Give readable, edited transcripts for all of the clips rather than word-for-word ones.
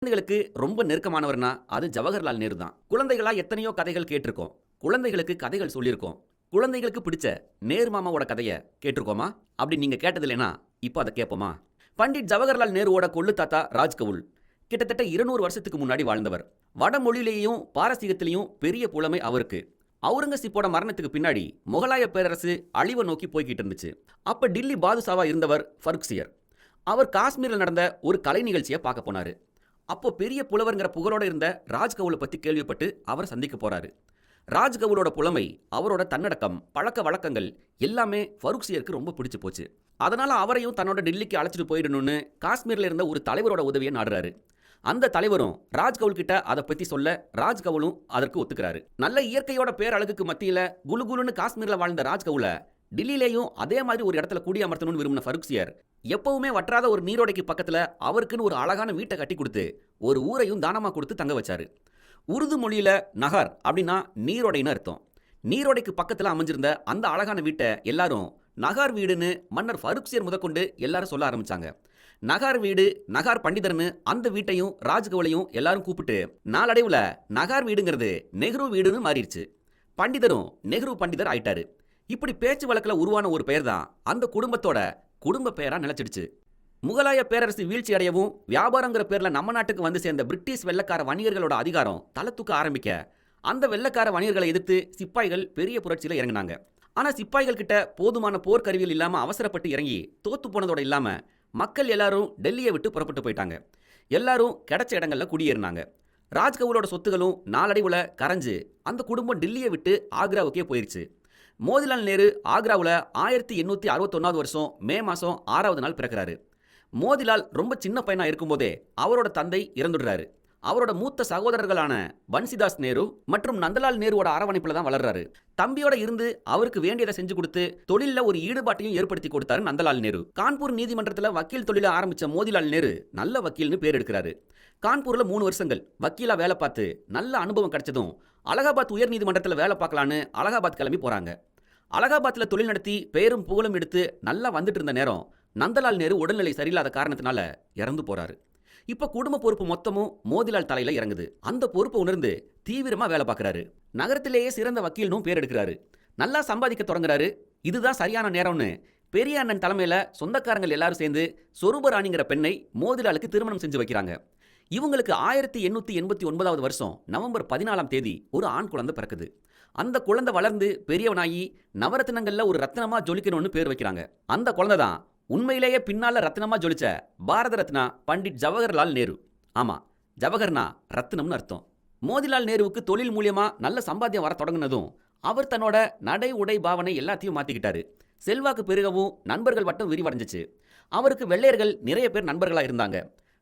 குழந்தைகளுக்கு ரொம்ப நெருக்கமானவர்னா அது ஜவஹர்லால் நேரு தான். குழந்தைகளா எத்தனையோ கதைகள் கேட்டிருக்கோம். குழந்தைகளுக்கு கதைகள் சொல்லியிருக்கோம். குழந்தைகளுக்கு பிடிச்ச நேரு மாமாவோட கதைய கேட்டிருக்கோமா? அப்படி நீங்க கேட்டது இல்லைனா இப்போ அதை கேட்போமா? பண்டிட் ஜவஹர்லால் நேருவோட கொள்ளு தாத்தா ராஜ்கவுல் கிட்டத்தட்ட 200 வருஷத்துக்கு முன்னாடி வாழ்ந்தவர். வடமொழியிலேயும் பாரசீகத்திலையும் பெரிய புலமை அவருக்கு. அவுரங்கசீப்போட மரணத்துக்கு பின்னாடி முகலாய பேரரசு அழிவை நோக்கி போய்கிட்டு இருந்துச்சு. அப்ப டில்லி பாதுஷாவா இருந்தவர் ஃபருக்சியர். அவர் காஷ்மீரில் நடந்த ஒரு கலை நிகழ்ச்சியை பார்க்க போனாரு. அப்போ பெரிய புலவர்ங்கிற புகழோட இருந்த ராஜ்கவுலை பத்தி கேள்விப்பட்டு அவர் சந்திக்க போறாரு. ராஜ்கவுலோட புலமை, அவரோட தன்னடக்கம், பழக்க வழக்கங்கள் எல்லாமே ஃபருக்சியருக்கு ரொம்ப பிடிச்சு போச்சு. அதனால அவரையும் தன்னோட டெல்லிக்கு அழைச்சிட்டு போயிடணும்னு காஷ்மீர்ல இருந்த ஒரு தலைவரோட உதவியை நாடுறாரு. அந்த தலைவரும் ராஜ்கவுல் கிட்ட அதை பத்தி சொல்ல ராஜ்கவுலும் அதற்கு ஒத்துக்கிறாரு. நல்ல இயற்கையோட பேரழகுக்கு மத்தியில குலுகுலுன்னு காஷ்மீர்ல வாழ்ந்த ராஜ்கவுல டில்லியிலேயும் அதே மாதிரி ஒரு இடத்துல குடியமர்த்தணும்னு விரும்பின ஃபருக்சியர் எப்பவுமே வற்றாத ஒரு நீரோடைக்கு பக்கத்துல அவருக்குன்னு ஒரு அழகான வீட்டை கட்டி கொடுத்து ஒரு ஊரையும் தானமா கொடுத்து தங்க வச்சாரு. உருது மொழியில நகர் அப்படின்னா நீரோடைன்னு அர்த்தம். நீரோடைக்கு பக்கத்துல அமைஞ்சிருந்த அந்த அழகான வீட்டை எல்லாரும் நகார் வீடுன்னு மன்னர் ஃபருக்சியர் முதற்கொண்டு எல்லாரும் சொல்ல ஆரம்பிச்சாங்க. நகார் வீடு, நகார் பண்டிதர்னு அந்த வீட்டையும் ராஜ்கவுலையும் எல்லாரும் கூப்பிட்டு நாளடைவுல நகார் வீடுங்கிறது நெஹ்ரு வீடுன்னு மாறிடுச்சு. பண்டிதரும் நெஹ்ரு பண்டிதர் ஆயிட்டாரு. இப்படி பேச்சு வழக்கில் உருவான ஒரு பெயர் தான் அந்த குடும்பத்தோட குடும்ப பெயரா நிலைச்சிடுச்சு. முகலாய பேரரசு வீழ்ச்சி அடையவும் வியாபாரங்கிற பேர்ல நம்ம நாட்டுக்கு வந்து சேர்ந்த பிரிட்டிஷ் வெள்ளக்கார வணிகர்களோட அதிகாரம் தலை தூக்க ஆரம்பிக்க அந்த வெள்ளக்கார வணிகர்களை எதிர்த்து சிப்பாய்கள் பெரிய புரட்சியில இறங்கினாங்க. ஆனா சிப்பாய்கள் கிட்ட போதுமான போர்க்கருவிகள் இல்லாம அவசரப்பட்டு இறங்கி தோத்து போனதோட இல்லாம மக்கள் எல்லாரும் டெல்லியை விட்டு புறப்பட்டு போயிட்டாங்க. எல்லாரும் கிடைச்ச இடங்கள்ல குடியேறினாங்க. ராஜ்கவுலோட சொத்துகளும் நாளடைவுல கரைஞ்சு அந்த குடும்பம் டெல்லியை விட்டு ஆக்ராவுக்கே போயிருச்சு. மோதிலால் நேரு ஆக்ராவில் 1861 வருஷம் மே மாதம் 6வது நாள் பிறக்கிறாரு. மோதிலால் ரொம்ப சின்ன பையனா இருக்கும்போதே அவரோட தந்தை இறந்துடுறாரு. அவரோட மூத்த சகோதரர்களான பன்சிதாஸ் நேரு மற்றும் நந்தலால் நேருவோட அரவணைப்புல தான் வளர்றாரு. தம்பியோட இருந்து அவருக்கு வேண்டியதை செஞ்சு கொடுத்து தொழில ஒரு ஈடுபாட்டையும் ஏற்படுத்தி கொடுத்தாரு நந்தலால் நேரு. கான்பூர் நீதிமன்றத்தில் வக்கீல் தொழில ஆரம்பிச்ச மோதிலால் நேரு நல்ல வக்கீல்னு பேர் எடுக்கிறாரு. கான்பூர்ல 3 வருஷங்கள் வக்கீலா வேலை பார்த்து நல்ல அனுபவம் கிடைச்சதும் அலகாபாத் உயர் நீதிமன்றத்தில் வேலை பார்க்கலான்னு அலகாபாத் கிளம்பி போறாங்க. அலகாபாத்தில் தொழில் நடத்தி பெயரும் புகழும் எடுத்து நல்லா வந்துட்டு இருந்த நேரம் நந்தலால் நேரு உடல்நிலை சரியில்லாத காரணத்தினால இறந்து போறாரு. இப்ப குடும்ப பொறுப்பு மொத்தமும் மோதிலால் தலையில இறங்குது. அந்த பொறுப்பை உணர்ந்து தீவிரமா வேலை பார்க்கறாரு. நகரத்திலேயே சிறந்த வக்கீல்னும் பேர் எடுக்கிறாரு. நல்லா சம்பாதிக்க தொடங்குறாரு. இதுதான் சரியான நேரம்னு பெரிய அண்ணன் தலைமையில சொந்தக்காரங்கள் எல்லாரும் சேர்ந்து சொரூபராணிங்கிற பெண்ணை மோதிலாலுக்கு திருமணம் செஞ்சு வைக்கிறாங்க. இவங்களுக்கு 1889 வருஷம் நவம்பர் 14ஆம் தேதி ஒரு ஆண் குழந்தை பிறக்குது. அந்த குழந்தை வளர்ந்து பெரியவனாகி நவரத்னங்கள்ல ஒரு ரத்னமா ஜொலிக்கணும்னு பேர் வைக்கிறாங்க. அந்த குழந்தை தான் உண்மையிலேயே பின்னால ரத்னமா ஜொலிச்ச பாரத ரத்னா பண்டிட் ஜவஹர்லால் நேரு. ஆமா, ஜவஹர்னா ரத்னம்னு அர்த்தம். மோதிலால் நேருவுக்கு தொழில் மூலியமா நல்ல சம்பாத்தியம் வர தொடங்கினதும் அவர் தன்னோட நடை உடை பாவனை எல்லாத்தையும் மாத்திக்கிட்டாரு. செல்வாக்கு பெருகவும் நண்பர்கள் வட்டம் விரிவடைஞ்சிச்சு. அவருக்கு வெள்ளையர்கள் நிறைய பேர் நண்பர்களா இருந்தாங்க.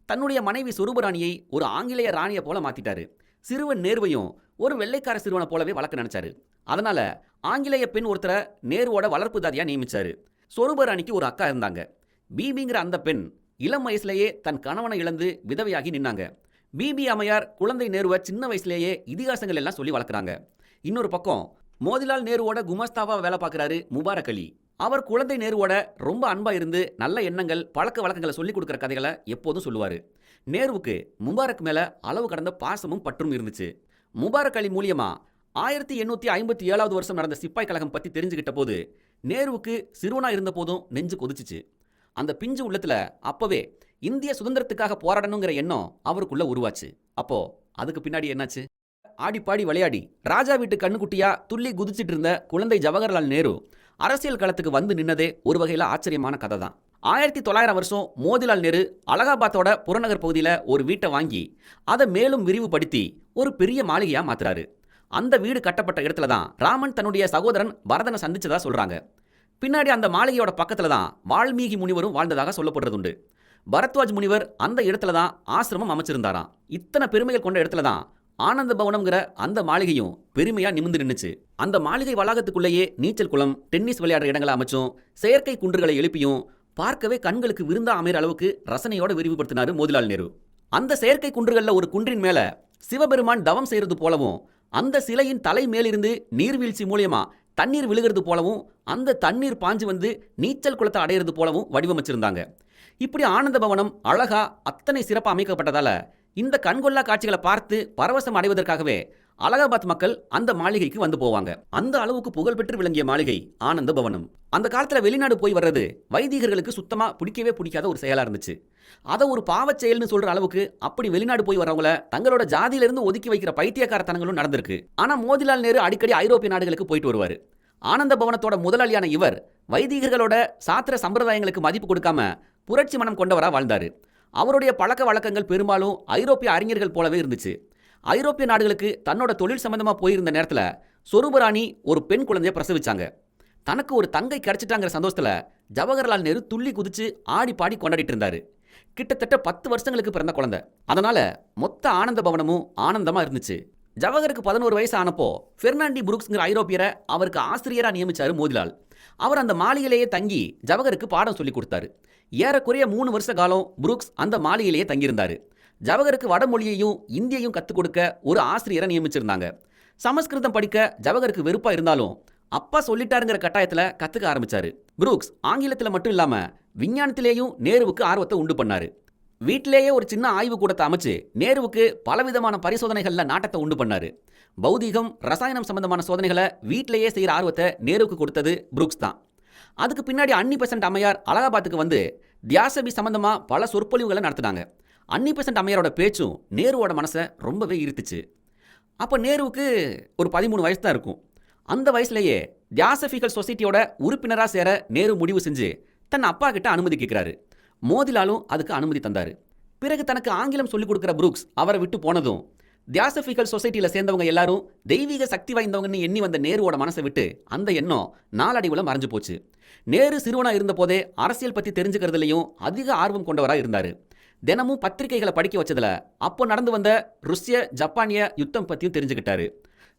தன்னுடைய மனைவி சொரூபராணியை ஒரு ஆங்கிலேய ராணியை போல மாத்திட்டாரு. சிறுவன் நேருவையும் ஒரு வெள்ளைக்கார சிறுவனை போலவே வளர்க்க நினைச்சாரு. அதனால ஆங்கிலேய பெண் ஒருத்தரை நேருவோட வளர்ப்பு தாதியா நியமிச்சாரு. சொரூபராணிக்கு ஒரு அக்கா இருந்தாங்க. பிபிங்கிற அந்த பெண் இளம் வயசுலேயே தன் கணவனை இழந்து விதவையாகி நின்னாங்க. பிபி அம்மையார் குழந்தை நேருவை சின்ன வயசுலேயே இதிகாசங்கள் எல்லாம் சொல்லி வளர்க்குறாங்க. இன்னொரு பக்கம் மோதிலால் நேருவோட குமஸ்தாவா வேலை பார்க்குறாரு முபாரக் அலி. அவர் குழந்தை நேருவோட ரொம்ப அன்பா இருந்து நல்ல எண்ணங்கள் பழக்க வழக்கங்களை சொல்லிக் கொடுக்குற கதைகளை எப்போதும் சொல்லுவார். நேருவுக்கு முபாரக் மேல அளவு கடந்த பாசமும் பற்றும் இருந்துச்சு. முபாரக் அலி மூலியமா 1857 வருஷம் நடந்த சிப்பாய் கழகம் பத்தி தெரிஞ்சுக்கிட்ட போது நேருவுக்கு சிறுவனா இருந்த போதும் நெஞ்சு கொதிச்சிச்சு. அந்த பிஞ்சு உள்ளத்துல அப்பவே இந்திய சுதந்திரத்துக்காக போராடணுங்கிற எண்ணம் அவருக்குள்ள உருவாச்சு. அப்போ அதுக்கு பின்னாடி என்னாச்சு? ஆடிப்பாடி விளையாடி ராஜா வீட்டு கண்ணுக்குட்டியா துள்ளி குதிச்சிட்டு இருந்த குழந்தை ஜவஹர்லால் நேரு அரசியல் களத்துக்கு வந்து நின்னதே ஒரு வகையில ஆச்சரியமான கதை தான். 1900 வருஷம் மோதிலால் நேரு அலகாபாத்தோட புறநகர் பகுதியில் ஒரு வீட்டை வாங்கி அதை மேலும் விரிவுபடுத்தி ஒரு பெரிய மாளிகையா மாத்துறாரு. அந்த வீடு கட்டப்பட்ட இடத்துல தான் ராமன் தன்னுடைய சகோதரன் பரதனை சந்திச்சதா சொல்றாங்க. பின்னாடி அந்த மாளிகையோட பக்கத்துல தான் வால்மீகி முனிவரும் வாழ்ந்ததாக சொல்லப்படுறதுண்டு. பரத்வாஜ் முனிவர் அந்த இடத்துல தான் ஆசிரமம் அமைச்சிருந்தாராம். இத்தனை பெருமைகள் கொண்ட இடத்துல தான் ஆனந்த பவனம்ங்கிற அந்த மாளிகையும் பெருமையா நிமிர்ந்து நின்னுச்சு. அந்த மாளிகை வளாகத்துக்குள்ளேயே நீச்சல் குளம், டென்னிஸ் விளையாடுற இடங்களை அமைச்சும் செயற்கை குன்றுகளை எழுப்பியும் பார்க்கவே கண்களுக்கு விருந்தா அமைகிற அளவுக்கு ரசனையோட விரிவுபடுத்தினாரு மோதிலால் நேரு. அந்த செயற்கை குன்றுகள்ல ஒரு குன்றின் மேல சிவபெருமான் தவம் செய்யறது போலவும் அந்த சிலையின் தலை மேலிருந்து நீர்வீழ்ச்சி மூலியமா தண்ணீர் விழுகிறது போலவும் அந்த தண்ணீர் பாஞ்சு வந்து நீச்சல் குளத்தை அடையிறது போலவும் வடிவமைச்சிருந்தாங்க. இப்படி ஆனந்த பவனம் அழகா அத்தனை சிறப்பாக அமைக்கப்பட்டதால இந்த கண்கொள்ளா காட்சிகளை பார்த்து பரவசம் அடைவதற்காகவே அலகாபாத் மக்கள் அந்த மாளிகைக்கு வந்து போவாங்க. அந்த அளவுக்கு புகழ்பெற்று விளங்கிய மாளிகை ஆனந்த பவனம். அந்த காலத்துல வெளிநாடு போய் வர்றது வைதிகர்களுக்கு சுத்தமா பிடிக்கவே பிடிக்காத ஒரு செயலா இருந்துச்சு. அதை ஒரு பாவச் செயல்னு சொல்ற அளவுக்கு அப்படி வெளிநாடு போய் வரவங்கள தங்களோட ஜாதியிலிருந்து ஒதுக்கி வைக்கிற பைத்தியக்காரத்தனங்களும் நடந்திருக்கு. ஆனா மோதிலால் நேரு அடிக்கடி ஐரோப்பிய நாடுகளுக்கு போயிட்டு வருவாரு. ஆனந்த பவனத்தோட முதலாளியான இவர் வைதிகர்களோட சாத்திர சம்பிரதாயங்களுக்கு மதிப்பு கொடுக்காம புரட்சி மனம் கொண்டவரா வாழ்ந்தாரு. அவருடைய பழக்க வழக்கங்கள் பெரும்பாலும் ஐரோப்பிய அறிஞர்கள் போலவே இருந்துச்சு. ஐரோப்பிய நாடுகளுக்கு தன்னோட தொழில் சம்பந்தமா போயிருந்த நேரத்துல சொரூபராணி ஒரு பெண் குழந்தைய பிரசவிச்சாங்க. தனக்கு ஒரு தங்கை கிடைச்சிட்டாங்கிற சந்தோஷத்துல ஜவஹர்லால் நேரு துள்ளி குதிச்சு ஆடி பாடி கொண்டாடிட்டு இருந்தாரு. கிட்டத்தட்ட 10 வருஷங்களுக்கு பிறந்த குழந்தை. அதனால மொத்த ஆனந்த பவனமும் ஆனந்தமா இருந்துச்சு. ஜவஹருக்கு 11 வயசு ஆனப்போ பெர்னாண்டி புரூக்ஸ்ங்கிற ஐரோப்பியரை அவருக்கு ஆசிரியரா நியமிச்சாரு மோதிலால். அவர் அந்த மாளிகையிலேயே தங்கி ஜவஹருக்கு பாடம் சொல்லி கொடுத்தாரு. ஏறக்குறைய 3 வருஷ காலம் புரூக்ஸ் அந்த மாளிகையிலேயே தங்கியிருந்தாரு. ஜவஹருக்கு வடமொழியையும் இந்தியையும் கற்றுக் கொடுக்க ஒரு ஆசிரியரை நியமிச்சிருந்தாங்க. சமஸ்கிருதம் படிக்க ஜவஹருக்கு வெறுப்பா இருந்தாலும் அப்பா சொல்லிட்டாருங்கிற கட்டாயத்துல கத்துக்க ஆரம்பிச்சாரு. புரூக்ஸ் ஆங்கிலத்தில் மட்டும் இல்லாம விஞ்ஞானத்திலேயும் நேருவுக்கு ஆர்வத்தை உண்டு பண்ணாரு. வீட்டிலேயே ஒரு சின்ன ஆய்வு கூடத்தை அமைச்சு நேருவுக்கு பலவிதமான பரிசோதனைகள்ல நாட்டத்தை உண்டு பண்ணாரு. பௌதீகம், ரசாயனம் சம்பந்தமான சோதனைகளை வீட்டிலேயே செய்யற ஆர்வத்தை நேருவுக்கு கொடுத்தது புரூக்ஸ் தான். அதுக்கு பின்னாடி அன்னி பெசன்ட் அம்மையார் அலகாபாத்துக்கு வந்து தியாசபி சம்பந்தமா பல சொற்பொழிவுகளை நடத்தினாங்க. அன்னி பெசன்ட் அம்மையாரோட பேச்சும் நேருவோட மனசை ரொம்பவே ஈர்த்துச்சு. அப்போ நேருவுக்கு ஒரு 13 வயசு தான் இருக்கும். அந்த வயசுலேயே தியாசபிகல் சொசைட்டியோட உறுப்பினராக சேர நேரு முடிவு செஞ்சு தன் அப்பா கிட்ட அனுமதி கேட்கிறாரு. மோதிலாலும் அதுக்கு அனுமதி தந்தாரு. பிறகு தனக்கு ஆங்கிலம் சொல்லிக் கொடுக்குற புரூக்ஸ் அவரை விட்டு போனதும் தியாசபிகல் சொசைட்டியில் சேர்ந்தவங்க எல்லாரும் தெய்வீக சக்தி வாய்ந்தவங்கன்னு எண்ணி வந்த நேருவோட மனசை விட்டு அந்த எண்ணம் நாளடைவில் மறைஞ்சு போச்சு. நேரு சிறுவனா இருந்த போதே அரசியல் பற்றி தெரிஞ்சுக்கிறதுலையும் அதிக ஆர்வம் கொண்டவராக இருந்தார். தினமும் பத்திரிகைகளை படிக்க வச்சதுல அப்போ நடந்து வந்த ருஷ்ய ஜப்பானிய யுத்தம் பற்றியும் தெரிஞ்சுக்கிட்டாரு.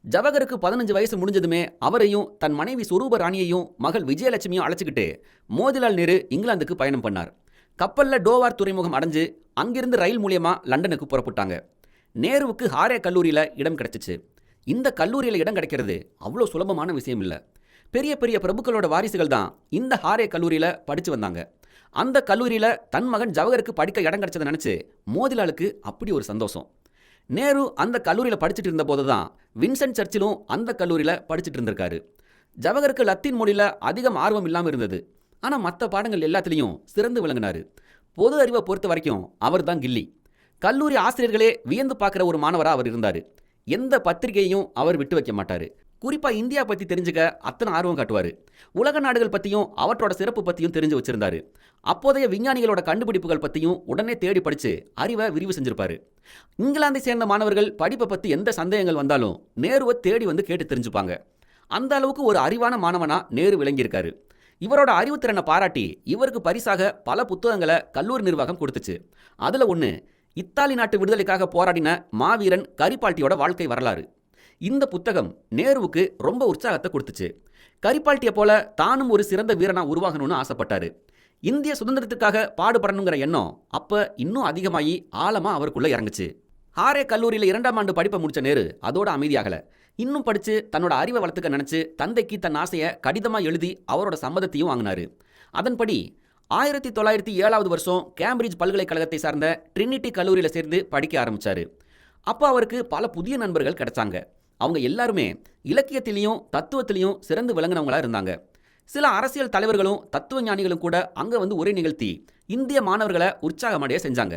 ஜவஹருக்கு 15 வயசு முடிஞ்சதுமே அவரையும் தன் மனைவி சொரூப ராணியையும் மகள் விஜயலட்சுமியும் அழைச்சிக்கிட்டு மோதிலால் நேரு இங்கிலாந்துக்கு பயணம் பண்ணார். கப்பலில் டோவார் துறைமுகம் அடைஞ்சு அங்கிருந்து ரயில் மூலியமா லண்டனுக்கு புறப்பட்டாங்க. நேருவுக்கு ஹாரே கல்லூரியில் இடம் கிடைச்சிச்சு. இந்த கல்லூரியில் இடம் கிடைக்கிறது அவ்வளோ சுலபமான விஷயம் இல்லை. பெரிய பெரிய பிரபுக்களோட வாரிசுகள் தான் இந்த ஹாரே கல்லூரியில் படித்து வந்தாங்க. அந்த கல்லூரியில் தன் மகன் ஜவஹருக்கு படிக்க இடம் கிடைச்சதை நினச்சி மோதிலாலுக்கு அப்படி ஒரு சந்தோஷம். நேரு அந்த கல்லூரியில் படிச்சுட்டு இருந்த போது தான் வின்சென்ட் சர்ச்சிலும் அந்த கல்லூரியில் படிச்சுட்டு இருந்திருக்காரு. ஜவஹருக்கு லத்தீன் மொழியில் அதிகம் ஆர்வம் இல்லாமல் இருந்தது. ஆனால் மற்ற பாடங்கள் எல்லாத்துலேயும் சிறந்து விளங்கினார். பொது அறிவை பொறுத்த வரைக்கும் அவர் தான் கில்லி. கல்லூரி ஆசிரியர்களே வியந்து பார்க்குற ஒரு மாணவராக அவர் இருந்தார். எந்த பத்திரிகையையும் அவர் விட்டு வைக்க மாட்டார். குறிப்பாக இந்தியா பற்றி தெரிஞ்சுக்க அத்தனை ஆர்வம் காட்டுவார். உலக நாடுகள் பற்றியும் அவற்றோட சிறப்பு பற்றியும் தெரிஞ்சு வச்சிருந்தாரு. அப்போதைய விஞ்ஞானிகளோட கண்டுபிடிப்புகள் பற்றியும் உடனே தேடி படித்து அறிவை விரிவு செஞ்சிருப்பார். இங்கிலாந்தை சேர்ந்த மாணவர்கள் படிப்பை பற்றி எந்த சந்தேகங்கள் வந்தாலும் நேருவை தேடி வந்து கேட்டு தெரிஞ்சுப்பாங்க. அந்த அளவுக்கு ஒரு அறிவான மாணவனா நேரு விளங்கியிருக்காரு. இவரோட அறிவுத்திறனை பாராட்டி இவருக்கு பரிசாக பல புத்தகங்களை கல்லூரி நிர்வாகம் கொடுத்துச்சு. அதில் ஒன்று இத்தாலி நாட்டு விடுதலைக்காக போராடின மாவீரன் கரிபால்டியோட வாழ்க்கை வரலாறு. இந்த புத்தகம் நேருவுக்கு ரொம்ப உற்சாகத்தை கொடுத்துச்சு. கரிபால்டியை போல தானும் ஒரு சிறந்த வீரனா உருவாகணும்னு ஆசைப்பட்டாரு. இந்திய சுதந்திரத்துக்காக பாடுபடணுங்கிற எண்ணம் அப்ப இன்னும் அதிகமாகி ஆழமா அவருக்குள்ள இறங்குச்சு. ஹாரே கல்லூரியில் 2ஆம் ஆண்டு படிப்பை முடிச்ச நேரு அதோட அமைதியாகல. இன்னும் படிச்சு தன்னோட அறிவை வளர்த்துக்க நினைச்சு தந்தைக்கு தன் ஆசையை கடிதமா எழுதி அவரோட சம்மதத்தையும் வாங்கினாரு. அதன்படி 1907 வருஷம் கேம்பிரிட்ஜ் பல்கலைக்கழகத்தை சார்ந்த ட்ரினிட்டி கல்லூரியில் சேர்ந்து படிக்க ஆரம்பிச்சாரு. அப்போ அவருக்கு பல புதிய நண்பர்கள் கிடைச்சாங்க. அவங்க எல்லாருமே இலக்கியத்திலையும் தத்துவத்திலையும் சிறந்து விளங்கினவங்களா இருந்தாங்க. சில அரசியல் தலைவர்களும் தத்துவ ஞானிகளும் கூட அங்கே வந்து உரை நிகழ்த்தி இந்திய மாணவர்களை உற்சாகமடைய செஞ்சாங்க.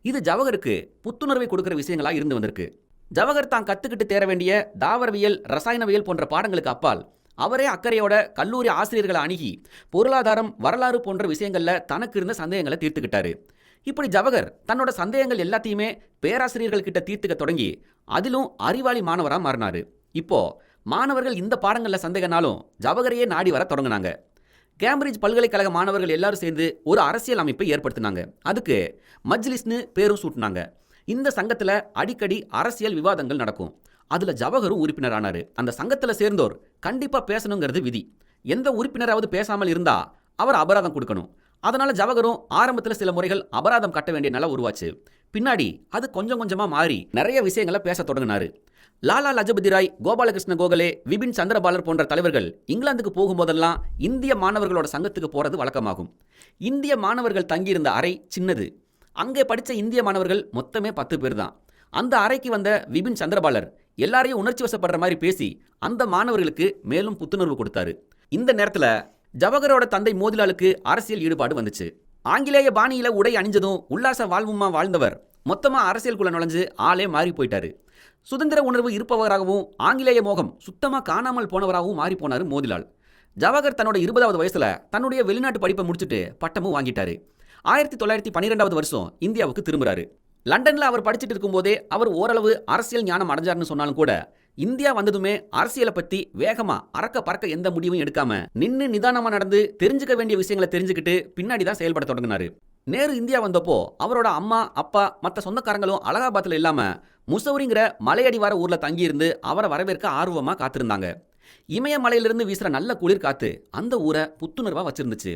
இது ஜவஹருக்கு புத்துணர்வை கொடுக்குற விஷயங்களா இருந்து வந்திருக்கு. ஜவஹர் தான் கற்றுக்கிட்டு தேர வேண்டிய தாவரவியல், ரசாயனவியல் போன்ற பாடங்களுக்கு அப்பால் அவரே அக்கறையோட கல்லூரி ஆசிரியர்களை அணுகி பொருளாதாரம், வரலாறு போன்ற விஷயங்களில் தனக்கு இருந்த சந்தேகங்களை தீர்த்துக்கிட்டாரு. இப்படி ஜவஹர் தன்னோட சந்தேகங்கள் எல்லாத்தையுமே பேராசிரியர்கள் கிட்ட தீர்த்துக்க தொடங்கி அதிலும் அறிவாளி மாணவராக மாறினாரு. இப்போ மாணவர்கள் இந்த பாடங்களில் சந்தேகனாலும் ஜவஹரையே நாடி வர தொடங்கினாங்க. கேம்பிரிட்ஜ் பல்கலைக்கழக மாணவர்கள் எல்லாரும் சேர்ந்து ஒரு அரசியல் அமைப்பை ஏற்படுத்தினாங்க. அதுக்கு மஜ்லிஸ்னு பேரும் சூட்டினாங்க. இந்த சங்கத்தில் அடிக்கடி அரசியல் விவாதங்கள் நடக்கும். அதில் ஜவஹரும் உறுப்பினரானார். அந்த சங்கத்தில் சேர்ந்தோர் கண்டிப்பாக பேசணுங்கிறது விதி. எந்த உறுப்பினராவது பேசாமல் இருந்தால் அவர் அபராதம் கொடுக்கணும். அதனால் ஜவஹரும் ஆரம்பத்தில் சில முறைகள் அபராதம் கட்ட வேண்டிய நிலை உருவாச்சு. பின்னாடி அது கொஞ்சம் கொஞ்சமாக மாறி நிறைய விஷயங்களை பேச தொடங்கினார். லாலா லஜபதி ராய், கோபாலகிருஷ்ண கோகலே, விபின் சந்திரபாலர் போன்ற தலைவர்கள் இங்கிலாந்துக்கு போகும்போதெல்லாம் இந்திய மாணவர்களோட சங்கத்துக்கு போகிறது வழக்கமாகும். இந்திய மாணவர்கள் தங்கியிருந்த அறை சின்னது. அங்கே படித்த இந்திய மாணவர்கள் மொத்தமே 10 பேர் தான். அந்த அறைக்கு வந்த விபின் சந்திரபாலர் எல்லாரையும் உணர்ச்சி வசப்படுற மாதிரி பேசி அந்த மாணவர்களுக்கு மேலும் புத்துணர்வு கொடுத்தாரு. இந்த நேரத்தில் ஜவஹரோட தந்தை மோதிலாலுக்கு அரசியல் ஈடுபாடு வந்துச்சு. ஆங்கிலேய பாணியில உடை அணிஞ்சதும் உல்லாச வாழ்வுமா வாழ்ந்தவர் மொத்தமா அரசியலுக்குள்ள நுழைஞ்சு ஆளே மாறி போயிட்டாரு. சுதந்திர உணர்வு இருப்பவராகவும் ஆங்கிலேய மோகம் சுத்தமா காணாமல் போனவராகவும் மாறி போனாரு மோதிலால். ஜவஹர் தன்னோட 20வது வயசுல தன்னுடைய வெளிநாட்டு படிப்பை முடிச்சுட்டு பட்டமும் வாங்கிட்டாரு. 1912வது வருஷம் இந்தியாவுக்கு திரும்புறாரு. லண்டன்ல அவர் படிச்சுட்டு இருக்கும்போதே அவர் ஓரளவு அரசியல் ஞானம் அடைஞ்சார்னு சொன்னாலும் கூட இந்தியா வந்ததுமே அரசியலை பத்தி வேகமா அறக்க பறக்க எந்த முடிவும் எடுக்காம நின்னு நிதானமா நடந்து தெரிஞ்சுக்க வேண்டிய விஷயங்களை தெரிஞ்சுக்கிட்டு பின்னாடி தான் செயல்பட தொடங்கினாரு. நேரு இந்தியா வந்தப்போ அவரோட அம்மா அப்பா மற்ற சொந்தக்காரங்களும் அலகாபாத்தில் இல்லாம முசௌரிங்கிற மலையடிவார ஊர்ல தங்கியிருந்து அவரை வரவேற்க ஆர்வமா காத்திருந்தாங்க. இமயமலையிலிருந்து வீசுற நல்ல குளிர் காத்து அந்த ஊரை புத்துணர்வா வச்சிருந்துச்சு.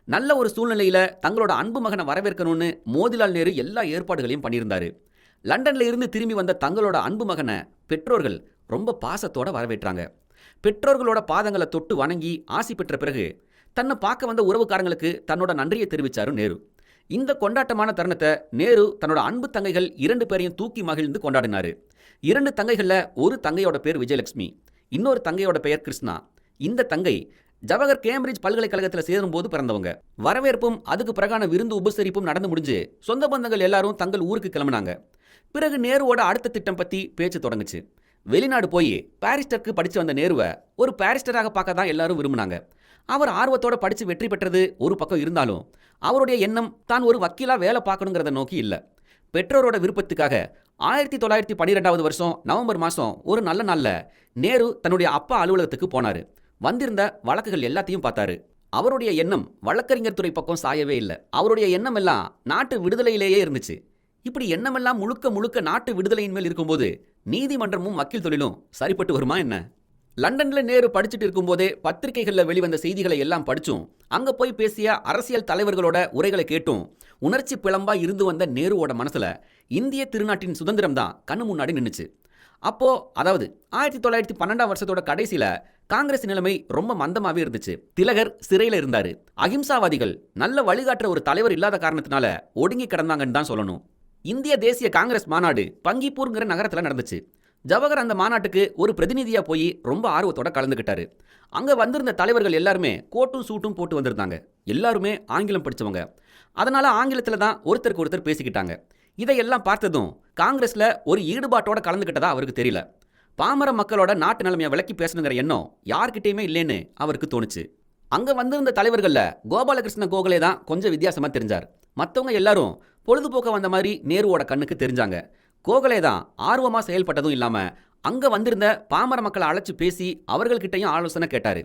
நல்ல ஒரு சூழ்நிலையில தங்களோட அன்பு மகனை வரவேற்கணும்னு மோதிலால் நேரு எல்லா ஏற்பாடுகளையும் பண்ணியிருந்தாரு. லண்டன்ல இருந்து திரும்பி வந்த தங்களோட அன்பு மகனை பெற்றோர்கள் ரொம்ப பாசத்தோட வரவேற்றாங்க. பெற்றோர்களோட பாதங்களை தொட்டு வணங்கி ஆசி பெற்ற பிறகு தன்னை பார்க்க வந்த உறவுக்காரங்களுக்கு தன்னோட நன்றியை தெரிவிச்சாரு நேரு. இந்த கொண்டாட்டமான தருணத்தை நேரு தன்னோட அன்பு தங்கைகள் 2 பேரையும் தூக்கி மகிழ்ந்து கொண்டாடினாரு. 2 தங்கைகள்ல ஒரு தங்கையோட பேர் விஜயலட்சுமி, இன்னொரு தங்கையோட பெயர் கிருஷ்ணா. இந்த தங்கை ஜவஹர் கேம்பிரிட்ஜ் பல்கலைக்கழகத்தில் சேரும்போது பிறந்தவங்க. வரவேற்பும் அதுக்கு பிறகான விருந்து உபசரிப்பும் நடந்து முடிஞ்சு சொந்த பந்தங்கள் எல்லாரும் தங்கள் ஊருக்கு கிளம்பினாங்க. பிறகு நேருவோட அடுத்த திட்டம் பத்தி பேச்சு தொடங்குச்சு. வெளிநாடு போய் பாரிஸ்டருக்கு படிச்சு வந்த நேருவை ஒரு பாரிஸ்டராக பார்க்க தான் எல்லாரும் விரும்பினாங்க. அவர் ஆர்வத்தோட படிச்சு வெற்றி பெற்றது ஒரு பக்கம் இருந்தாலும் அவருடைய எண்ணம் தான் ஒரு வக்கீலா வேலை பார்க்கணுங்கிறத நோக்கி இல்லை. பெற்றோரோட விருப்பத்துக்காக 1912வது வருஷம் நவம்பர் மாதம் ஒரு நல்ல நாள்ல நேரு தன்னுடைய அப்பா அலுவலகத்துக்கு போனாரு. வந்திருந்த வழக்குகள் எல்லாத்தையும் பார்த்தாரு. அவருடைய எண்ணம் வழக்கறிஞர் துறை பக்கம் சாயவே இல்லை. அவருடைய எண்ணம் எல்லாம் நாட்டு விடுதலையிலேயே இருந்துச்சு. இப்படி எண்ணமெல்லாம் முழுக்க முழுக்க நாட்டு விடுதலையின் மேல் இருக்கும்போது நீதிமன்றமும் வக்கீல் தொழிலும் சரிப்பட்டு வருமா என்ன? லண்டன்ல நேரு படிச்சுட்டு இருக்கும்போதே பத்திரிகைகளில் வெளிவந்த செய்திகளை எல்லாம் படிச்சும் அங்க போய் பேசிய அரசியல் தலைவர்களோட உரைகளை கேட்டும் உணர்ச்சி பிளம்பா இருந்து வந்த நேருவோட மனசுல இந்திய திருநாட்டின் சுதந்திரம் தான் கண்ணு முன்னாடி நின்னுச்சு. அப்போ அதாவது 1912ஆம் வருஷத்தோட கடைசியில காங்கிரஸ் நிலைமை ரொம்ப மந்தமாவே இருந்துச்சு. திலகர் சிறையில இருந்தாரு. அகிம்சாவாதிகள் நல்ல வழிகாட்டுற ஒரு தலைவர் இல்லாத காரணத்தினால ஒடுங்கி கிடந்தாங்கன்னு தான் சொல்லணும். இந்திய தேசிய காங்கிரஸ் மாநாடு பங்கிப்பூர்ங்கிற நகரத்தில் நடந்துச்சு. ஜவஹர் அந்த மாநாட்டுக்கு ஒரு பிரதிநிதியா போய் ரொம்ப ஆர்வத்தோட கலந்துக்கிட்டாரு. அங்க வந்திருந்த தலைவர்கள் எல்லாருமே கோட்டும் சூட்டும் போட்டு வந்திருந்தாங்க. எல்லாருமே ஆங்கிலம் படிச்சவங்க. அதனால ஆங்கிலத்தில் தான் ஒருத்தருக்கு ஒருத்தர் பேசிக்கிட்டாங்க. இதையெல்லாம் பார்த்ததும் காங்கிரஸ்ல ஒரு ஈடுபாட்டோட கலந்துக்கிட்டதா அவருக்கு தெரியல. பாமர மக்களோட நாட்டு நிலைமையை விளக்கி பேசணுங்கிற எண்ணம் யார்கிட்டயுமே இல்லைன்னு அவருக்கு தோணுச்சு. அங்க வந்திருந்த தலைவர்கள்ல கோபாலகிருஷ்ண கோகலே தான் கொஞ்சம் வித்தியாசமா தெரிஞ்சார். மற்றவங்க எல்லாரும் பொழுதுபோக்க வந்த மாதிரி நேருவோட கண்ணுக்கு தெரிஞ்சாங்க. கோகலே தான் ஆர்வமா செயல்பட்டதும் இல்லாம அங்க வந்திருந்த பாமர மக்களை அழைச்சு பேசி அவர்கள்கிட்டையும் ஆலோசனை கேட்டாரு.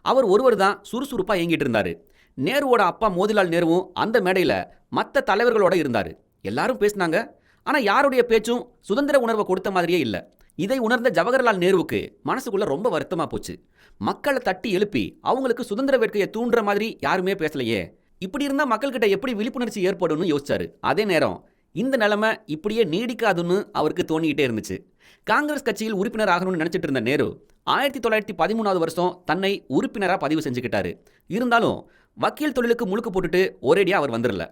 அவர் ஒருவர் தான் சுறுசுறுப்பா இயங்கிட்டு இருந்தாரு. நேருவோட அப்பா மோதிலால் நேருவும் அந்த மேடையில மற்ற தலைவர்களோட இருந்தாரு. எல்லாரும் பேசினாங்க. ஆனா யாருடைய பேச்சும் சுதந்திர உணர்வை கொடுத்த மாதிரியே இல்லை. இதை உணர்ந்த ஜவஹர்லால் நேருவுக்கு மனசுக்குள்ள ரொம்ப வருத்தமா போச்சு. மக்களை தட்டி எழுப்பி அவங்களுக்கு சுதந்திர வேட்கையை தூண்டுற மாதிரி யாருமே பேசலையே, இப்படி இருந்தா மக்கள்கிட்ட எப்படி விழிப்புணர்ச்சி ஏற்படும்னு யோசிச்சாரு. அதே நேரம் இந்த நிலைமை இப்படியே நீடிக்காதுன்னு அவருக்கு தோணிக்கிட்டே இருந்துச்சு. காங்கிரஸ் கட்சியில் உறுப்பினர் ஆகணும்னு நினைச்சிட்டு இருந்த நேரு 1913வது வருஷம் தன்னை உறுப்பினராக பதிவு செஞ்சுக்கிட்டாரு. இருந்தாலும் வக்கீல் தொழிலுக்கு முழுக்க போட்டுட்டு ஒரேடியா அவர் வந்துடல.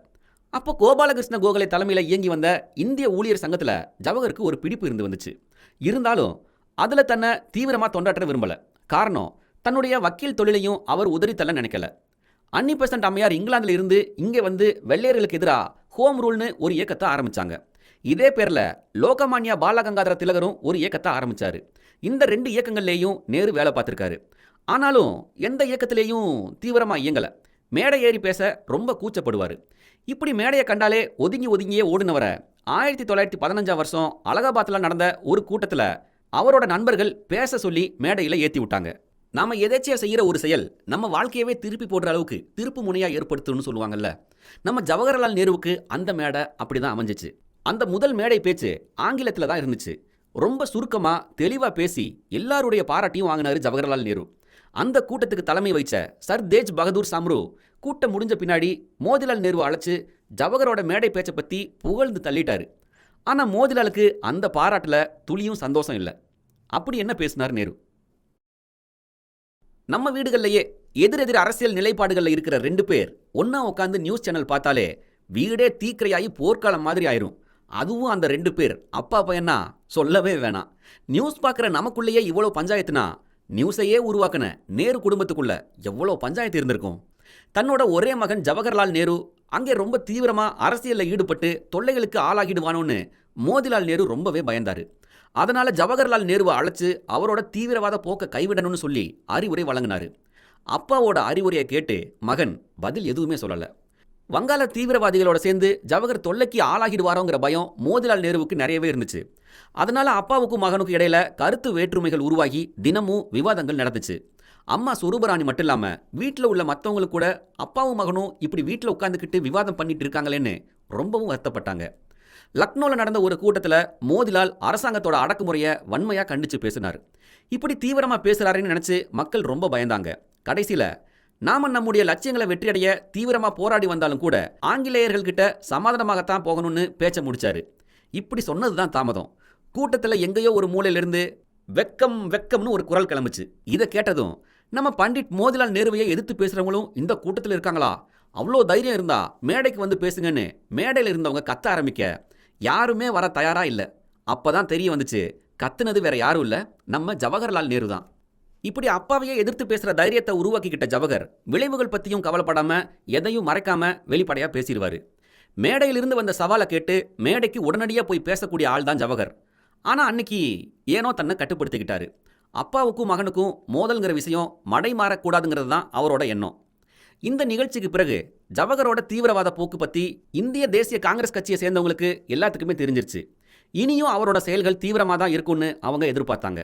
அப்போ கோபாலகிருஷ்ண கோகலே தலைமையில் இயங்கி வந்த இந்திய ஊழியர் சங்கத்தில் ஜவஹருக்கு ஒரு பிடிப்பு இருந்து வந்துச்சு. இருந்தாலும் அதில் தன்னை தீவிரமாக தொண்டாற்ற விரும்பலை. காரணம், தன்னுடைய வக்கீல் தொழிலையும் அவர் உதறித்தள்ள நினைக்கல. அன்னி பெசன்ட் அம்மையார் இங்கிலாந்துல இருந்து இங்கே வந்து வெள்ளையர்களுக்கு எதிராக ஹோம் ரூல்னு ஒரு இயக்கத்தை ஆரம்பிச்சாங்க. இதே பேர்ல லோகமான்யா பாலகங்காதர திலகரும் ஒரு இயக்கத்தை ஆரம்பிச்சாரு. இந்த 2 இயக்கங்கள்லேயும் நேரு வேலை பார்த்துருக்காரு. ஆனாலும் எந்த இயக்கத்திலேயும் தீவிரமாக இயங்கலை. மேடை ஏறி பேச ரொம்ப கூச்சப்படுவார். இப்படி மேடையை கண்டாலே ஒதுங்கி ஒதுங்கியே ஓடுனவரை 1915ஆம் வருஷம் அலகாபாத்தில் நடந்த ஒரு கூட்டத்தில் அவரோட நண்பர்கள் பேச சொல்லி மேடையில் ஏற்றி விட்டாங்க. நாம எதேச்சியா செய்கிற ஒரு செயல் நம்ம வாழ்க்கையவே திருப்பி போடுற அளவுக்கு திருப்பு முனையா ஏற்படுத்தும்னு சொல்லுவாங்கல்ல. நம்ம ஜவஹர்லால் நேருவுக்கு அந்த மேடை அப்படிதான் அமைஞ்சிச்சு. அந்த முதல் மேடை பேச்சு ஆங்கிலத்தில் தான் இருந்துச்சு. ரொம்ப சுருக்கமா தெளிவா பேசி எல்லாருடைய பாராட்டியும் வாங்கினாரு ஜவஹர்லால் நேரு. அந்த கூட்டத்துக்கு தலைமை வைச்ச சர் தேஜ் பகதூர் சம்ரு கூட்டம் முடிஞ்ச பின்னாடி மோதிலால் நேரு அழைச்சு ஜவஹரோட மேடை பேச்சை பத்தி புகழ்ந்து தள்ளிட்டாரு. ஆனா மோதிலாலுக்கு அந்த பாராட்டுல துளியும் சந்தோஷம் இல்லை. அப்படி என்ன பேசினார் நேரு? நம்ம வீடுகள்லையே எதிரெதிர் அரசியல் நிலைப்பாடுகளில் இருக்கிற 2 பேர் ஒன்னா உட்காந்து நியூஸ் சேனல் பார்த்தாலே வீடே தீக்கிரையாகி போர்க்காலம் மாதிரி ஆயிரும். அதுவும் அந்த 2 பேர் அப்பா பையனா சொல்லவே வேணாம். நியூஸ் பார்க்குற நமக்குள்ளேயே இவ்வளோ பஞ்சாயத்துனா நியூஸையே உருவாக்கின நேரு குடும்பத்துக்குள்ள எவ்வளோ பஞ்சாயத்து இருந்திருக்கும். தன்னோட ஒரே மகன் ஜவஹர்லால் நேரு அங்கே ரொம்ப தீவிரமா அரசியலில் ஈடுபட்டு தொல்லைகளுக்கு ஆளாகிடுவானோன்னு மோதிலால் நேரு ரொம்பவே பயந்தாரு. அதனால ஜவஹர்லால் நேருவை அழைச்சு அவரோட தீவிரவாத போக்க கைவிடணும்னு சொல்லி அறிவுரை வழங்கினாரு. அப்பாவோட அறிவுரையை கேட்டு மகன் பதில் எதுவுமே சொல்லல. வங்காள தீவிரவாதிகளோட சேர்ந்து ஜவஹர் தொல்லைக்கு ஆளாகிடுவாரோங்கிற பயம் மோதிலால் நேருவுக்கு நிறையவே இருந்துச்சு. அதனால அப்பாவுக்கும் மகனுக்கும் இடையில கருத்து வேற்றுமைகள் உருவாகி தினமும் விவாதங்கள் நடந்துச்சு. அம்மா சுரூபராணி மட்டும் இல்லாம வீட்டில் உள்ள மற்றவங்களுக்கு கூட அப்பாவும் மகனும் இப்படி வீட்டில் உட்காந்துக்கிட்டு விவாதம் பண்ணிட்டு இருக்காங்களேன்னு ரொம்பவும் வருத்தப்பட்டாங்க. லக்னோவில் நடந்த ஒரு கூட்டத்தில் மோதிலால் அரசாங்கத்தோட அடக்குமுறையை வன்மையாக கண்டித்து பேசினார். இப்படி தீவிரமாக பேசுகிறாருன்னு நினச்சி மக்கள் ரொம்ப பயந்தாங்க. கடைசியில் நாம நம்முடைய லட்சியங்களை வெற்றியடைய தீவிரமாக போராடி வந்தாலும் கூட ஆங்கிலேயர்கள்கிட்ட சமாதானமாகத்தான் போகணும்னு பேச்ச முடிச்சாரு. இப்படி சொன்னது தான் தாமதம். கூட்டத்தில் எங்கேயோ ஒரு மூலையிலிருந்து வெக்கம் வெக்கம்னு ஒரு குரல் கிளம்புச்சு. இதை கேட்டதும் நம்ம பண்டிட் மோதிலால் நேருவையை எதிர்த்து பேசுகிறவங்களும் இந்த கூட்டத்தில் இருக்காங்களா, அவ்வளோ தைரியம் இருந்தா மேடைக்கு வந்து பேசுங்கன்னு மேடையில் இருந்தவங்க கத்த ஆரம்பிக்க யாருமே வர தயாரா இல்லை. அப்பதான் தெரிய வந்துச்சு, கத்துனது வேற யாரும் இல்லை, நம்ம ஜவஹர்லால் நேரு தான். இப்படி அப்பாவையே எதிர்த்து பேசுற தைரியத்தை உருவாக்கிக்கிட்ட ஜவஹர் விளைவுகள் பத்தியும் கவலைப்படாம எதையும் மறைக்காம வெளிப்படையா பேசிடுவாரு. மேடையிலிருந்து வந்த சவாலை கேட்டு மேடைக்கு உடனடியாக போய் பேசக்கூடிய ஆள் தான் ஜவஹர். ஆனா அன்னைக்கு ஏனோ தன்னை கட்டுப்படுத்திக்கிட்டாரு. அப்பாவுக்கும் மகனுக்கும் மோதல்ங்கிற விஷயம் மடை மாறக்கூடாதுங்கிறது தான் அவரோட எண்ணம். இந்த நிகழ்ச்சிக்கு பிறகு ஜவஹரோட தீவிரவாத போக்கு பற்றி இந்திய தேசிய காங்கிரஸ் கட்சியை சேர்ந்தவங்களுக்கு எல்லாத்துக்குமே தெரிஞ்சிருச்சு. இனியும் அவரோட செயல்கள் தீவிரமாக தான் இருக்கும்னு அவங்க எதிர்பார்த்தாங்க.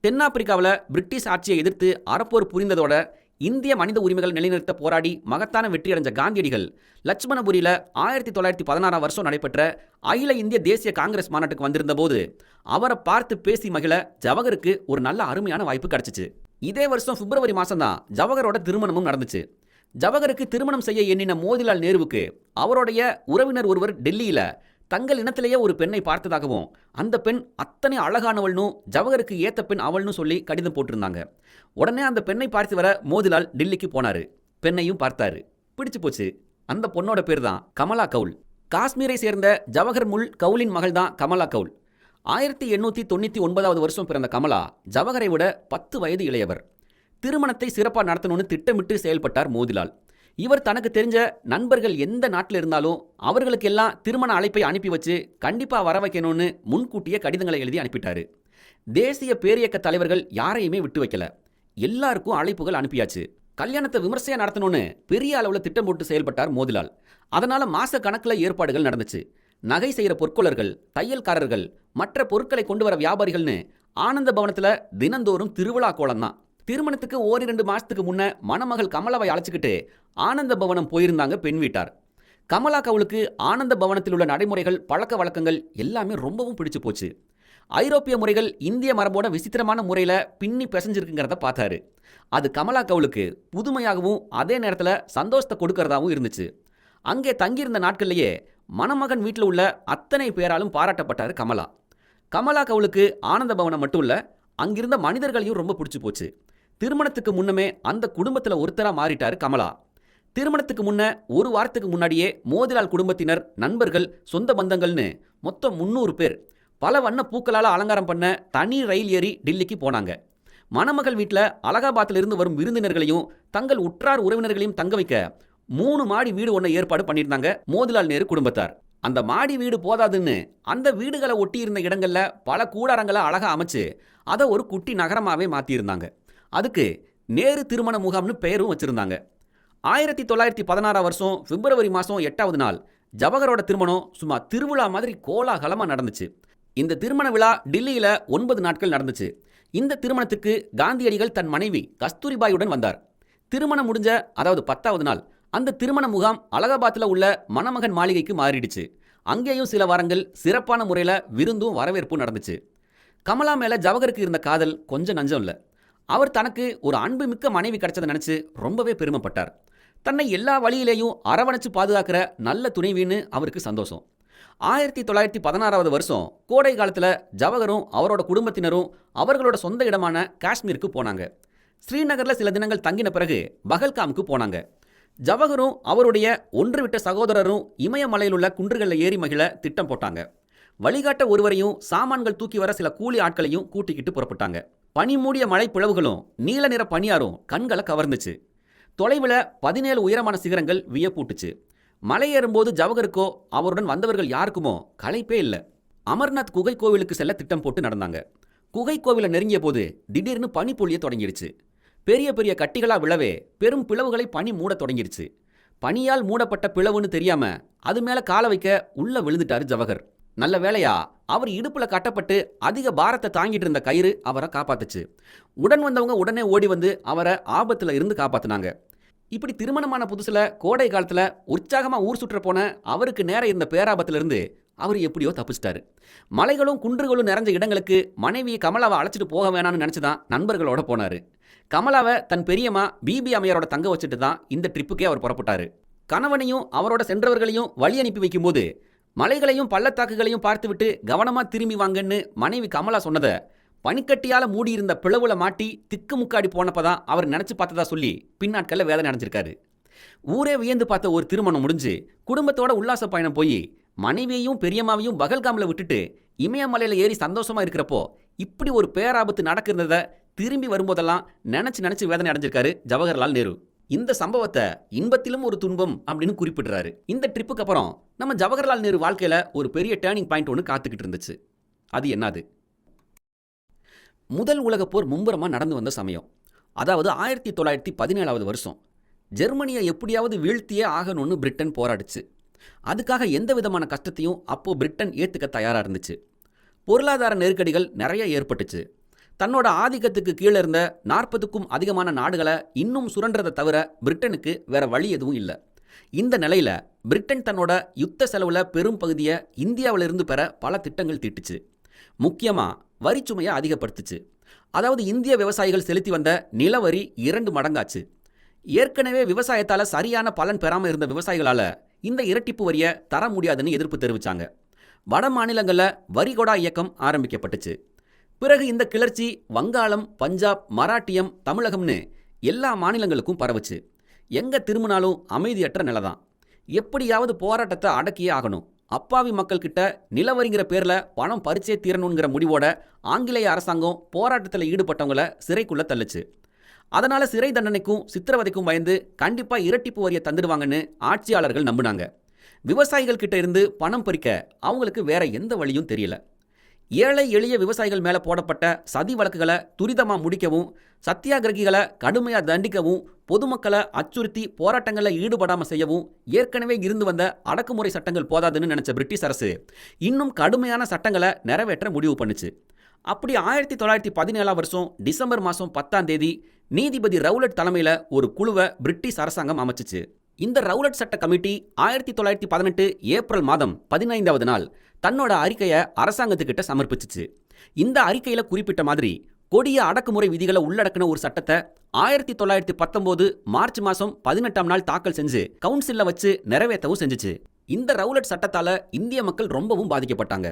தென்னாப்பிரிக்காவில் பிரிட்டிஷ் ஆட்சியை எதிர்த்து அறப்போர் புரிந்ததோட இந்திய மனித உரிமைகள் நிலைநிறுத்த போராடி மகத்தான வெற்றியடைஞ்ச காந்தியடிகள் லட்சுமணபுரியில் 1916 நடைபெற்ற அகில இந்திய தேசிய காங்கிரஸ் மாநாட்டுக்கு வந்திருந்த போது அவரை பார்த்து பேசி மகிழ ஜவஹருக்கு ஒரு நல்ல அருமையான வாய்ப்பு கிடைச்சிச்சு. இதே வருஷம் பிப்ரவரி மாதம் தான் ஜவஹரோட திருமணமும் நடந்துச்சு. ஜவஹருக்கு திருமணம் செய்ய எண்ணின மோதிலால் நேருவுக்கு அவருடைய உறவினர் ஒருவர் டெல்லியில் தங்கள் இனத்திலேயே ஒரு பெண்ணை பார்த்ததாகவும் அந்த பெண் அத்தனை அழகானவள்னு ஜவஹருக்கு ஏத்த பெண் அவள்னு சொல்லி கடிதம் போட்டிருந்தாங்க. உடனே அந்த பெண்ணை பார்த்து வர மோதிலால் டெல்லிக்கு போனாரு. பெண்ணையும் பார்த்தாரு, பிடிச்சு போச்சு. அந்த பொண்ணோட பேர் தான் கமலா கவுல். காஷ்மீரை சேர்ந்த ஜவஹர் முல் கவுலின் மகள் தான் கமலா கவுல். 1899 பிறந்த கமலா ஜவஹரை விட 10 வயது இளையவர். திருமணத்தை சிறப்பாக நடத்தணும்னு திட்டமிட்டு செயல்பட்டார் மோதிலால். இவர் தனக்கு தெரிஞ்ச நண்பர்கள் எந்த நாட்டில் இருந்தாலும் அவர்களுக்கெல்லாம் திருமண அழைப்பை அனுப்பி வச்சு கண்டிப்பாக வர வைக்கணும்னு முன்கூட்டியே கடிதங்களை எழுதி அனுப்பிட்டாரு. தேசிய பேரியக்க தலைவர்கள் யாரையுமே விட்டு வைக்கல. எல்லாருக்கும் அழைப்புகள் அனுப்பியாச்சு. கல்யாணத்தை விமர்சையாக நடத்தணும்னு பெரிய அளவில் திட்டம் போட்டு செயல்பட்டார் மோதிலால். அதனால மாச கணக்கில் ஏற்பாடுகள் நடந்துச்சு. நகை செய்கிற பொற்கொள்ளர்கள், தையல்காரர்கள், மற்ற பொருட்களை கொண்டு வர வியாபாரிகள்னு ஆனந்த பவனத்தில் தினந்தோறும் திருவிழா கோலம் தான். திருமணத்துக்கு 1-2 மாசத்துக்கு முன்ன மணமகள் கமலாவை அழைச்சிக்கிட்டு ஆனந்த பவனம் போயிருந்தாங்க பெண் வீட்டார். கமலா கவுலுக்கு ஆனந்த பவனத்தில் உள்ள நடைமுறைகள், பழக்க வழக்கங்கள் எல்லாமே ரொம்பவும் பிடிச்சு போச்சு. ஐரோப்பிய முறைகள் இந்திய மரபோட விசித்திரமான முறையில் பின்னி பிசைஞ்சிருக்குங்கிறத பார்த்தாரு. அது கமலா கவுலுக்கு புதுமையாகவும் அதே நேரத்தில் சந்தோஷத்தை கொடுக்கறதாகவும் இருந்துச்சு. அங்கே தங்கியிருந்த நாட்கள்லேயே மணமகன் வீட்டில் உள்ள அத்தனை பேராலும் பாராட்டப்பட்டார் கமலா. கமலா கவுலுக்கு ஆனந்த பவனம் மட்டும் இல்லை, அங்கிருந்த மனிதர்களையும் ரொம்ப பிடிச்சி போச்சு. திருமணத்துக்கு முன்னமே அந்த குடும்பத்தில் ஒருத்தராக மாறிட்டார் கமலா. திருமணத்துக்கு முன்ன ஒரு வாரத்துக்கு முன்னாடியே மோதிலால் குடும்பத்தினர், நண்பர்கள், சொந்த பந்தங்கள்னு மொத்தம் 300 பேர் பல வண்ண பூக்களால் அலங்காரம் பண்ண தனி ரயில் ஏறி டெல்லிக்கு போனாங்க. மணமகள் வீட்டில் அலகாபாத்திலிருந்து வரும் விருந்தினர்களையும் தங்கள் உற்றார் உறவினர்களையும் தங்க வைக்க 3 மாடி வீடு ஒன்று ஏற்பாடு பண்ணியிருந்தாங்க மோதிலால் நேரு குடும்பத்தார். அந்த மாடி வீடு போதாதுன்னு அந்த வீடுகளை ஒட்டி இருந்த இடங்கள்ல பல கூடாரங்களை அழகா அமைச்சு அதை ஒரு குட்டி நகரமாகவே மாற்றியிருந்தாங்க. அதுக்கு நேரு திருமண முகாம்னு பெயரும் வச்சிருந்தாங்க. 1916 பிப்ரவரி மாதம் 8வது நாள் ஜவஹரோட திருமணம் சும்மா திருவிழா மாதிரி கோலாகலமாக நடந்துச்சு. இந்த திருமண விழா டில்லியில் 9 நாட்கள் நடந்துச்சு. இந்த திருமணத்துக்கு காந்தியடிகள் தன் மனைவி கஸ்தூரிபாயுடன் வந்தார். திருமணம் முடிஞ்ச அதாவது 10வது நாள் அந்த திருமண முகாம் அலகாபாத்தில் உள்ள மணமகன் மாளிகைக்கு மாறிடுச்சு. அங்கேயும் சில வாரங்கள் சிறப்பான முறையில் விருந்தும் வரவேற்பும் நடந்துச்சு. கமலா மேலே ஜவஹருக்கு இருந்த காதல் கொஞ்சம் நஞ்சம் இல்லை. அவர் தனக்கு ஒரு அன்புமிக்க மனைவி கிடைச்சதை நினச்சி ரொம்பவே பெருமைப்பட்டார். தன்னை எல்லா வழியிலேயும் அரவணைச்சு பாதுகாக்கிற நல்ல துணைவின்னு அவருக்கு சந்தோஷம். 1916 கோடை காலத்தில் ஜவஹரும் அவரோட குடும்பத்தினரும் அவர்களோட சொந்த இடமான காஷ்மீருக்கு போனாங்க. ஸ்ரீநகரில் சில தினங்கள் தங்கின பிறகு பகல்காமுக்கு போனாங்க. ஜவஹரும் அவருடைய ஒன்றுவிட்ட சகோதரரும் இமயமலையில் உள்ள குன்றுகளில் ஏறி மகிழ திட்டம் போட்டாங்க. வழிகாட்ட ஒருவரையும் சாமான்கள் தூக்கி வர சில கூலி ஆட்களையும் கூட்டிக்கிட்டு புறப்பட்டாங்க. பனி மூடிய மலை பிளவுகளும் நீல நிற பனியாரும் கண்களை கவர்ந்துச்சு. தொலைவில் 17 உயரமான சிகரங்கள் வியப்பூட்டுச்சு. மலை ஏறும்போது ஜவஹருக்கோ அவருடன் வந்தவர்கள் யாருக்குமோ களைப்பே இல்லை. அமர்நாத் குகை கோவிலுக்கு செல்ல திட்டம் போட்டு நடந்தாங்க. குகை கோவிலை நெருங்கிய போது திடீர்னு பனி பொழிய தொடங்கிடுச்சு. பெரிய பெரிய கட்டிகளா விழவே பெரும் பிளவுகளை பனி மூட தொடங்கிடுச்சு. பனியால் மூடப்பட்ட பிளவுன்னு தெரியாம அது மேல கால வைக்க உள்ள விழுந்துட்டாரு ஜவஹர். நல்ல வேளையா அவர் இடுப்புல கட்டப்பட்டு அதிக பாரத்தை தாங்கிட்டு இருந்த கயிறு அவரை காப்பாத்துச்சு. உடன் வந்தவங்க உடனே ஓடி வந்து அவரை ஆபத்துல இருந்து காப்பாத்தினாங்க. இப்படி திருமணமான புதுசுல கோடை காலத்துல உற்சாகமா ஊர் சுற்ற போன அவருக்கு நேரம் இருந்த பேராபத்துல இருந்து அவர் எப்படியோ தப்பிச்சிட்டாரு. மலைகளும் குன்றுகளும் நிறைஞ்ச இடங்களுக்கு மனைவி கமலாவை அழைச்சிட்டு போக வேணாம்னு நினைச்சுதான் நண்பர்களோட போனாரு. கமலாவை தன் பெரியம்மா பிபி அம்மையாரோட தங்க வச்சுட்டு தான் இந்த ட்ரிப்புக்கே அவர் புறப்பட்டாரு. கணவனையும் அவரோட சென்றவர்களையும் வழி அனுப்பி வைக்கும்போது மலைகளையும் பள்ளத்தாக்குகளையும் பார்த்துவிட்டு கவனமா திரும்பி வாங்கன்னு மனைவி கமலா சொன்னதை பனிக்கட்டியால மூடியிருந்த பிளவுல மாட்டி திக்குமுக்காடி போனப்பதான் அவர் நினைச்சு பார்த்ததா சொல்லி பின்னாட்களில் வேதனை அடைஞ்சிருக்காரு. ஊரே வியந்து பார்த்த ஒரு திருமணம் முடிஞ்சு குடும்பத்தோட உல்லாச பயணம் போய் மனைவியையும் பெரியம்மாவையும் பகல்காமில் விட்டுட்டு இமயமலையில் ஏறி சந்தோஷமா இருக்கிறப்போ இப்படி ஒரு பேராபத்து நடக்கிறத திரும்பி வரும்போதெல்லாம் நினைச்சு வேதனை அடைஞ்சிருக்காரு ஜவஹர்லால் நேரு. இந்த சம்பவத்தை இன்பத்திலும் ஒரு துன்பம் அப்படின்னு குறிப்பிடுறாரு. இந்த ட்ரிப்புக்கு அப்புறம் நம்ம ஜவஹர்லால் நேரு வாழ்க்கையில ஒரு பெரிய டேர்னிங் பாயிண்ட் ஒன்று காத்துக்கிட்டு இருந்துச்சு. அது என்னது? முதல் உலகப் போர் மும்பரமா நடந்து வந்த சமயம், அதாவது 1917 வருஷம். ஜெர்மனியை எப்படியாவது வீழ்த்தியே ஆகணும்னு பிரிட்டன் போராடிச்சு. அதுக்காக எந்த விதமான கஷ்டத்தையும் அப்போ பிரிட்டன் ஏற்றுக்க தயாராக இருந்துச்சு. பொருளாதார நெருக்கடிகள் நிறைய ஏற்பட்டுச்சு. தன்னோட ஆதிக்கத்துக்கு கீழே இருந்த 40க்கும் அதிகமான நாடுகளை இன்னும் சுரண்டதை தவிர பிரிட்டனுக்கு வேற வழி எதுவும் இல்லை. இந்த நிலையில பிரிட்டன் தன்னோட யுத்த செலவுல பெரும் பகுதியை இந்தியாவிலிருந்து பெற பல திட்டங்கள் தீட்டுச்சு. முக்கியமா வரிச்சுமையை அதிகப்படுத்துச்சு. அதாவது இந்திய விவசாயிகள் செலுத்தி வந்த நிலவரி 2 மடங்காச்சு. ஏற்கனவே விவசாயத்தால சரியான பலன் பெறாமல் இருந்த விவசாயிகளால இந்த இரட்டிப்பு வரியை தர முடியாதுன்னு எதிர்ப்பு தெரிவிச்சாங்க. வட மாநிலங்களில் வரிகொடா இயக்கம் ஆரம்பிக்கப்பட்டுச்சு. பிறகு இந்த கிளர்ச்சி வங்காளம், பஞ்சாப், மராட்டியம், தமிழகம்னு எல்லா மாநிலங்களுக்கும் பரவுச்சு. எங்க திரும்பினாலும் அமைதியற்ற நிலைதான். எப்படியாவது போராட்டத்தை அடக்கியே ஆகணும். அப்பாவி மக்கள் கிட்ட நிலவரிங்கிற பேர்ல பணம் பறிச்சே தீரணுங்கிற முடிவோட ஆங்கிலேய அரசாங்கம் போராட்டத்தில் ஈடுபட்டவங்களை சிறைக்குள்ள தள்ளுச்சு. அதனால சிறை தண்டனைக்கும் சித்திரவதைக்கும் பயந்து கண்டிப்பா இரட்டிப்பு வரியை தந்துடுவாங்கன்னு ஆட்சியாளர்கள் நம்பினாங்க. விவசாயிகள் கிட்ட இருந்து பணம் பறிக்க அவங்களுக்கு வேற எந்த வழியும் தெரியல. ஏழை எளிய விவசாயிகள் மேல போடப்பட்ட சதி வழக்குகளை துரிதமா முடிக்கவும், சத்தியாகிரகிகளை கடுமையா தண்டிக்கவும், பொதுமக்களை அச்சுறுத்தி போராட்டங்களில் ஈடுபடாமல் செய்யவும் ஏற்கனவே இருந்து வந்த அடக்குமுறை சட்டங்கள் போதாதுன்னு நினைச்ச பிரிட்டிஷ் அரசு இன்னும் கடுமையான சட்டங்களை நிறைவேற்ற முடிவு பண்ணுச்சு. அப்படி 1917 வருஷம் டிசம்பர் மாதம் 10 நீதிபதி ரவுலட் தலைமையில் ஒரு குழுவை பிரிட்டிஷ் அரசாங்கம் அமைச்சிச்சு. இந்த ரவுலட் சட்ட கமிட்டி 1918 ஏப்ரல் மாதம் 15வது நாள் தன்னோட அறிக்கையை அரசாங்கத்துக்கிட்ட சமர்ப்பிச்சிச்சு. இந்த அறிக்கையில் குறிப்பிட்ட மாதிரி கொடிய அடக்குமுறை விதிகளை உள்ளடக்கின ஒரு சட்டத்தை 1919 மார்ச் மாதம் 18ஆம் நாள் தாக்கல் செஞ்சு கவுன்சிலில் வச்சு நிறைவேற்றவும் செஞ்சுச்சு. இந்த ரவுலட் சட்டத்தால் இந்திய மக்கள் ரொம்பவும் பாதிக்கப்பட்டாங்க.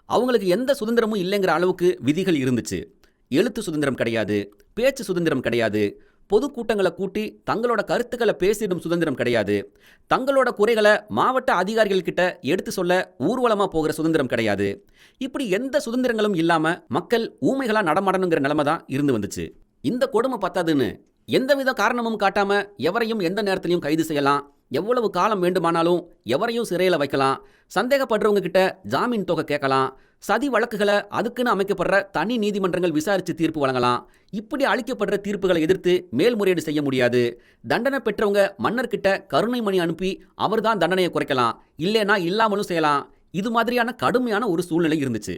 அவங்களுக்கு எந்த சுதந்திரமும் இல்லைங்கிற அளவுக்கு விதிகள் இருந்துச்சு. எழுத்து சுதந்திரம் கிடையாது, பேச்சு சுதந்திரம் கிடையாது, பொதுக்கூட்டங்களை கூட்டி தங்களோட கருத்துக்களை பேசிடும் சுதந்திரம் கிடையாது, தங்களோட குறைகளை மாவட்ட அதிகாரிகள் கிட்ட எடுத்து சொல்ல ஊர்வலமா போகிற சுதந்திரம் கிடையாது. இப்படி எந்த சுதந்திரங்களும் இல்லாம மக்கள் ஊமைகளா நடமாடணுங்கிற நிலைமை தான் இருந்து வந்துச்சு. இந்த கொடுமை பத்தாதுன்னு எந்தவித காரணமும் காட்டாம எவரையும் எந்த நேரத்திலையும் கைது செய்யலாம், எவ்வளவு காலம் வேண்டுமானாலும் எவரையும் சிறையில் வைக்கலாம், சந்தேகப்படுறவங்க கிட்ட ஜாமீன் தொகை கேட்கலாம், சதி வழக்குகளை அதுக்குன்னு அமைக்கப்படுற தனி நீதிமன்றங்கள் விசாரித்து தீர்ப்பு வழங்கலாம். இப்படி அளிக்கப்படுற தீர்ப்புகளை எதிர்த்து மேல்முறையீடு செய்ய முடியாது. தண்டனை பெற்றவங்க மன்னர்கிட்ட கருணை மணி அனுப்பி அவர்தான் தண்டனையை குறைக்கலாம், இல்லைனா இல்லாமலும் செய்யலாம். இது மாதிரியான கடுமையான ஒரு சூழ்நிலை இருந்துச்சு.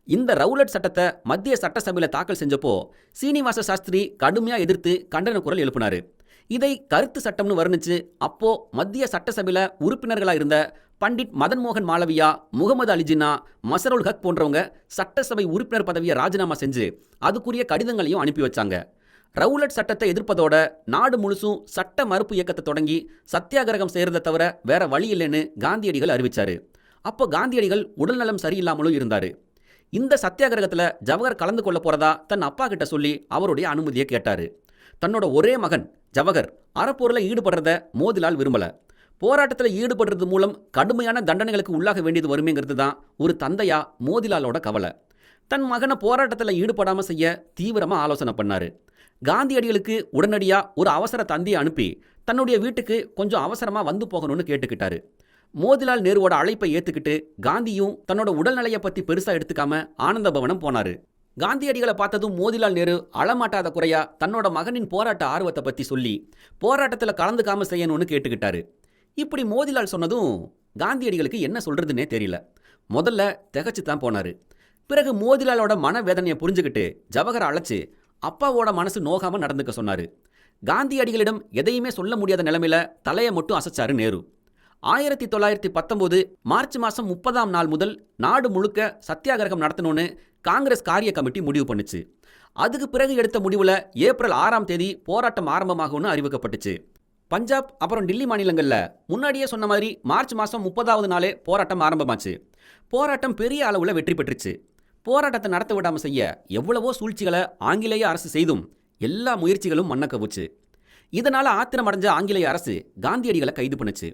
இந்த ரவுலட் சட்டத்தை மத்திய சட்டசபையில் தாக்கல் செஞ்சப்போ சீனிவாச சாஸ்திரி கடுமையா எதிர்த்து கண்டன குரல் எழுப்பினாரு. இதை கருத்து சட்டம்னு வர்ணிச்சு அப்போ மத்திய சட்டசபையில உறுப்பினர்களா இருந்த பண்டிட் மதன் மோகன் மாளவியா, முகமது அலி ஜின்னா, மசருல் ஹக் போன்றவங்க சட்டசபை உறுப்பினர் பதவியை ராஜினாமா செஞ்சு அதுக்குரிய கடிதங்களையும் அனுப்பி வச்சாங்க. ரவுலட் சட்டத்தை எதிர்ப்பதோட நாடு முழுசும் சட்ட மறுப்பு இயக்கத்தை தொடங்கி சத்தியாகிரகம் செய்யறதை தவிர வேற வழி இல்லைன்னு காந்தியடிகள் அறிவிச்சாரு. அப்போ காந்தியடிகள் உடல்நலம் சரியில்லாமலும் இருந்தாரு. இந்த சத்தியாகிரகத்தில் ஜவஹர் கலந்து கொள்ள போறதா தன் அப்பா கிட்ட சொல்லி அவருடைய அனுமதியை கேட்டாரு. தன்னோட ஒரே மகன் ஜவஹர் அறப்போரில் ஈடுபடுறத மோதிலால் விரும்பல. போராட்டத்தில் ஈடுபடுறது மூலம் கடுமையான தண்டனைகளுக்கு உள்ளாக வேண்டியது வருமேங்கிறது தான் ஒரு தந்தையா மோதிலாலோட கவலை. தன் மகனை போராட்டத்தில் ஈடுபடாமல் செய்ய தீவிரமாக ஆலோசனை பண்ணாரு. காந்தியடிகளுக்கு உடனடியா ஒரு அவசர தந்தியை அனுப்பி தன்னுடைய வீட்டுக்கு கொஞ்சம் அவசரமா வந்து போகணும்னு கேட்டுக்கிட்டாரு. மோதிலால் நேருவோட அழைப்பை ஏத்துக்கிட்டு காந்தியும் தன்னோட உடல்நிலையை பத்தி பெருசா எடுத்துக்காம ஆனந்த பவனம் போனாரு. காந்தியடிகளை பார்த்ததும் மோதிலால் நேரு அழமாட்டாத குறையா தன்னோட மகனின் போராட்ட ஆர்வத்தை பத்தி சொல்லி போராட்டத்தில் கலந்துக்காம செய்யணும்னு கேட்டுக்கிட்டாரு. இப்படி மோதிலால் சொன்னதும் காந்தியடிகளுக்கு என்ன சொல்றதுன்னே தெரியல. முதல்ல திகச்சு தான் போனாரு. பிறகு மோதிலாலோட மனவேதனையை புரிஞ்சுக்கிட்டு ஜவஹரை அழைச்சு அப்பாவோட மனசு நோகாம நடந்துக்க சொன்னாரு. காந்தியடிகளிடம் எதையுமே சொல்ல முடியாத நிலைமையில தலையை மட்டும் அசைச்சாரு நேரு. 1919 மார்ச் மாதம் 30ஆம் நாள் முதல் நாடு முழுக்க சத்தியாகிரகம் நடத்தணும்னு காங்கிரஸ் காரிய கமிட்டி முடிவு பண்ணுச்சு. அதுக்கு பிறகு எடுத்த முடிவில் ஏப்ரல் 6ஆம் தேதி போராட்டம் ஆரம்பமாகும்னு அறிவிக்கப்பட்டுச்சு. பஞ்சாப் அப்புறம் டில்லி மாநிலங்களில் முன்னாடியே சொன்ன மாதிரி மார்ச் மாதம் 30ஆவது நாளே போராட்டம் ஆரம்பமாச்சு. போராட்டம் பெரிய அளவில் வெற்றி பெற்றுச்சு. போராட்டத்தை நடத்த விடாமல் செய்ய எவ்வளவோ சூழ்ச்சிகளை ஆங்கிலேய அரசு செய்தும் எல்லா முயற்சிகளும் மண்ண கவுச்சு. இதனால ஆத்திரம் அடைஞ்ச ஆங்கிலேய அரசு காந்தியடிகளை கைது பண்ணுச்சு.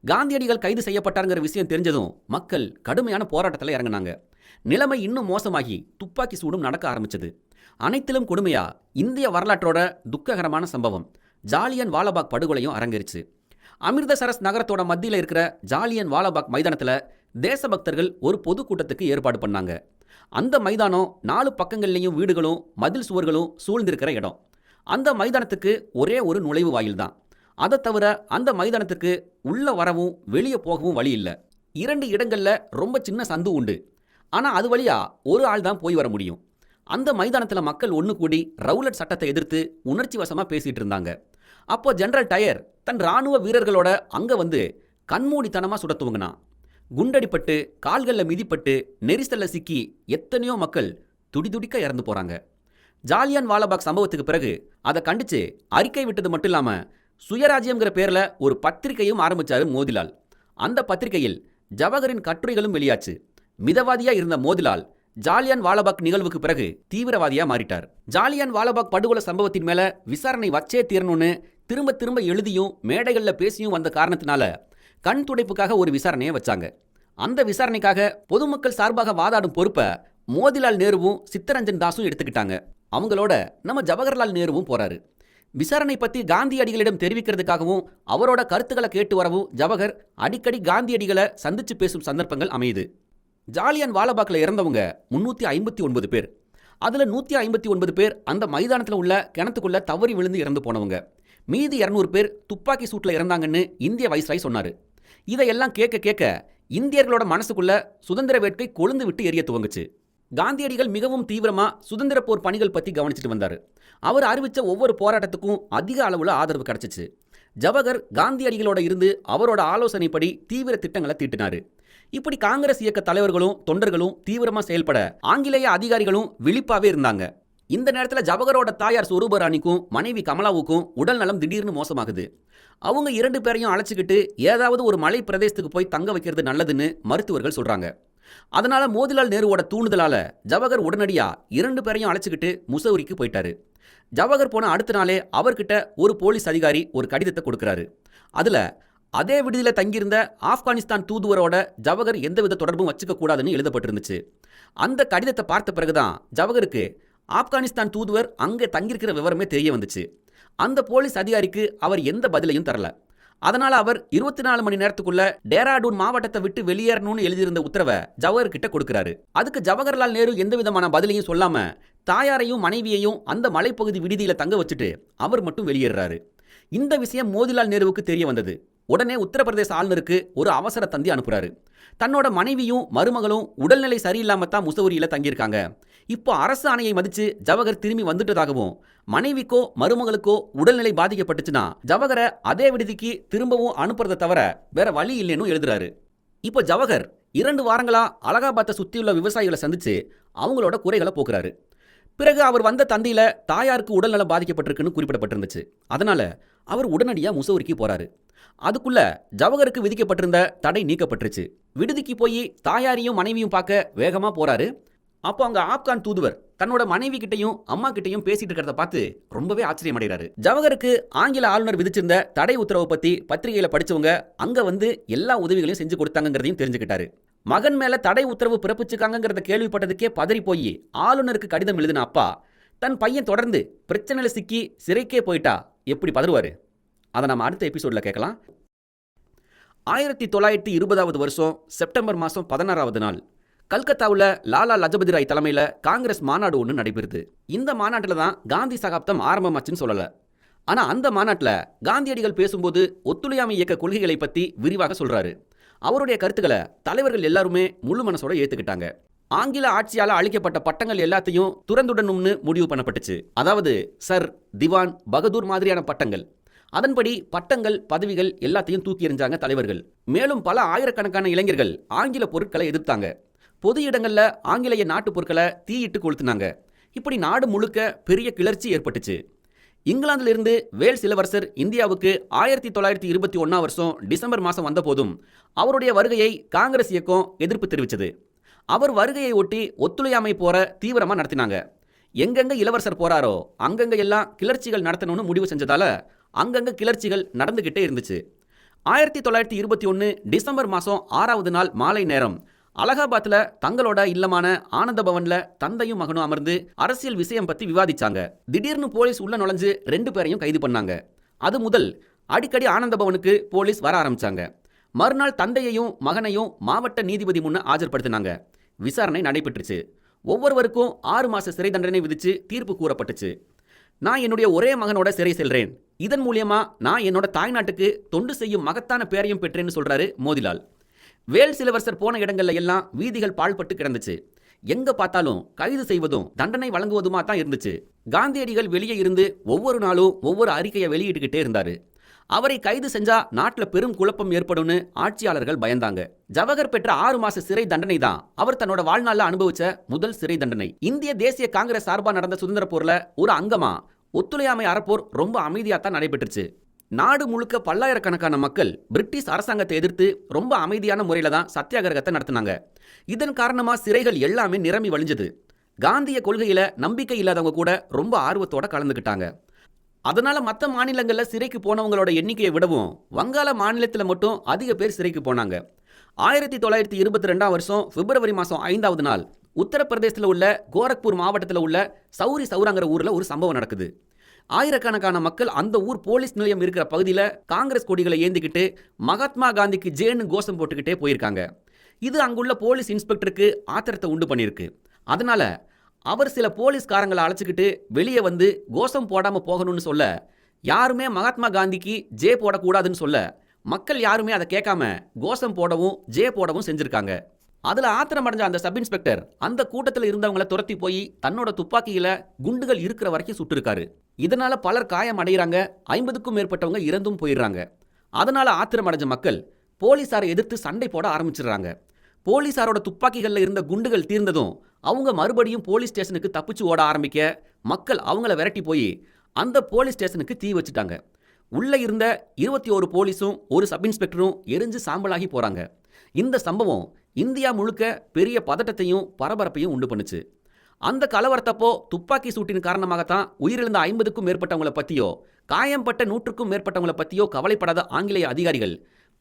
காந்தியடிகள் கைது செய்யப்பட்டாருங்கிற விஷயம் தெரிஞ்சதும் மக்கள் கடுமையான போராட்டத்தில் இறங்கினாங்க. நிலைமை இன்னும் மோசமாகி துப்பாக்கி சூடும் நடக்க ஆரம்பிச்சது. அனைத்திலும் கொடுமையா இந்திய வரலாற்றோட துக்ககரமான சம்பவம் ஜாலியன் வாலாபாக் படுகொலையும் அரங்கேறிச்சு. அமிர்தசரஸ் நகரத்தோட மத்தியில் இருக்கிற ஜாலியன் வாலாபாக் மைதானத்தில் தேசபக்தர்கள் ஒரு பொதுக்கூட்டத்துக்கு ஏற்பாடு பண்ணாங்க. அந்த மைதானம் 4 பக்கங்கள்லையும் வீடுகளும் மதில் சுவர்களும் சூழ்ந்திருக்கிற இடம். அந்த மைதானத்துக்கு ஒரே ஒரு நுழைவு வாயில் தான். அதை தவிர அந்த மைதானத்துக்கு உள்ள வரவும் வெளியே போகவும் வழி இல்லை. 2 இடங்கள்ல ரொம்ப சின்ன சந்து உண்டு. ஆனால் அது வழியா ஒரு ஆள் தான் போய் வர முடியும். அந்த மைதானத்தில் மக்கள் ஒன்று கூடி ரவுலட் சட்டத்தை எதிர்த்து உணர்ச்சி வசமாக பேசிட்டு இருந்தாங்க. அப்போ ஜெனரல் டயர் தன் இராணுவ வீரர்களோட அங்கே வந்து கண்மூடித்தனமாக சுட துவங்கினான். குண்டடிப்பட்டு கால்களில் மிதிப்பட்டு நெரிசலில் சிக்கி எத்தனையோ மக்கள் துடிதுடிக்க இறந்து போகிறாங்க. ஜாலியன் வாலாபாக் சம்பவத்துக்கு பிறகு அதை கண்டித்து அறிக்கை விட்டது மட்டும் இல்லாமல் சுயராஜ்யம்ங்கிற பேரில் ஒரு பத்திரிகையும் ஆரம்பித்தார் மோதிலால். அந்த பத்திரிகையில் ஜவஹரின் கட்டுரைகளும் வெளியாச்சு. மிதவாதியாக இருந்த மோதிலால் ஜாலியன் வாலாபாக் நிகழ்வுக்கு பிறகு தீவிரவாதியாக மாறிட்டார். ஜாலியன் வாலாபாக் படுகொலை சம்பவத்தின் மேலே விசாரணை வச்சே தீரணும்னு திரும்ப திரும்ப எழுதியும் மேடைகளில் பேசியும் வந்த காரணத்தினால கண் துடைப்புக்காக ஒரு விசாரணையை வச்சாங்க. அந்த விசாரணைக்காக பொதுமக்கள் சார்பாக வாதாடும் பொறுப்பை மோதிலால் நேருவும் சித்தரஞ்சன் தாஸும் எடுத்துக்கிட்டாங்க. அவங்களோட நம்ம ஜவஹர்லால் நேருவும் போறாரு. விசாரணை பற்றி காந்தியடிகளிடம் தெரிவிக்கிறதுக்காகவும் அவரோட கருத்துக்களை கேட்டு வரவும் ஜவஹர் அடிக்கடி காந்தியடிகளை சந்திச்சு பேசும் சந்தர்ப்பங்கள் அமையுது. ஜாலியன் வாலாபாக்கில் இறந்தவங்க 359 பேர். அதில் 159 பேர் அந்த மைதானத்தில் உள்ள கிணத்துக்குள்ள தவறி விழுந்து இறந்து போனவங்க. மீதி 200 பேர் துப்பாக்கி சூட்டில் இறந்தாங்கன்னு இந்திய வைஸ்ராய் சொன்னார். இதையெல்லாம் கேட்க கேட்க இந்தியர்களோட மனசுக்குள்ள சுதந்திர வேட்கை கொழுந்து விட்டு எரிய துவங்குச்சு. காந்தியடிகள் மிகவும் தீவிரமா சுதந்திர போர் பணிகள் பற்றி கவனிச்சுட்டு வந்தார். அவர் அறிவித்த ஒவ்வொரு போராட்டத்துக்கும் அதிக அளவில் ஆதரவு கிடைச்சிச்சு. ஜவஹர் காந்தியடிகளோட இருந்து அவரோட ஆலோசனைப்படி தீவிர திட்டங்களை தீட்டினார். இப்படி காங்கிரஸ் இயக்க தலைவர்களும் தொண்டர்களும் தீவிரமாக செயல்பட ஆங்கிலேய அதிகாரிகளும் விழிப்பாகவே இருந்தாங்க. இந்த நேரத்தில் ஜவஹரோட தாயார் சொரூபராணிக்கும் மனைவி கமலாவுக்கும் உடல் நலம் திடீர்னு மோசமாகுது. அவங்க 2 பேரையும் அழைச்சிக்கிட்டு ஏதாவது ஒரு மலை பிரதேசத்துக்கு போய் தங்க வைக்கிறது நல்லதுன்னு மருத்துவர்கள் சொல்றாங்க. அதனால மோதிலால் நேருவோட தூண்டுதலால ஜவஹர் உடனடியா 2 பேரையும் அழைச்சிக்கிட்டு முசௌரிக்கு போயிட்டாரு. ஜவஹர் போன அடுத்த நாளே அவர்கிட்ட ஒரு போலீஸ் அதிகாரி ஒரு கடிதத்தை கொடுக்கிறாரு. அதுல அதே விடுதியில் தங்கியிருந்த ஆப்கானிஸ்தான் தூதுவரோட ஜவஹர் எந்தவித தொடர்பும் வச்சுக்க கூடாதுன்னு எழுதப்பட்டிருந்துச்சு. அந்த கடிதத்தை பார்த்த பிறகுதான் ஜவஹருக்கு ஆப்கானிஸ்தான் தூதுவர் அங்கே தங்கியிருக்கிற விவரமே தெரிய வந்துச்சு. அந்த போலீஸ் அதிகாரிக்கு அவர் எந்த பதிலையும் தரல. அதனால அவர் 24 மணி நேரத்துக்குள்ள டேராடூன் மாவட்டத்தை விட்டு வெளியேறணும்னு எழுதியிருந்த உத்தரவை ஜவஹர் கிட்ட கொடுக்கிறாரு. அதுக்கு ஜவஹர்லால் நேரு எந்த விதமான பதிலையும் சொல்லாம தாயாரையும் மனைவியையும் அந்த மலைப்பகுதி விடுதியில தங்க வச்சுட்டு அவர் மட்டும் வெளியேறாரு. இந்த விஷயம் மோதிலால் நேருவுக்கு தெரிய வந்தது. உடனே உத்தரப்பிரதேச ஆளுநருக்கு ஒரு அவசர தந்தி அனுப்புறாரு. தன்னோட மனைவியும் மருமகளும் உடல்நிலை சரியில்லாம தான் முசௌரியில தங்கியிருக்காங்க. இப்போ அரசு ஆணையை மதிச்சு ஜவஹர் திரும்பி வந்துட்டதாகவும் மனைவிக்கோ மருமகளுக்கோ உடல்நிலை பாதிக்கப்பட்டுச்சுன்னா ஜவஹரை அதே விடுதிக்கு திரும்பவும் அனுப்புறதை தவிர வேற வழி இல்லைன்னு எழுதுறாரு. இப்போ ஜவஹர் 2 வாரங்களா அலகாபாத்தை சுற்றியுள்ள விவசாயிகளை சந்திச்சு அவங்களோட குறைகளை போக்குறாரு. பிறகு அவர் வந்த தந்தியில தாயாருக்கு உடல்நலம் பாதிக்கப்பட்டிருக்குன்னு குறிப்பிடப்பட்டிருந்துச்சு. அதனால அவர் உடனடியாக முசௌரிக்கு போறாரு. அதுக்குள்ள ஜவஹருக்கு விதிக்கப்பட்டிருந்த தடை நீக்கப்பட்டுருச்சு. விடுதிக்கு போய் தாயாரையும் மனைவியும் பார்க்க வேகமா போறாரு. அப்போ அங்க ஆப்கான் தூதுவர் தன்னோட மனைவி கிட்டையும் அம்மா கிட்டையும் பேசிட்டு இருக்கிறத பார்த்து ரொம்பவே ஆச்சரியம் அடைகிறாரு. ஜவஹருக்கு ஆங்கில ஆளுநர் விதிச்சிருந்த தடை உத்தரவை பத்தி பத்திரிகையில படிச்சவங்க அங்க வந்து எல்லா உதவிகளையும் செஞ்சு கொடுத்தாங்கிறதையும் தெரிஞ்சுக்கிட்டாரு. மகன் மேல தடை உத்தரவு பிறப்பிச்சுக்காங்கிறத கேள்விப்பட்டதுக்கே பதறி போய் ஆளுநருக்கு கடிதம் எழுதின அப்பா தன் பையன் தொடர்ந்து பிரச்சனையில சிக்கி சிறைக்கே போயிட்டா எப்படி பதறுவாரு? அதை நம்ம அடுத்த எபிசோட்ல கேட்கலாம். 1920 வருஷம் செப்டம்பர் மாதம் 16வது நாள் கல்கத்தாவில் லாலா லஜபதி ராய் தலைமையில் காங்கிரஸ் மாநாடு ஒன்று நடைபெறுது. இந்த மாநாட்டில் தான் காந்தி சகாப்தம் ஆரம்பமாச்சுன்னு சொல்லலை. ஆனால் அந்த மாநாட்டில் காந்தியடிகள் பேசும்போது ஒத்துழையாமை இயக்க கொள்கைகளை பற்றி விரிவாக சொல்கிறாரு. அவருடைய கருத்துக்களை தலைவர்கள் எல்லாருமே முழு மனசோட ஏற்றுக்கிட்டாங்க. ஆங்கில ஆட்சியால் அளிக்கப்பட்ட பட்டங்கள் எல்லாத்தையும் துறந்துடணும்னு முடிவு பண்ணப்பட்டுச்சு. அதாவது சர், திவான், பகதூர் மாதிரியான பட்டங்கள். அதன்படி பட்டங்கள், பதவிகள் எல்லாத்தையும் தூக்கி எறிஞ்சாங்க தலைவர்கள். மேலும் பல ஆயிரக்கணக்கான இளைஞர்கள் ஆங்கில பொருட்களை எதிர்த்தாங்க. பொது இடங்கள்ல ஆங்கிலேய நாட்டு பொருட்களை தீயிட்டு கொளுத்துனாங்க. இப்படி நாடு முழுக்க பெரிய கிளர்ச்சி ஏற்பட்டுச்சு. இங்கிலாந்திலிருந்து வேல்ஸ் இளவரசர் இந்தியாவுக்கு 1921 வருஷம் டிசம்பர் மாதம் வந்த போதும் அவருடைய வருகையை காங்கிரஸ் இயக்கம் எதிர்ப்பு தெரிவித்தது. அவர் வருகையை ஒட்டி ஒத்துழையாமை போற தீவிரமாக நடத்தினாங்க. எங்கெங்க இளவரசர் போறாரோ அங்கங்க எல்லாம் கிளர்ச்சிகள் நடத்தணும்னு முடிவு செஞ்சதால அங்கங்க கிளர்ச்சிகள் நடந்துகிட்டே இருந்துச்சு. 1921 டிசம்பர் மாதம் 6வது நாள் மாலை நேரம் அலகாபாத்தில் தங்களோட இல்லமான ஆனந்த பவன்ல தந்தையும் மகனும் அமர்ந்து அரசியல் விஷயம் பத்தி விவாதிச்சாங்க. திடீர்னு போலீஸ் உள்ள நுழைஞ்சு 2 பேரையும் கைது பண்ணாங்க. அது முதல் அடிக்கடி ஆனந்த பவனுக்கு போலீஸ் வர ஆரம்பிச்சாங்க. மறுநாள் தந்தையையும் மகனையும் மாவட்ட நீதிபதி முன்ன ஆஜர்படுத்தினாங்க. விசாரணை நடைபெற்றுச்சு. ஒவ்வொருவருக்கும் 6 மாச சிறை தண்டனை விதிச்சு தீர்ப்பு கூறப்பட்டுச்சு. நான் என்னுடைய ஒரே மகனோட சிறை செல்றேன். இதன் மூலியமா நான் என்னோட தாய்நாட்டுக்கு தொண்டு செய்யும் மகத்தான பேரையும் பெற்றேன்னு சொல்றாரு மோதிலால். வேல்ஸ் இளவரசர் போன இடங்கள்ல எல்லாம் வீதிகள் பாழ்பட்டு கிடந்துச்சு. எங்க பார்த்தாலும் கைது செய்வதும் தண்டனை வழங்குவதுமா தான் இருந்துச்சு. காந்தியடிகள் வெளியே இருந்து ஒவ்வொரு நாளும் ஒவ்வொரு அறிக்கையை வெளியிட்டுக்கிட்டே இருந்தாரு. அவரை கைது செஞ்சா நாட்டில் பெரும் குழப்பம் ஏற்படும்னு ஆட்சியாளர்கள் பயந்தாங்க. ஜவஹர் பெற்ற 6 மாச சிறை தண்டனை தான் அவர் தன்னோட வாழ்நாளில் அனுபவிச்ச முதல் சிறை தண்டனை. இந்திய தேசிய காங்கிரஸ் சார்பாக நடந்த சுதந்திர போர்ல ஒரு அங்கமா ஒத்துழையாமை அறப்போர் ரொம்ப அமைதியாக தான் நடைபெற்றுச்சு. நாடு முழுக்க பல்லாயிரக்கணக்கான மக்கள் பிரிட்டிஷ் அரசாங்கத்தை எதிர்த்து ரொம்ப அமைதியான முறையில தான் சத்தியாகிரகத்தை நடத்தினாங்க. இதன் காரணமா சிறைகள் எல்லாமே நிரம்பி வழிஞ்சது. காந்திய கொள்கையில நம்பிக்கை இல்லாதவங்க கூட ரொம்ப ஆர்வத்தோட கலந்துக்கிட்டாங்க. அதனால மற்ற மாநிலங்களில் சிறைக்கு போனவங்களோட எண்ணிக்கையை விடவும் வங்காள மாநிலத்தில் மட்டும் அதிக பேர் சிறைக்கு போனாங்க. 1922 வருஷம் பிப்ரவரி மாதம் 5வது நாள் உத்தரப்பிரதேசத்தில் உள்ள கோரக்பூர் மாவட்டத்தில் உள்ள சௌரி சௌராங்கிற ஊரில் ஒரு சம்பவம் நடக்குது. ஆயிரக்கணக்கான மக்கள் அந்த ஊர் போலீஸ் நிலையம் இருக்கிற பகுதியில் காங்கிரஸ் கொடிகளை ஏந்திக்கிட்டு மகாத்மா காந்திக்கு ஜேன்னு கோஷம் போட்டுக்கிட்டே போயிருக்காங்க. இது அங்குள்ள போலீஸ் இன்ஸ்பெக்டருக்கு ஆத்திரத்தை உண்டு பண்ணியிருக்கு. அதனால அவர் சில போலீஸ்காரங்களை அழைச்சிக்கிட்டு வெளியே வந்து கோஷம் போடாமல் போகணும்னு சொல்ல, யாருமே மகாத்மா காந்திக்கு ஜே போடக்கூடாதுன்னு சொல்ல, மக்கள் யாருமே அதை கேட்காம கோஷம் போடவும் ஜே போடவும் செஞ்சிருக்காங்க. அதில் ஆத்திரம் அடைஞ்ச அந்த சப் இன்ஸ்பெக்டர் அந்த கூட்டத்தில் இருந்தவங்களை துரத்தி போய் தன்னோட துப்பாக்கியில குண்டுகள் இருக்கிற வரைக்கும் சுட்டிருக்காரு. இதனால பலர் காயம் அடைகிறாங்க. 50க்கும் மேற்பட்டவங்க இறந்தும் போயிடுறாங்க. அதனால ஆத்திரம் அடைஞ்ச மக்கள் போலீஸாரை எதிர்த்து சண்டை போட ஆரம்பிச்சிடுறாங்க. போலீஸாரோட துப்பாக்கிகளில் இருந்த குண்டுகள் தீர்ந்ததும் அவங்க மறுபடியும் போலீஸ் ஸ்டேஷனுக்கு தப்பிச்சு ஓட ஆரம்பிக்க மக்கள் அவங்கள விரட்டி போய் அந்த போலீஸ் ஸ்டேஷனுக்கு தீ வச்சுட்டாங்க. உள்ள இருந்த 21 போலீஸும் ஒரு சப் இன்ஸ்பெக்டரும் எரிஞ்சு சாம்பலாகி போறாங்க. இந்த சம்பவம் இந்தியா முழுக்க பெரிய பதட்டத்தையும் பரபரப்பையும் உண்டு பண்ணுச்சு. அந்த கலவரத்தப்போ துப்பாக்கி சூட்டின் காரணமாகத்தான் உயிரிழந்த 50க்கும் மேற்பட்டவங்களை பற்றியோ காயம்பட்ட 100க்கும் மேற்பட்டவங்களை பற்றியோ கவலைப்படாத ஆங்கிலேய அதிகாரிகள்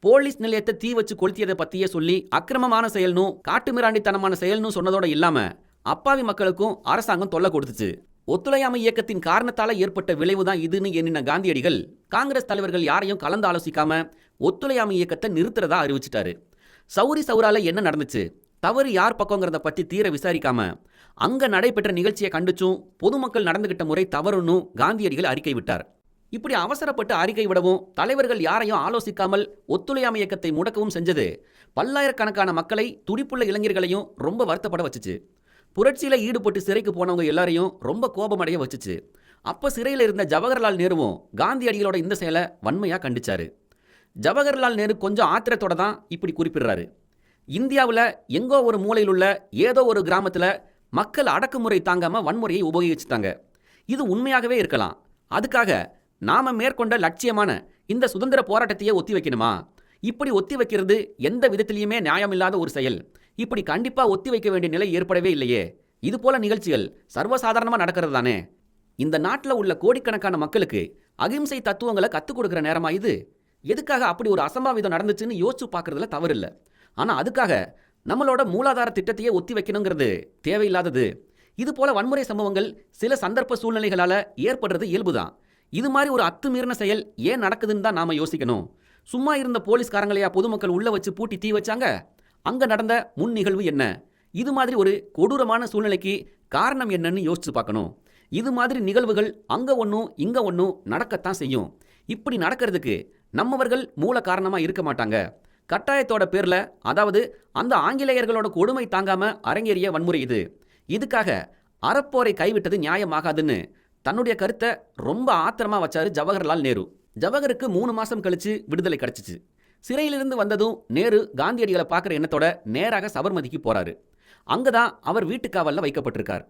போலீஸ் நிலையத்தை தீ வச்சு கொளுத்தியதை பற்றியே சொல்லி அக்கிரமமான செயல்னும் காட்டுமிராண்டித்தனமான செயல்னும் சொன்னதோட இல்லாம அப்பாவி மக்களுக்கும் அரசாங்கம் தொல்லை கொடுத்துச்சு. ஒத்துழையாமை இயக்கத்தின் காரணத்தால ஏற்பட்ட விளைவு தான் இதுன்னு எண்ணின காந்தியடிகள் காங்கிரஸ் தலைவர்கள் யாரையும் கலந்து ஆலோசிக்காம ஒத்துழையாமை இயக்கத்தை நிறுத்துறதா அறிவிச்சிட்டாரு. சௌரி சௌரால என்ன நடந்துச்சு, தவறு யார் பக்கங்கிறத பற்றி தீர விசாரிக்காம அங்க நடைபெற்ற நிகழ்ச்சியை கண்டிச்சும் பொதுமக்கள் நடந்துகிட்ட முறை தவறுன்னு காந்தியடிகள் அறிக்கை விட்டார். இப்படி அவசரப்பட்டு அறிக்கை விடவும் தலைவர்கள் யாரையும் ஆலோசிக்காமல் ஒத்துழையாமை இயக்கத்தை முடக்கவும் செஞ்சது பல்லாயிரக்கணக்கான மக்களை, துடிப்புள்ள இளைஞர்களையும் ரொம்ப வருத்தப்பட வச்சுச்சு. புரட்சியில ஈடுபட்டு சிறைக்கு போனவங்க எல்லாரையும் ரொம்ப கோபமடைய வச்சுச்சு. அப்ப சிறையில் இருந்த ஜவஹர்லால் நேருவும் காந்தியடிகளோட இந்த செயலை வன்மையா கண்டிச்சாரு. ஜவஹர்லால் நேரு கொஞ்சம் ஆத்திரத்தோட தான் இப்படி குறிப்பிடுறாரு. இந்தியாவில் எங்கோ ஒரு மூலையில் உள்ள ஏதோ ஒரு கிராமத்தில் மக்கள் அடக்குமுறை தாங்காம வன்முறையை உபயோகிச்சுட்டாங்க. இது உண்மையாகவே இருக்கலாம். அதுக்காக நாம மேற்கொண்ட லட்சியமான இந்த சுதந்திர போராட்டத்தையே ஒத்தி வைக்கணுமா? இப்படி ஒத்தி வைக்கிறது எந்த விதத்திலையுமே நியாயமில்லாத ஒரு செயல். இப்படி கண்டிப்பா ஒத்தி வைக்க வேண்டிய நிலை ஏற்படவே இல்லையே. இது போல நிகழ்ச்சிகள் சர்வசாதாரணமாக நடக்கிறது தானே. இந்த நாட்டில் உள்ள கோடிக்கணக்கான மக்களுக்கு அகிம்சை தத்துவங்களை கற்றுக் கொடுக்குற நேரமா இது? எதுக்காக அப்படி ஒரு அசம்பாவிதம் நடந்துச்சுன்னு யோசிச்சு பார்க்கறதுல தவறு இல்லை. ஆனால் அதுக்காக நம்மளோட மூலாதார திட்டத்தையே ஒத்தி வைக்கணுங்கிறது தேவையில்லாதது. இது போல வன்முறை சம்பவங்கள் சில சந்தர்ப்ப சூழ்நிலைகளால் ஏற்படுறது இயல்புதான். இது மாதிரி ஒரு அத்துமீறின செயல் ஏன் நடக்குதுன்னு தான் நாம யோசிக்கணும். சும்மா இருந்த போலீஸ்காரங்களையா பொதுமக்கள் உள்ள வச்சு பூட்டி தீ வச்சாங்க? அங்க நடந்த முன் நிகழ்வு என்ன? இது மாதிரி ஒரு கொடூரமான சூழ்நிலைக்கு காரணம் என்னன்னு யோசிச்சு பார்க்கணும். இது மாதிரி நிகழ்வுகள் அங்க ஒன்றும் இங்க ஒன்றும் நடக்கத்தான் செய்யும். இப்படி நடக்கிறதுக்கு நம்மவர்கள் மூல காரணமா இருக்க மாட்டாங்க. கட்டாயத்தோட பேர்ல, அதாவது அந்த ஆங்கிலேயர்களோட கொடுமை தாங்காம அரங்கேறிய வன்முறை இது. இதுக்காக அறப்போரை கைவிட்டது நியாயமாகாதுன்னு தன்னுடைய கருத்தை ரொம்ப ஆத்திரமா வச்சாரு ஜவஹர்லால் நேரு. ஜவஹருக்கு 3 மாசம் கழிச்சு விடுதலை கிடைச்சிச்சு. சிறையிலிருந்து வந்ததும் நேரு காந்தியடிகளை பார்க்குற எண்ணத்தோட நேராக சபர்மதிக்கு போறாரு. அங்கதான் அவர் வீட்டுக்காவல்ல வைக்கப்பட்டிருக்கார்.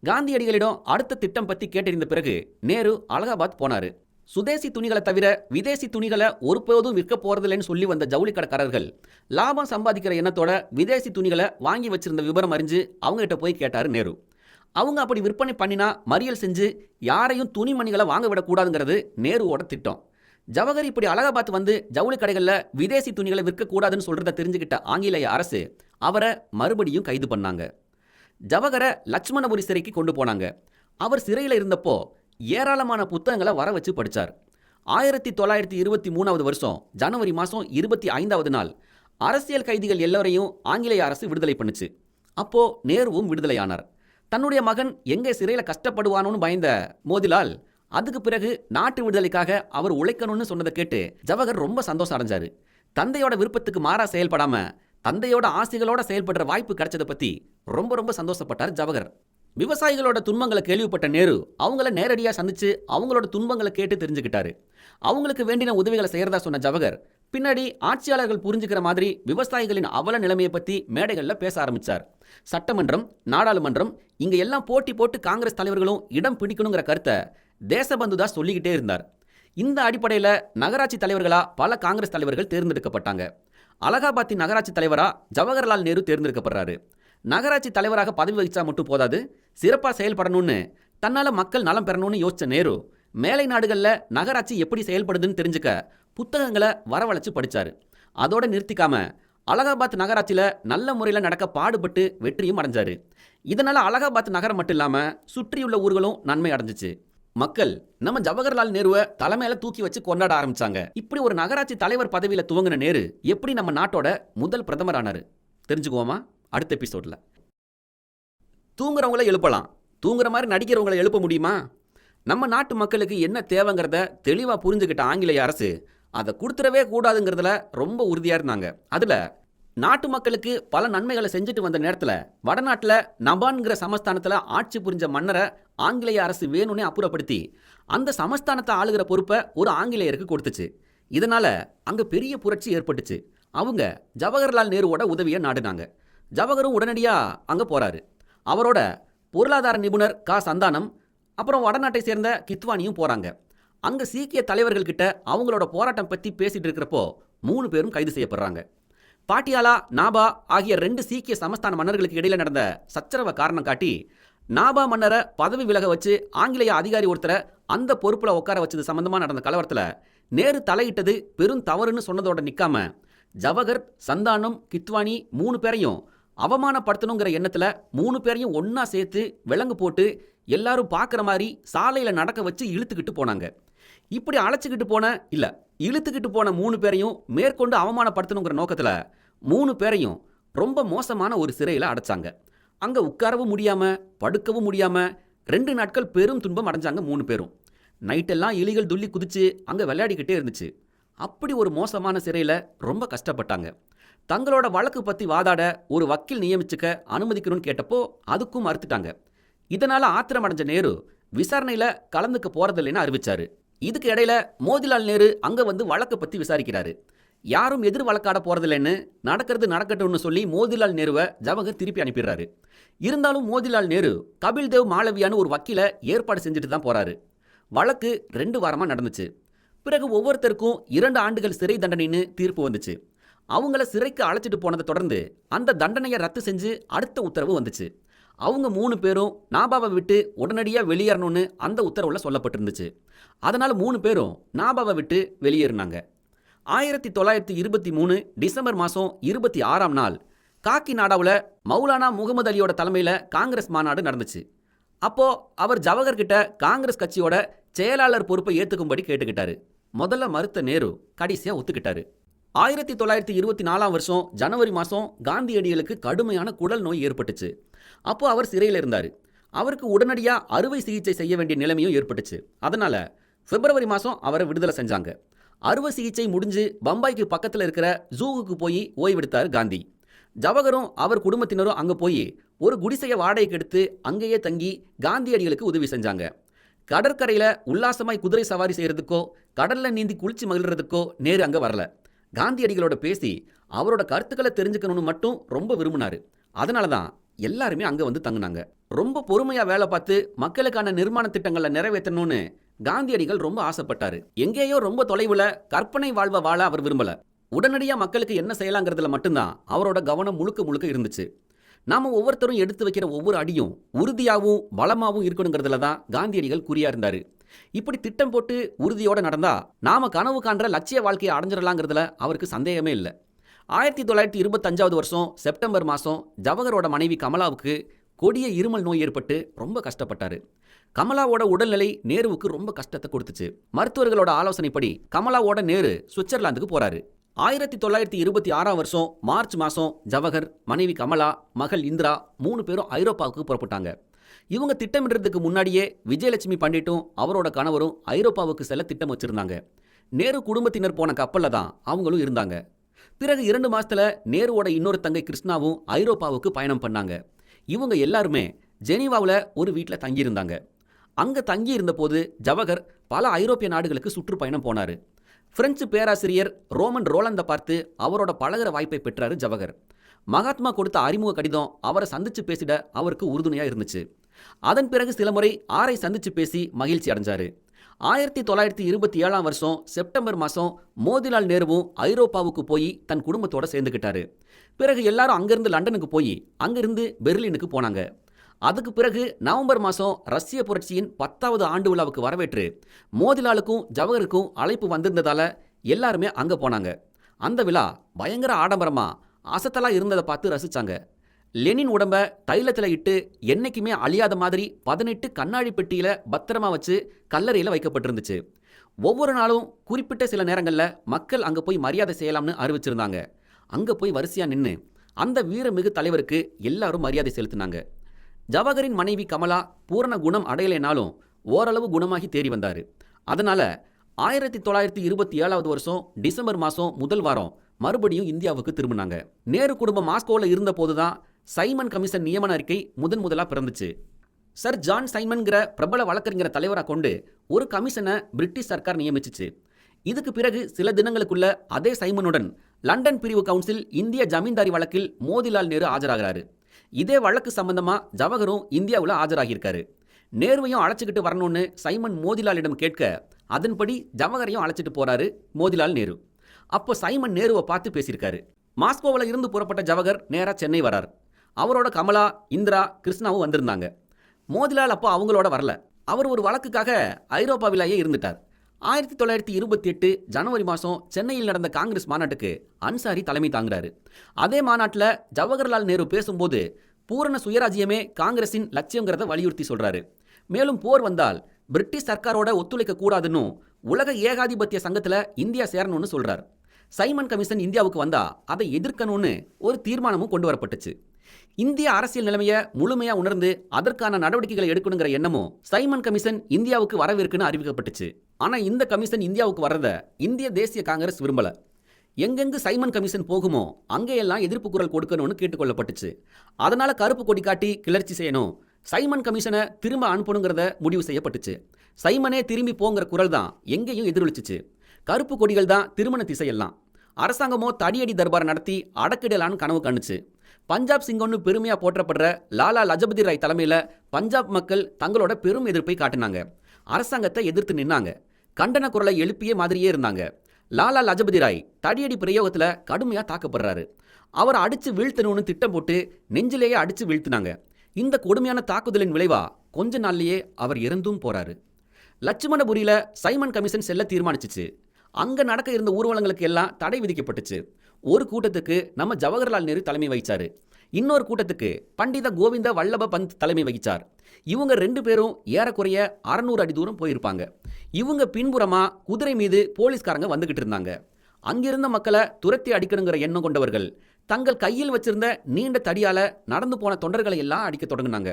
காந்தியடிகளிடம் அடுத்த திட்டம் பத்தி கேட்டறிந்த பிறகு நேரு அலகாபாத் போனாரு. சுதேசி துணிகளை தவிர விதேசி துணிகளை ஒருபோதும் விற்க போறதில்லைன்னு சொல்லி வந்த ஜவுளி கடைக்காரர்கள் லாபம் சம்பாதிக்கிற எண்ணத்தோட விதேசி துணிகளை வாங்கி வச்சிருந்த விவரம் அறிஞ்சு அவங்க கிட்ட போய் கேட்டாரு நேரு. அவங்க அப்படி விற்பனை பண்ணினா மறியல் செஞ்சு யாரையும் துணிமணிகளை வாங்க விடக்கூடாதுங்கிறது நேருவோட திட்டம். ஜவஹர் இப்படி அலகாபாத் வந்து ஜவுளி கடைகளில் விதேசி துணிகளை விற்கக்கூடாதுன்னு சொல்றதை தெரிஞ்சுக்கிட்ட ஆங்கிலேய அரசு அவரை மறுபடியும் கைது பண்ணாங்க. ஜவஹரை லட்சுமணபுரி சிறைக்கு கொண்டு போனாங்க. அவர் சிறையில் இருந்தப்போ ஏராளமான புத்தகங்களை வர வச்சு படித்தார். 1923 வருஷம் ஜனவரி மாதம் 25வது நாள் அரசியல் கைதிகள் எல்லோரையும் ஆங்கிலேய அரசு விடுதலை பண்ணுச்சு. அப்போ நேருவும் விடுதலையானார். தன்னுடைய மகன் எங்கே சிறையில் கஷ்டப்படுவானோன்னு பயந்த மோதிலால் அதுக்கு பிறகு நாட்டு விடுதலைக்காக அவர் உழைக்கணும்னு சொன்னதை கேட்டு ஜவஹர் ரொம்ப சந்தோஷம் அடைஞ்சாரு. தந்தையோட விருப்பத்துக்கு மாறா செயல்படாம தந்தையோட ஆசைகளோட செயல்படுற வாய்ப்பு கிடைச்சதை பத்தி ரொம்ப சந்தோஷப்பட்டார் ஜவஹர். விவசாயிகளோட துன்பங்களை கேள்விப்பட்ட நேரு அவங்கள நேரடியாக சந்திச்சு அவங்களோட துன்பங்களை கேட்டு தெரிஞ்சுக்கிட்டாரு. அவங்களுக்கு வேண்டின உதவிகளை செய்யறதா சொன்ன ஜவஹர் பின்னாடி ஆட்சியாளர்கள் புரிஞ்சுக்கிற மாதிரி விவசாயிகளின் அவல நிலைமையை பத்தி மேடைகளில் பேச ஆரம்பிச்சார். சட்டமன்றம், நாடாளுமன்றம் இங்க எல்லாம் போட்டி போட்டு காங்கிரஸ் தலைவர்களும் இடம் பிடிக்கணுங்கிற கருத்தை தேசபந்துதா சொல்லிக்கிட்டே இருந்தார். இந்த அடிப்படையில் நகராட்சி தலைவர்களா பல காங்கிரஸ் தலைவர்கள் தேர்ந்தெடுக்கப்பட்டாங்க. அலகாபாத்தின் நகராட்சி தலைவரா ஜவஹர்லால் நேரு தேர்ந்தெடுக்கப்படுறாரு. நகராட்சி தலைவராக பதவி வகிச்சா மட்டும் போதாது, சிறப்பாக செயல்படணும்னு தன்னால மக்கள் நலம் பெறணும்னு யோசிச்ச நேரு மேலை நாடுகளில் நகராட்சி எப்படி செயல்படுதுன்னு தெரிஞ்சுக்க புத்தகங்களை வரவழைச்சு படித்தார். அதோட நிறுத்திக்காம அலகாபாத் நகராட்சியில் நல்ல முறையில் நடக்க பாடுபட்டு வெற்றியும் அடைஞ்சாரு. இதனால அலகாபாத் நகரம் மட்டும் இல்லாமல் சுற்றியுள்ள ஊர்களும் நன்மை அடைஞ்சிச்சு. மக்கள் நம்ம ஜவஹர்லால் நேருவை தலைமையில தூக்கி வச்சு கொண்டாட ஆரம்பிச்சாங்க. இப்படி ஒரு நகராட்சி தலைவர் பதவியில் துவங்கின நேரு எப்படி நம்ம நாட்டோட முதல் பிரதமர் ஆனாரு தெரிஞ்சுக்குவோமா அடுத்த எபிசோட்ல. தூங்குறவங்கள எழுப்பலாம், தூங்குற மாதிரி நடிக்கிறவங்களை எழுப்ப முடியுமா? நம்ம நாட்டு மக்களுக்கு என்ன தேவைங்கிறத தெளிவாக புரிஞ்சுக்கிட்ட ஆங்கிலேய அரசு அதை கொடுத்துடவே கூடாதுங்கிறதுல ரொம்ப உறுதியாக இருந்தாங்க. அதில் நாட்டு மக்களுக்கு பல நன்மைகளை செஞ்சுட்டு வந்த நேரத்தில் வடநாட்டில் நபான்கிற சமஸ்தானத்தில் ஆட்சி புரிஞ்ச மன்னரை ஆங்கிலேய அரசு வேணும்னே அப்புறப்படுத்தி அந்த சமஸ்தானத்தை ஆளுகிற பொறுப்பை ஒரு ஆங்கிலேயருக்கு கொடுத்துச்சு. இதனால் அங்கே பெரிய புரட்சி ஏற்பட்டுச்சு. அவங்க ஜவஹர்லால் நேருவோட உதவியை நாடினாங்க. ஜவஹரும் உடனடியாக அங்கே போகிறாரு. அவரோட பொருளாதார நிபுணர் சந்தானம் அப்புறம் வடநாட்டை சேர்ந்த கித்வானியும் போகிறாங்க. அங்கே சீக்கிய தலைவர்கள்கிட்ட அவங்களோட போராட்டம் பற்றி பேசிகிட்டு இருக்கிறப்போ 3 பேரும் கைது செய்யப்படுறாங்க. பாட்டியாலா, நாபா ஆகிய 2 சீக்கிய சமஸ்தான மன்னர்களுக்கு இடையில நடந்த சச்சரவை காரணம் காட்டி நாபா மன்னரை பதவி விலக வச்சு ஆங்கிலேய அதிகாரி ஒருத்தரை அந்த பொறுப்பில் உட்கார வச்சது சம்பந்தமாக நடந்த கலவரத்தில் நேரு தலையிட்டது பெரும் தவறுன்னு சொன்னதோட நிற்காம ஜவஹர், சந்தானம், கித்வானி 3 பேரையும் அவமானப்படுத்தணுங்கிற எண்ணத்தில் 3 பேரையும் ஒன்றா சேர்த்து விலங்கு போட்டு எல்லாரும் பார்க்குற மாதிரி சாலையில் நடக்க வச்சு இழுத்துக்கிட்டு போனாங்க. இப்படி இழுத்துக்கிட்டு போன 3 பேரையும் மேற்கொண்டு அவமானப்படுத்தணுங்கிற நோக்கத்தில் 3 பேரையும் ரொம்ப மோசமான ஒரு சிறையில் அடைச்சாங்க. அங்கே உட்காரவும் முடியாமல் படுக்கவும் முடியாமல் 2 நாட்கள் பெரும் துன்பம் அடைஞ்சாங்க 3 பேரும். நைட்டெல்லாம் எலிகள் துள்ளி குதிச்சு அங்கே விளையாடிக்கிட்டே இருந்துச்சு. அப்படி ஒரு மோசமான சிறையில் ரொம்ப கஷ்டப்பட்டாங்க. தங்களோட வழக்கு பற்றி வாதாட ஒரு வக்கீல் நியமிச்சுக்க அனுமதிக்கணும்னு கேட்டப்போ அதுக்கும் மறுத்துட்டாங்க. இதனால் ஆத்திரம் அடைஞ்ச நேரு விசாரணையில் கலந்துக்க போகிறதில்லைன்னு அறிவிச்சாரு. இதுக்கு இடையில மோதிலால் நேரு அங்கே வந்து வழக்கை பற்றி விசாரிக்கிறாரு. யாரும் எதிர் வழக்காட போகிறதில்லைன்னு நடக்கிறது நடக்கட்டும்னு சொல்லி மோதிலால் நேருவை ஜவஹர் திருப்பி அனுப்பிடுறாரு. இருந்தாலும் மோதிலால் நேரு கபில்தேவ் மாளவியான்னு ஒரு வக்கீலை ஏற்பாடு செஞ்சுட்டு தான் போகிறாரு. வழக்கு 2 வாரமாக நடந்துச்சு. பிறகு ஒவ்வொருத்தருக்கும் 2 ஆண்டுகள் சிறை தண்டனைன்னு தீர்ப்பு வந்துச்சு. அவங்கள சிறைக்கு அழைச்சிட்டு போனதை தொடர்ந்து அந்த தண்டனையை ரத்து செஞ்சு அடுத்த உத்தரவு வந்துச்சு. அவங்க 3 பேரும் நாபாவை விட்டு உடனடியாக வெளியேறணும்னு அந்த உத்தரவில் சொல்லப்பட்டிருந்துச்சு. அதனால் 3 பேரும் நாபாவை விட்டு வெளியேறினாங்க. 1923 டிசம்பர் மாதம் 26ஆம் நாள் காக்கிநாடாவில் மௌலானா முகமது அலியோட தலைமையில் காங்கிரஸ் மாநாடு நடந்துச்சு. அப்போ அவர் ஜவஹர் கிட்ட காங்கிரஸ் கட்சியோட செயலாளர் பொறுப்பை ஏற்றுக்கும்படி கேட்டுக்கிட்டாரு. முதல்ல மறுத்த நேரு கடைசியாக ஒத்துக்கிட்டாரு. 1924ஆம் வருஷம் ஜனவரி மாதம் காந்தியடிகளுக்கு கடுமையான குடல் நோய் ஏற்பட்டுச்சு. அப்போ அவர் சிறையில் இருந்தார். அவருக்கு உடனடியாக அறுவை சிகிச்சை செய்ய வேண்டிய நிலைமையும் ஏற்பட்டுச்சு. அதனால் பிப்ரவரி மாதம் அவரை விடுதலை செஞ்சாங்க. அறுவை சிகிச்சை முடிஞ்சு பம்பாய்க்கு பக்கத்தில் இருக்கிற ஜூவுக்கு போய் ஓய்வெடுத்தார் காந்தி. ஜவஹரும் அவர் குடும்பத்தினரும் அங்கே போய் ஒரு குடிசையை வாடகைக்கு எடுத்து அங்கேயே தங்கி காந்தியடிகளுக்கு உதவி செஞ்சாங்க. கடற்கரையில் உல்லாசமாய் குதிரை சவாரி செய்கிறதுக்கோ கடலில் நீந்தி குளிச்சு மகிழ்கிறதுக்கோ நேரு அங்கே வரல. காந்தியடிகளோட பேசி அவரோட கருத்துக்களை தெரிஞ்சுக்கணும்னு மட்டும் ரொம்ப விரும்பினார். அதனால தான் எல்லாருமே அங்கே வந்து தங்கினாங்க. ரொம்ப பொறுமையாக வேலை பார்த்து மக்களுக்கான நிர்மாண திட்டங்களை நிறைவேற்றணும்னு காந்தியடிகள் ரொம்ப ஆசைப்பட்டார். எங்கேயோ ரொம்ப தொலைவில் கற்பனை வாழ்வை வாழ அவர் விரும்பலை. உடனடியாக மக்களுக்கு என்ன செய்யலாங்கிறதுல மட்டும்தான் அவரோட கவனம் முழுக்க முழுக்க இருந்துச்சு. நாம் ஒவ்வொருத்தரும் எடுத்து வைக்கிற ஒவ்வொரு அடியும் உறுதியாகவும் பலமாகவும் இருக்கணுங்கிறதுல தான் காந்தியடிகள் குறியா இருந்தார். இப்படி திட்டம் போட்டு உறுதியோடு நடந்தா நாம கனவு காண்ற லட்சிய வாழ்க்கையை அடைஞ்சிடலாங்கிறதுல அவருக்கு சந்தேகமே இல்லை. 1925 வருஷம் செப்டம்பர் மாதம் ஜவஹரோட மனைவி கமலாவுக்கு கொடிய இருமல் நோய் ஏற்பட்டு ரொம்ப கஷ்டப்பட்டார். கமலாவோட உடல்நிலை நேருவுக்கு ரொம்ப கஷ்டத்தை கொடுத்துச்சு. மருத்துவர்களோட ஆலோசனைப்படி கமலாவோட நேரு சுவிட்சர்லாந்துக்கு போறாரு. 1926ஆம் வருஷம் மார்ச் மாதம் ஜவஹர், மனைவி கமலா, மகள் இந்திரா 3 பேரும் ஐரோப்பாவுக்கு புறப்பட்டாங்க. இவங்க திட்டமிடுறதுக்கு முன்னாடியே விஜயலட்சுமி பண்டிட்டும் அவரோட கணவரும் ஐரோப்பாவுக்கு செல்ல திட்டம் வச்சிருந்தாங்க. நேரு குடும்பத்தினர் போன கப்பலில் தான் அவங்களும் இருந்தாங்க. பிறகு 2 மாசத்துல நேருவோட இன்னொரு தங்கை கிருஷ்ணாவும் ஐரோப்பாவுக்கு பயணம் பண்ணாங்க. இவங்க எல்லாருமே ஜெனீவாவில் ஒரு வீட்டில் தங்கியிருந்தாங்க. அங்கே தங்கி இருந்தபோது ஜவஹர் பல ஐரோப்பிய நாடுகளுக்கு சுற்றுப்பயணம் போனார். பிரெஞ்சு பேராசிரியர் ரோமன் ரோலந்தை பார்த்து அவரோட பழகிற வாய்ப்பை பெற்றார் ஜவஹர். மகாத்மா கொடுத்த அறிமுக கடிதம் அவரை சந்திச்சு பேசிட அவருக்கு உறுதுணையாக இருந்துச்சு. அதன் பிறகு சில முறை ஆரை சந்திச்சு பேசி மகிழ்ச்சி அடைஞ்சாரு. 1927ஆம் வருஷம் செப்டம்பர் மாதம் மோதிலால் நேருவும் ஐரோப்பாவுக்கு போய் தன் குடும்பத்தோட சேர்ந்துக்கிட்டாரு. பிறகு எல்லாரும் அங்கிருந்து லண்டனுக்கு போய் அங்கிருந்து பெர்லினுக்கு போனாங்க. அதுக்கு பிறகு நவம்பர் மாதம் ரஷ்ய புரட்சியின் 10வது ஆண்டு விழாவுக்கு வரவேற்று மோதிலாலுக்கும் ஜவஹருக்கும் அழைப்பு வந்திருந்ததால எல்லாருமே அங்கே போனாங்க. அந்த விழா பயங்கர ஆடம்பரமா அசத்தலா இருந்ததை பார்த்து ரசிச்சாங்க. லெனின் உடம்ப தைலத்தில் இட்டு என்னைக்குமே அழியாத மாதிரி 18 கண்ணாடி பெட்டியில் பத்திரமா வச்சு கல்லறையில் வைக்கப்பட்டிருந்துச்சு. ஒவ்வொரு நாளும் குறிப்பிட்ட சில நேரங்களில் மக்கள் அங்கே போய் மரியாதை செய்யலாம்னு அறிவிச்சிருந்தாங்க. அங்கே போய் வரிசையாக நின்று அந்த வீரமிகு தலைவருக்கு எல்லாரும் மரியாதை செலுத்தினாங்க. ஜவஹரின் மனைவி கமலா பூரண குணம் அடையலைனாலும் ஓரளவு குணமாகி தேறி வந்தார். அதனால் 1927ஆவது வருஷம் டிசம்பர் மாதம் முதல் வாரம் மறுபடியும் இந்தியாவுக்கு திரும்பினாங்க. நேரு குடும்பம் மாஸ்கோவில் இருந்த போது தான் சைமன் கமிஷன் நியமன அறிக்கை முதலாக பிறந்துச்சு. சர் ஜான் சைமன்கிற பிரபல வழக்கறிஞர் தலைவராக கொண்டு ஒரு கமிஷனை பிரிட்டிஷ் சர்க்கார் நியமிச்சிச்சு. இதுக்கு பிறகு சில தினங்களுக்குள்ள அதே சைமனுடன் லண்டன் பிரிவு கவுன்சில் இந்திய ஜமீன்தாரி வழக்கில் மோதிலால் நேரு ஆஜராகிறாரு. இதே வழக்கு சம்பந்தமா ஜவஹரும் இந்தியாவில் ஆஜராகியிருக்காரு. நேருவையும் அழைச்சிக்கிட்டு வரணும்னு சைமன் மோதிலாலிடம் கேட்க அதன்படி ஜவஹரையும் அழைச்சிட்டு போறாரு மோதிலால் நேரு. அப்போ சைமன் நேருவை பார்த்து பேசியிருக்காரு. மாஸ்கோவில் இருந்து புறப்பட்ட ஜவஹர் நேராக சென்னை வரார். அவரோட கமலா, இந்திரா, கிருஷ்ணாவும் வந்திருந்தாங்க. மோதிலால் அப்போ அவங்களோட வரல. அவர் ஒரு வழக்குக்காக ஐரோப்பாவிலேயே இருந்துட்டார். 1928 ஜனவரி மாதம் சென்னையில் நடந்த காங்கிரஸ் மாநாட்டுக்கு அன்சாரி தலைமை தாங்குறாரு. அதே மாநாட்டில் ஜவஹர்லால் நேரு பேசும்போது பூரண சுயராஜ்யமே காங்கிரஸின் லட்சியங்கிறத வலியுறுத்தி சொல்றாரு. மேலும் போர் வந்தால் பிரிட்டிஷ் சர்க்காரோட ஒத்துழைக்க கூடாதுன்னு உலக ஏகாதிபத்திய சங்கத்தில் இந்தியா சேரணும்னு சொல்றார். சைமன் கமிஷன் இந்தியாவுக்கு வந்தா அதை எதிர்க்கணும்னு ஒரு தீர்மானமும் கொண்டு வரப்பட்டுச்சு. இந்திய அரசியல் நிலைமையை முழுமையா உணர்ந்து அதற்கான நடவடிக்கைகளை எடுக்கணுங்கிற எண்ணமும் சைமன் கமிஷன் இந்தியாவுக்கு வரவிருக்குன்னு அறிவிக்கப்பட்டுச்சு. ஆனால் இந்த கமிஷன் இந்தியாவுக்கு வர்றத இந்திய தேசிய காங்கிரஸ் விரும்பல. எங்கெங்கு சைமன் கமிஷன் போகுமோ அங்கேயெல்லாம் எதிர்ப்பு குரல் கொடுக்கணும்னு கேட்டுக்கொள்ளப்பட்டுச்சு. அதனால கருப்பு கொடி காட்டி கிளர்ச்சி செய்யணும், சைமன் கமிஷனை திரும்ப அனுப்பணுங்கிறத முடிவு செய்யப்பட்டுச்சு. சைமனே திரும்பி போங்கிற குரல் தான் எங்கேயும் எதிரொலிச்சிச்சு. கருப்பு கொடிகள் தான் திருமண திசையெல்லாம். அரசாங்கமோ தடியடி தர்பார் நடத்தி அடக்கிடலான்னு கனவு கண்டுச்சு. பஞ்சாப் சிங்கம்னு பெருமையாக போற்றப்படுற லாலா லஜபதி ராய் தலைமையில் பஞ்சாப் மக்கள் தங்களோட பெரும் எதிர்ப்பை காட்டினாங்க. அரசாங்கத்தை எதிர்த்து நின்னாங்க. கண்டன குரலை எழுப்பிய மாதிரியே இருந்தாங்க. லாலா லஜபதி ராய் தடியடி பிரயோகத்தில் கடுமையாக தாக்கப்படுறாரு. அவரை அடித்து வீழ்த்தணும்னு திட்டம் போட்டு நெஞ்சிலேயே அடித்து வீழ்த்தினாங்க. இந்த கொடுமையான தாக்குதலின் விளைவா கொஞ்ச நாள்லயே அவர் இறந்தும் போறாரு. லட்சுமணபுரியில சைமன் கமிஷன் செல்ல தீர்மானிச்சிச்சு. அங்க நடக்க இருந்த ஊர்வலங்களுக்கு எல்லாம் தடை விதிக்கப்பட்டுச்சு. ஒரு கூட்டத்துக்கு நம்ம ஜவஹர்லால் நேரு தலைமை வகிச்சாரு. இன்னொரு கூட்டத்துக்கு பண்டித கோவிந்த வல்லப பந்த் தலைமை வகிச்சார். இவங்க 2 பேரும் ஏறக்குறைய 600 அடி தூரம் போயிருப்பாங்க. இவங்க பின்புறமா குதிரை மீது போலீஸ்காரங்க வந்துகிட்டு இருந்தாங்க. அங்கிருந்த மக்களை துரத்தி அடிக்கணுங்கிற எண்ணம் கொண்டவர்கள் தங்கள் கையில் வச்சிருந்த நீண்ட தடியால நடந்து போன தொண்டர்களை எல்லாம் அடிக்க தொடங்கினாங்க.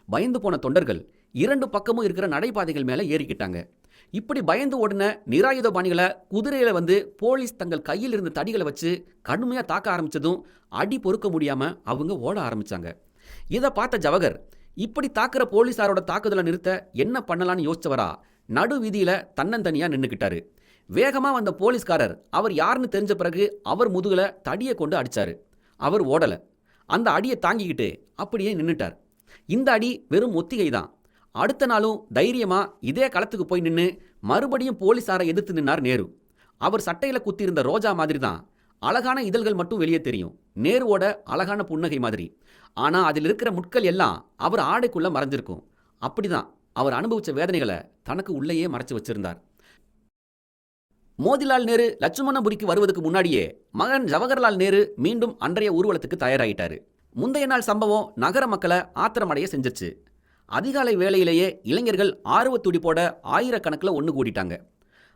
பயந்து போன தொண்டர்கள் 2 பக்கமும் இருக்கிற நடைபாதைகள் மேல ஏறிக்கிட்டாங்க. இப்படி பயந்து ஓடின நிராயுதபாணிகளை குதிரையில வந்து போலீஸ் தங்கள் கையில் இருந்த தடிகளை வச்சு கடுமையா தாக்க ஆரம்பிச்சதும் அடி பொறுக்க முடியாம அவங்க ஓட ஆரம்பிச்சாங்க. இதை பார்த்த ஜவஹர் இப்படி தாக்குற போலீஸாரோட தாக்குதலை நிறுத்த என்ன பண்ணலான்னு யோசிச்சவரா நடு வீதியில தன்னந்தனியா நின்னுக்கிட்டாரு. வேகமா வந்த போலீஸ்காரர் அவர் யாருன்னு தெரிஞ்ச பிறகு அவர் முதுகுல தடியை கொண்டு அடிச்சாரு. அவர் ஓடல. அந்த அடியை தாங்கிக்கிட்டு அப்படியே நின்னுட்டார். இந்த அடி வெறும் ஒத்திகை தான். அடுத்த நாளும் தைரியமா இதே களத்துக்கு போய் நின்று மறுபடியும் போலீஸாரை எதிர்த்து நின்னார் நேரு. அவர் சட்டையில குத்தியிருந்த ரோஜா மாதிரி தான் அழகான இதழ்கள் மட்டும் வெளியே தெரியும், நேருவோட அழகான புன்னகை மாதிரி. ஆனா அதில் இருக்கிற முட்கள் எல்லாம் அவர் ஆடைக்குள்ள மறைஞ்சிருக்கும். அப்படிதான் அவர் அனுபவிச்ச வேதனைகளை தனக்கு உள்ளேயே மறைச்சு வச்சிருந்தார். மோதிலால் நேரு லட்சுமணபுரிக்கு வருவதற்கு முன்னாடியே மகன் ஜவஹர்லால் நேரு மீண்டும் அன்றைய ஊர்வலத்துக்கு தயாராகிட்டாரு. முந்தைய நாள் சம்பவம் நகர மக்களை ஆத்திரமடைய செஞ்சிருச்சு. அதிகாலை வேளையிலேயே இளைஞர்கள் ஆர்வத்துடிப்போட ஆயிரக்கணக்கில் ஒன்று கூடிட்டாங்க.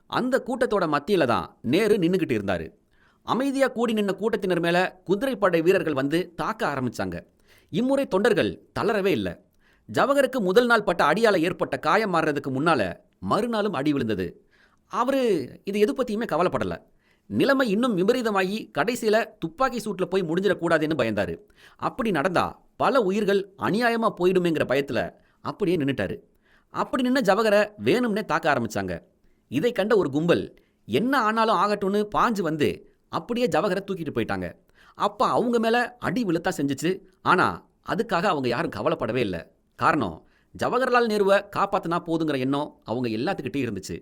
அந்த கூட்டத்தோட மத்தியில தான் நேரு நின்றுக்கிட்டு இருந்தாரு. அமைதியா கூடி நின்ன கூட்டத்தினர் மேல குதிரைப்படை வீரர்கள் வந்து தாக்க ஆரம்பிச்சாங்க. இம்முறை தொண்டர்கள் தளரவே இல்லை. ஜவஹருக்கு முதல் நாள் பட்ட அடியால ஏற்பட்ட காயம் மாறுறதுக்கு முன்னால மறுநாளும் அடி விழுந்தது. அவரு இது எது பத்தியுமே கவலைப்படல. நிலைமை இன்னும் விபரீதமாகி கடைசியில துப்பாக்கி சூட்டில் போய் முடிஞ்சிடக்கூடாதுன்னு பயந்தாரு. அப்படி நடந்தா பல உயிர்கள் அநியாயமா போயிடுமேங்கிற பயத்துல அப்படியே நின்னுட்டாரு. அப்படி நின்ன ஜவஹரை வேணும்னே தாக்க ஆரம்பிச்சாங்க. இதை கண்ட ஒரு கும்பல் என்ன ஆனாலும் ஆகட்டும்னு பாஞ்சு வந்து அப்படியே ஜவஹரை தூக்கிட்டு போயிட்டாங்க. அப்ப அவங்க மேல அடி விழுத்தா செஞ்சிச்சு. ஆனா அதுக்காக அவங்க யாரும் கவலைப்படவே இல்லை. காரணம், ஜவஹர்லால் நேருவை காப்பாத்தினா போதுங்கிற எண்ணம் அவங்க எல்லாத்துக்கிட்டே இருந்துச்சு.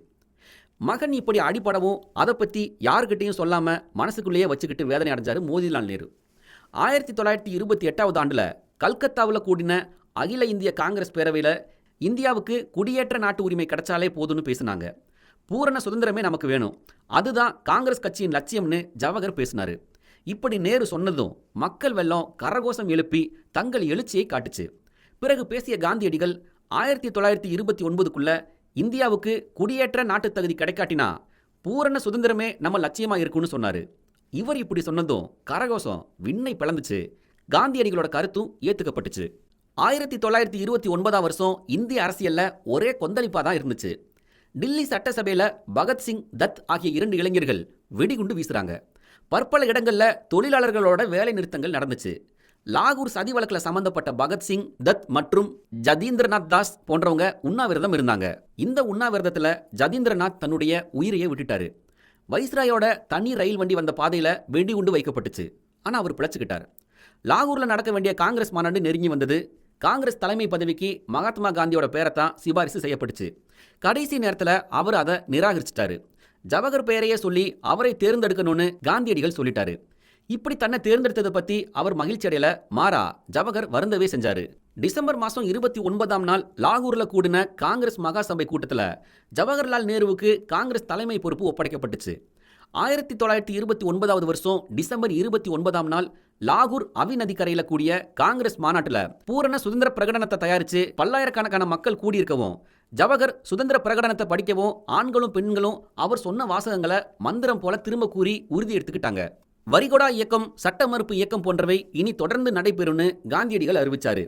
மகன் இப்படி அடிபடவும் அதை பற்றி யாருக்கிட்டையும் சொல்லாமல் மனசுக்குள்ளேயே வச்சுக்கிட்டு வேதனை அடைஞ்சார் மோதிலால் நேரு. 1928ஆவது ஆண்டில் கல்கத்தாவில் கூடின அகில இந்திய காங்கிரஸ் பேரவையில் இந்தியாவுக்கு குடியேற்ற நாட்டு உரிமை கிடைச்சாலே போதும்னு பேசினாங்க. பூரண சுதந்திரமே நமக்கு வேணும், அதுதான் காங்கிரஸ் கட்சியின் லட்சியம்னு ஜவஹர் பேசினார். இப்படி நேரு சொன்னதும் மக்கள் வெள்ளம் கரகோஷம் எழுப்பி தங்கள் எழுச்சியை காட்டுச்சு. பிறகு பேசிய காந்தியடிகள் 1929க்குள்ள இந்தியாவுக்கு குடியேற்ற நாட்டு தகுதி கிடைக்காட்டினா பூரண சுதந்திரமே நம்ம லட்சியமா இருக்குன்னு சொன்னாரு. இவர் இப்படி சொன்னதும் கரகோஷம் விண்ணை பிளந்துச்சு. காந்தியடிகளோட கருத்தும் ஏத்துக்கப்பட்டுச்சு. 1929ஆம் வருஷம் இந்திய அரசியல்ல ஒரே கொந்தளிப்பா தான் இருந்துச்சு. டில்லி சட்டசபையில பகத்சிங், தத் ஆகிய 2 இளைஞர்கள் வெடிகுண்டு வீசுறாங்க. பற்பல இடங்கள்ல தொழிலாளர்களோட வேலை நிறுத்தங்கள் நடந்துச்சு. லாகூர் சதி வழக்கில் சம்பந்தப்பட்ட பகத்சிங், தத் மற்றும் ஜதீந்திரநாத் தாஸ் போன்றவங்க உண்ணாவிரதம் இருந்தாங்க. இந்த உண்ணாவிரதத்தில் ஜதீந்திரநாத் தன்னுடைய உயிரையே விட்டுட்டாரு. வைஸ்ராயோட தனி ரயில் வண்டி வந்த பாதையில் வெடிகுண்டு வைக்கப்பட்டுச்சு. ஆனால் அவர் பிழைச்சுக்கிட்டார். லாகூரில் நடக்க வேண்டிய காங்கிரஸ் மாநாடு நெருங்கி வந்தது. காங்கிரஸ் தலைமை பதவிக்கு மகாத்மா காந்தியோட பேரைத்தான் சிபாரிசு செய்யப்பட்டுச்சு. கடைசி நேரத்தில் அவர் அதை நிராகரிச்சிட்டாரு. ஜவஹர் பெயரையே சொல்லி அவரை தேர்ந்தெடுக்கணும்னு காந்தியடிகள் சொல்லிட்டாரு. இப்படி தன்னை தேர்ந்தெடுத்ததை பற்றி அவர் மகிழ்ச்சி அடையல, மாறா ஜவஹர் வருந்தவே செஞ்சாரு. டிசம்பர் மாதம் 29ஆம் நாள் லாகூரில் கூடின காங்கிரஸ் மகாசபை கூட்டத்தில் ஜவஹர்லால் நேருவுக்கு காங்கிரஸ் தலைமை பொறுப்பு ஒப்படைக்கப்பட்டுச்சு. 1929ஆவது வருஷம் டிசம்பர் 29ஆம் நாள் லாகூர் அவி நதிக்கரையில் கூடிய காங்கிரஸ் மாநாட்டில் பூரண சுதந்திர பிரகடனத்தை தயாரித்து பல்லாயிரக்கணக்கான மக்கள் கூடியிருக்கவும், ஜவஹர் சுதந்திர பிரகடனத்தை படிக்கவும் ஆண்களும் பெண்களும் அவர் சொன்ன வாசகங்களை மந்திரம் போல திரும்ப கூறி உறுதி எடுத்துக்கிட்டாங்க. வரிகொடா இயக்கம், சட்ட மறுப்பு இயக்கம் போன்றவை இனி தொடர்ந்து நடைபெறும்னு காந்தியடிகள் அறிவிச்சாரு.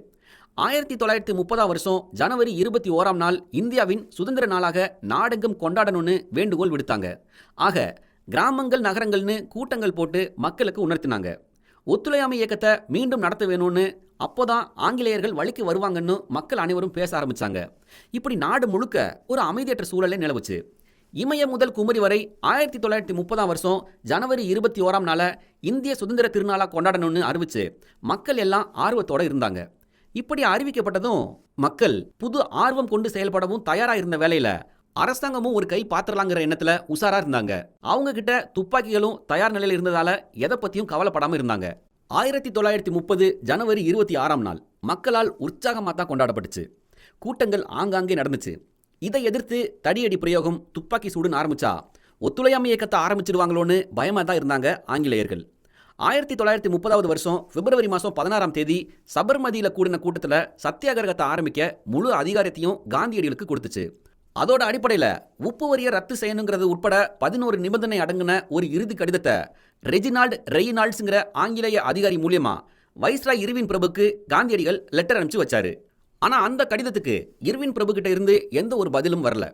1930ஆம் வருஷம் ஜனவரி 21ஆம் நாள் இந்தியாவின் சுதந்திர நாளாக நாடெங்கும் கொண்டாடணும்னு வேண்டுகோள் விடுத்தாங்க. ஆக கிராமங்கள் நகரங்கள்னு கூட்டங்கள் போட்டு மக்களுக்கு உணர்த்தினாங்க. ஒத்துழையாமை இயக்கத்தை மீண்டும் நடத்த வேணும்னு, அப்போதான் ஆங்கிலேயர்கள் வழிக்கு வருவாங்கன்னு மக்கள் அனைவரும் பேச ஆரம்பிச்சாங்க. இப்படி நாடு முழுக்க ஒரு அமைதியற்ற சூழலே நிலவுச்சு. இமய முதல் குமரி வரை 1930ஆம் வருஷம் ஜனவரி 21ஆம் நாளை இந்திய சுதந்திர திருநாளாக கொண்டாடணும்னு அறிவிச்சு மக்கள் எல்லாம் ஆர்வத்தோடு இருந்தாங்க. இப்படி அறிவிக்கப்பட்டதும் மக்கள் புது ஆர்வம் கொண்டு செயல்படவும் தயாராக இருந்த வேளையில அரசாங்கமும் ஒரு கை பாத்திரலாங்கிற எண்ணத்துல உஷாரா இருந்தாங்க. அவங்க கிட்ட துப்பாக்கிகளும் தயார் நிலையில் இருந்ததால எதை பத்தியும் கவலைப்படாம இருந்தாங்க. 1930 ஜனவரி 26ஆம் நாள் மக்களால் உற்சாகமாக தான் கொண்டாடப்பட்டுச்சு. கூட்டங்கள் ஆங்காங்கே நடந்துச்சு. இதை எதிர்த்து தடியடி பிரயோகம், துப்பாக்கி சூடுன்னு ஆரம்பிச்சா ஒத்துழையாமை இயக்கத்தை ஆரம்பிச்சிடுவாங்களோன்னு பயமாக தான் இருந்தாங்க ஆங்கிலேயர்கள். 1930வது வருஷம் பிப்ரவரி மாதம் 16ஆம் தேதி சபர்மதியில் கூடின கூட்டத்தில் சத்தியாகிரகத்தை ஆரம்பிக்க முழு அதிகாரத்தையும் காந்தியடிகளுக்கு கொடுத்துச்சு. அதோட அடிப்படையில் உப்பு வரியை ரத்து செய்யணுங்கிறது உட்பட 11 நிபந்தனை அடங்கின ஒரு இறுதி கடிதத்தை ரெஜினால்டு ரெயினால்ட்ஸுங்கிற ஆங்கிலேய அதிகாரி மூலியமா வைஸ்ராய் இர்வின் பிரபுக்கு காந்தியடிகள் லெட்டர் அனுப்பிச்சு வச்சாரு. ஆனால் அந்த கடிதத்துக்கு இர்வின் பிரபு கிட்ட இருந்து எந்த ஒரு பதிலும் வரல.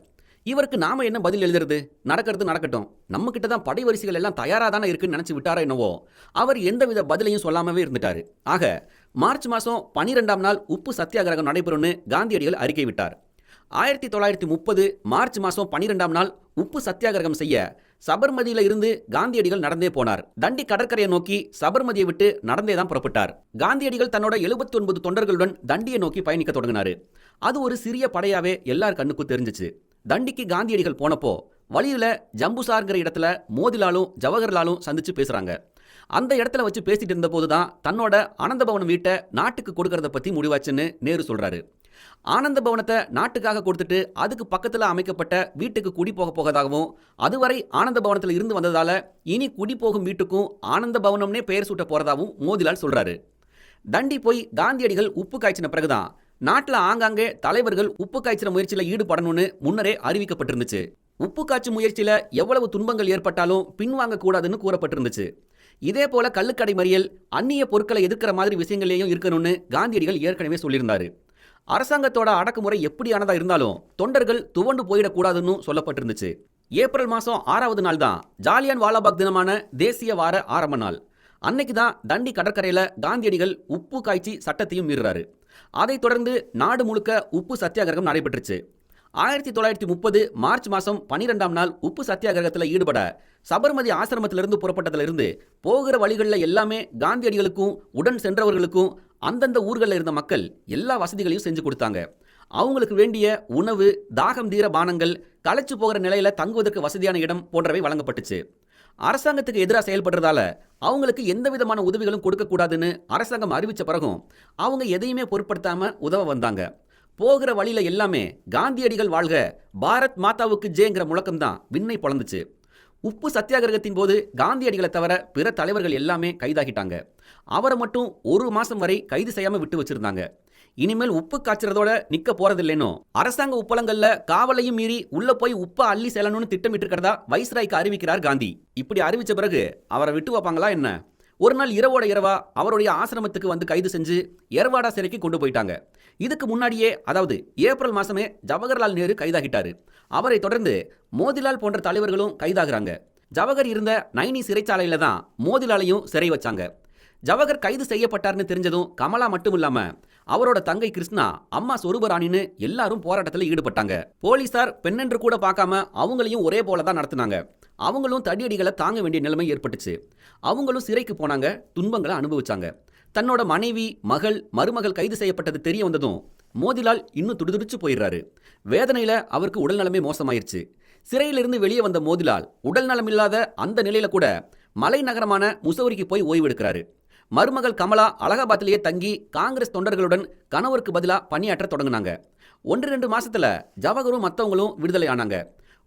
இவருக்கு நாம என்ன பதில் எழுதுறது, நடக்கிறது நடக்கட்டும், நம்ம கிட்ட தான் படை வரிசைகள் எல்லாம் தயாராக தானே இருக்குன்னு நினச்சி விட்டாரா என்னவோ, அவர் எந்தவித பதிலையும் சொல்லாமவே இருந்துட்டாரு. ஆக மார்ச் மாதம் 12ஆம் நாள் உப்பு சத்தியாகிரகம் நடைபெறும்னு காந்தியடிகள் அறிக்கை விட்டார். 1930 மார்ச் மாதம் 12ஆம் நாள் உப்பு சத்தியாகிரகம் செய்ய சபர்மதியில இருந்து காந்தியடிகள் நடந்தே போனார். தண்டி கடற்கரையை நோக்கி சபர்மதியை விட்டு நடந்தே தான் புறப்பட்டார். காந்தியடிகள் தன்னோட 79 தொண்டர்களுடன் தண்டியை நோக்கி பயணிக்க தொடங்கினாரு. அது ஒரு சிறிய படையாவே எல்லார் கண்ணுக்கும் தெரிஞ்சிச்சு. தண்டிக்கு காந்தியடிகள் போனப்போ வழியில ஜம்புசார்ங்கிற இடத்துல மோதிலாலும் ஜவஹர்லாலும் சந்திச்சு பேசுறாங்க. அந்த இடத்துல வச்சு பேசிட்டு இருந்த போதுதான் தன்னோட ஆனந்த பவனம் வீட்டை நாட்டுக்கு கொடுக்கறத பத்தி முடிவாச்சுன்னு நேரு சொல்றாரு. ஆனந்த பவனத்தை நாட்டுக்காக கொடுத்துட்டு அதுக்கு பக்கத்தில் அமைக்கப்பட்ட வீட்டுக்கு குடி போக போகதாகவும், அதுவரை ஆனந்த பவனத்தில் இருந்து வந்ததால இனி குடி போகும் வீட்டுக்கும் ஆனந்த பவனம்னே பெயர் சூட்ட போறதாகவும் மோதிலால் சொல்றாரு. தண்டி போய் காந்தியடிகள் உப்பு காய்ச்சின பிறகுதான் நாட்டில் ஆங்காங்கே தலைவர்கள் உப்பு காய்ச்சிற முயற்சியில் ஈடுபடணும்னு முன்னரே அறிவிக்கப்பட்டிருந்துச்சு. உப்பு காய்ச்சும் முயற்சியில் எவ்வளவு துன்பங்கள் ஏற்பட்டாலும் பின்வாங்க கூடாதுன்னு கூறப்பட்டிருந்துச்சு. இதே போல கள்ளுக்கடை மறியல், அந்நிய பொருட்களை எதிர்க்கிற மாதிரி விஷயங்களையும் இருக்கணும்னு காந்தியடிகள் ஏற்கனவே சொல்லியிருந்தாரு. அரசாங்கத்தோட அடக்குமுறை எப்படியானதா இருந்தாலும் தொண்டர்கள் துவண்டு போயிடக்கூடாதுன்னு சொல்லப்பட்டிருந்துச்சு. ஏப்ரல் மாதம் 6வது நாள் தான் ஜாலியன் வாலாபாக் தினமான தேசிய வார ஆரம்ப நாள். அன்னைக்கு தான் தண்டி கடற்கரையில் காந்தியடிகள் உப்பு காய்ச்சி சட்டத்தையும் மீறுறாரு. அதைத் தொடர்ந்து நாடு முழுக்க உப்பு சத்தியாகிரகம் நடைபெற்றுச்சு. 1930 மார்ச் மாதம் 12ஆம் நாள் உப்பு சத்தியாகிரகத்தில் ஈடுபட சபர்மதி ஆசிரமத்திலிருந்து புறப்பட்டதிலிருந்து போகிற வழிகளில் எல்லாமே காந்தியடிகளுக்கும் உடன் சென்றவர்களுக்கும் அந்தந்த ஊர்களில் இருந்த மக்கள் எல்லா வசதிகளையும் செஞ்சு கொடுத்தாங்க. அவங்களுக்கு வேண்டிய உணவு, தாகம் தீர பானங்கள், களைச்சு போகிற நிலையில தங்குவதற்கு வசதியான இடம் போன்றவை வழங்கப்பட்டுச்சு. அரசாங்கத்துக்கு எதிராக செயல்படுறதால அவங்களுக்கு எந்த விதமான உதவிகளும் கொடுக்கக்கூடாதுன்னு அரசாங்கம் அறிவிச்ச பிறகும் அவங்க எதையுமே பொருட்படுத்தாம உதவ வந்தாங்க. போகிற வழியில எல்லாமே காந்தியடிகள் வாழ்க, பாரத் மாதாவுக்கு ஜேங்கிற முழக்கம்தான் விண்ணை பொளந்துச்சு. உப்பு சத்தியாகிரகத்தின் போது காந்தியடிகளை தவிர பிற தலைவர்கள் எல்லாமே கைதாகிட்டாங்க. அவரை மட்டும் 1 மாசம் வரை கைது செய்யாம விட்டு வச்சிருந்தாங்க. இனிமேல் உப்பு காய்ச்சறதோட நிக்க போறதில்லைனோ, அரசாங்க உப்பளங்கள்ல காவலையும் மீறி உள்ள போய் உப்பை அள்ளி செல்லணும்னு திட்டமிட்டு இருக்கிறதா வைஸ்ராய்க்கு அறிவிக்கிறார் காந்தி. இப்படி அறிவிச்ச பிறகு அவரை விட்டு வைப்பாங்களா என்ன? ஒரு நாள் இரவோட இரவா அவருடைய ஆசிரமத்துக்கு வந்து கைது செஞ்சு எர்வாடா சிறைக்கு கொண்டு போயிட்டாங்க. இதுக்கு முன்னாடியே, அதாவது ஏப்ரல் மாசமே ஜவஹர்லால் நேரு கைதாகிட்டாரு. அவரை தொடர்ந்து மோதிலால் போன்ற தலைவர்களும் கைதாகிறாங்க. ஜவஹர் இருந்த நைனி சிறைச்சாலையில தான் மோதிலாலையும் சிறை வச்சாங்க. ஜவஹர் கைது செய்யப்பட்டார்னு தெரிஞ்சதும் கமலா மட்டும் இல்லாம அவரோட தங்கை கிருஷ்ணா, அம்மா சொரூபராணின்னு எல்லாரும் போராட்டத்தில் ஈடுபட்டாங்க. போலீசார் பெண்ணென்று கூட பார்க்காம அவங்களையும் ஒரே போல தான் நடத்தினாங்க. அவங்களும் தடியடிகளை தாங்க வேண்டிய நிலைமை ஏற்பட்டுச்சு. அவங்களும் சிறைக்கு போனாங்க, துன்பங்களை அனுபவிச்சாங்க. தன்னோட மனைவி, மகள், மருமகள் கைது செய்யப்பட்டது தெரிய வந்ததும் மோதிலால் இன்னும் துடிதுடிச்சு போயிடுறாரு. வேதனையில அவருக்கு உடல் நலமே மோசமாயிருச்சு. சிறையிலிருந்து வெளியே வந்த மோதிலால் உடல் நலமில்லாத அந்த நிலையில கூட மலை நகரமான முசோரிக்கு போய் ஓய்வெடுக்கிறாரு. மருமகள் கமலா அலகாபாத்திலேயே தங்கி காங்கிரஸ் தொண்டர்களுடன் கணவருக்கு பதிலாக பணியாற்ற தொடங்கினாங்க. 1-2 மாசத்துல ஜவஹரும் மற்றவங்களும் விடுதலை ஆனாங்க.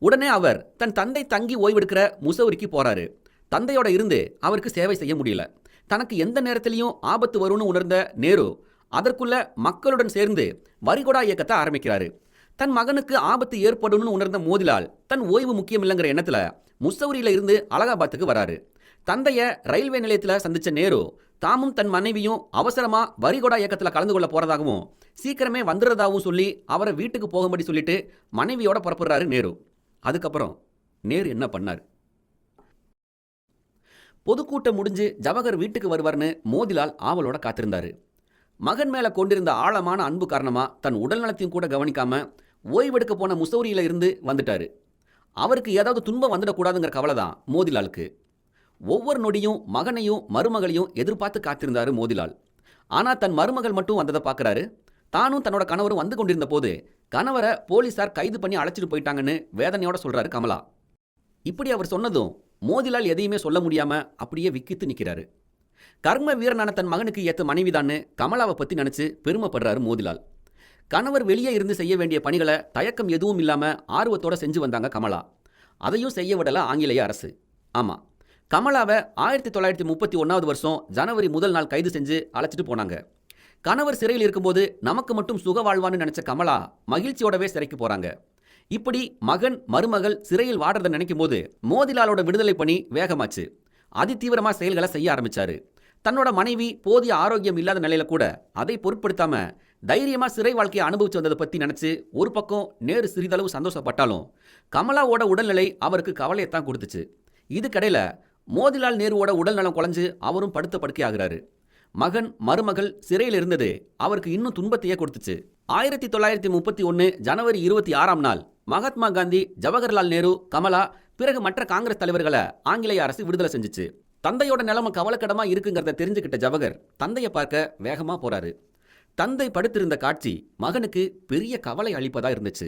உடனே அவர் தன் தந்தை தங்கி ஓய்வெடுக்கிற முசோரிக்கு போறாரு. தந்தையோட இருந்து அவருக்கு சேவை செய்ய முடியல. தனக்கு எந்த நேரத்திலையும் ஆபத்து வரும்னு உணர்ந்த நேரு அதற்குள்ள மக்களுடன் சேர்ந்து வரிகொடா இயக்கத்தை ஆரம்பிக்கிறாரு. தன் மகனுக்கு ஆபத்து ஏற்படும்னு உணர்ந்த மோதிலால் தன் ஓய்வு முக்கியம் இல்லைங்கிற எண்ணத்துல முசௌரியில இருந்து அலகாபாத்துக்கு வராரு. தந்தைய ரயில்வே நிலையத்தில் சந்திச்ச நேரு தாமும் தன் மனைவியும் அவசரமா வரிகொடா இயக்கத்தில் கலந்து கொள்ள போறதாகவும் சீக்கிரமே வந்துடுறதாகவும் சொல்லி அவரை வீட்டுக்கு போகும்படி சொல்லிட்டு மனைவியோட புறப்படுறாரு நேரு. அதுக்கப்புறம் நேரு என்ன பண்ணார்? பொதுக்கூட்டம் முடிஞ்சு ஜவஹர் வீட்டுக்கு வருவார்னு மோதிலால் ஆவலோட காத்திருந்தாரு. மகன் மேல கொண்டிருந்த ஆழமான அன்பு காரணமா தன் உடல் நலத்தையும் கூட கவனிக்காம ஓய்வெடுக்க போன முசௌரியில இருந்து வந்துட்டாரு. அவருக்கு ஏதாவது துன்பம் வந்துடக்கூடாதுங்கிற கவலை தான் மோதிலாலுக்கு. ஒவ்வொரு நொடியும் மகனையும் மருமகளையும் எதிர்பார்த்து காத்திருந்தாரு மோதிலால். ஆனா தன் மருமகள் மட்டும் வந்ததை பார்க்கறாரு. தானும் தன்னோட கணவரும் வந்து கொண்டிருந்த போது கணவரை போலீசார் கைது பண்ணி அழைச்சிட்டு போயிட்டாங்கன்னு வேதனையோட சொல்றாரு கமலா. இப்படி அவர் சொன்னதும் மோதிலால் எதையுமே சொல்ல முடியாம அப்படியே விக்கித்து நிற்கிறாரு. கர்ம வீரனான தன் மகனுக்கு ஏற்ற மனைவிதான்னு கமலாவை பற்றி நினச்சி பெருமைப்படுறாரு மோதிலால். கணவர் வெளியே இருந்து செய்ய வேண்டிய பணிகளை தயக்கம் எதுவும் இல்லாமல் ஆர்வத்தோட செஞ்சு வந்தாங்க கமலா. அதையும் செய்ய விடல ஆங்கிலேய அரசு. ஆமாம், கமலாவை 1931 வருஷம் ஜனவரி முதல் நாள் கைது செஞ்சு அழைச்சிட்டு போனாங்க. கணவர் சிறையில் இருக்கும்போது நமக்கு மட்டும் சுக வாழ்வான்னு நினைச்ச கமலா மகிழ்ச்சியோடவே சிறைக்கு போறாங்க. இப்படி மகன் மருமகள் சிறையில் வாடுறதை நினைக்கும் போது மோதிலாலோட விடுதலை பணி வேகமாச்சு. அதிதீவிரமா செயல்களை செய்ய ஆரம்பிச்சாரு. தன்னோட மனைவி போதிய ஆரோக்கியம் இல்லாத நிலையில கூட அதை பொருட்படுத்தாம தைரியமா சிறை வாழ்க்கையை அனுபவிச்சு வந்ததை பத்தி நினைச்சு ஒரு பக்கம் நேரு சிறிதளவு சந்தோஷப்பட்டாலும் கமலாவோட உடல்நிலை அவருக்கு கவலையைத்தான் கொடுத்துச்சு. இதுக்கடையில மோதிலால் நேருவோட உடல்நலம் குலைஞ்சு அவரும் படுத்த படுக்கை ஆகிறாரு. மகன் மருமகள் சிறையில் இருந்தது அவருக்கு இன்னும் துன்பத்தையே கொடுத்துச்சு. 1931 ஜனவரி 26ஆம் நாள் மகாத்மா காந்தி, ஜவஹர்லால் நேரு, கமலா, பிறகு மற்ற காங்கிரஸ் தலைவர்களை ஆங்கிலேய அரசு விடுதலை செஞ்சுச்சு. தந்தையோட நிலைமை கவலைக்கிடமா இருக்குங்கிறத தெரிஞ்சுக்கிட்ட ஜவஹர் தந்தையை பார்க்க வேகமா போறாரு. தந்தை படுத்திருந்த காட்சி மகனுக்கு பெரிய கவலை அளிப்பதா இருந்துச்சு.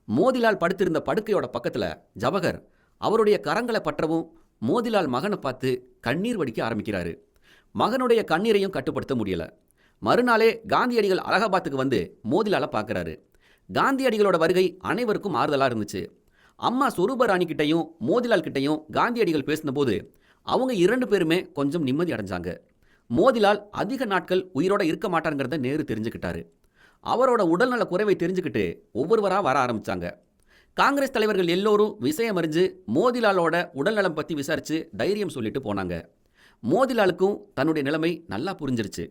மோதிலால் படுத்திருந்த படுக்கையோட பக்கத்துல ஜவஹர் அவருடைய கரங்களை பற்றவும் மோதிலால் மகனை பார்த்து கண்ணீர் வடிக்க ஆரம்பிக்கிறாரு. மகனுடைய கண்ணீரையும் கட்டுப்படுத்த முடியல. மறுநாளே காந்தியடிகள் அலகாபாத்துக்கு வந்து மோதிலாலை பார்க்குறாரு. காந்தியடிகளோட வருகை அனைவருக்கும் ஆறுதலாக இருந்துச்சு. அம்மா சொரூபராணி கிட்டையும் மோதிலால் கிட்டையும் காந்தியடிகள் பேசினபோது அவங்க 2 பேருமே கொஞ்சம் நிம்மதி அடைஞ்சாங்க. மோதிலால் அதிக நாட்கள் உயிரோட இருக்க மாட்டாருங்கிறத நேரு தெரிஞ்சுக்கிட்டாரு. அவரோட உடல்நல குறைவை தெரிஞ்சுக்கிட்டு ஒவ்வொருவராக வர ஆரம்பிச்சாங்க. காங்கிரஸ் தலைவர்கள் எல்லோரும் விஷயம் அறிஞ்சு மோதிலாலோட உடல்நலம் பற்றி விசாரித்து தைரியம் சொல்லிட்டு போனாங்க. மோதிலாலுக்கும் தன்னுடைய நிலைமை நல்லா புரிஞ்சிருச்சு.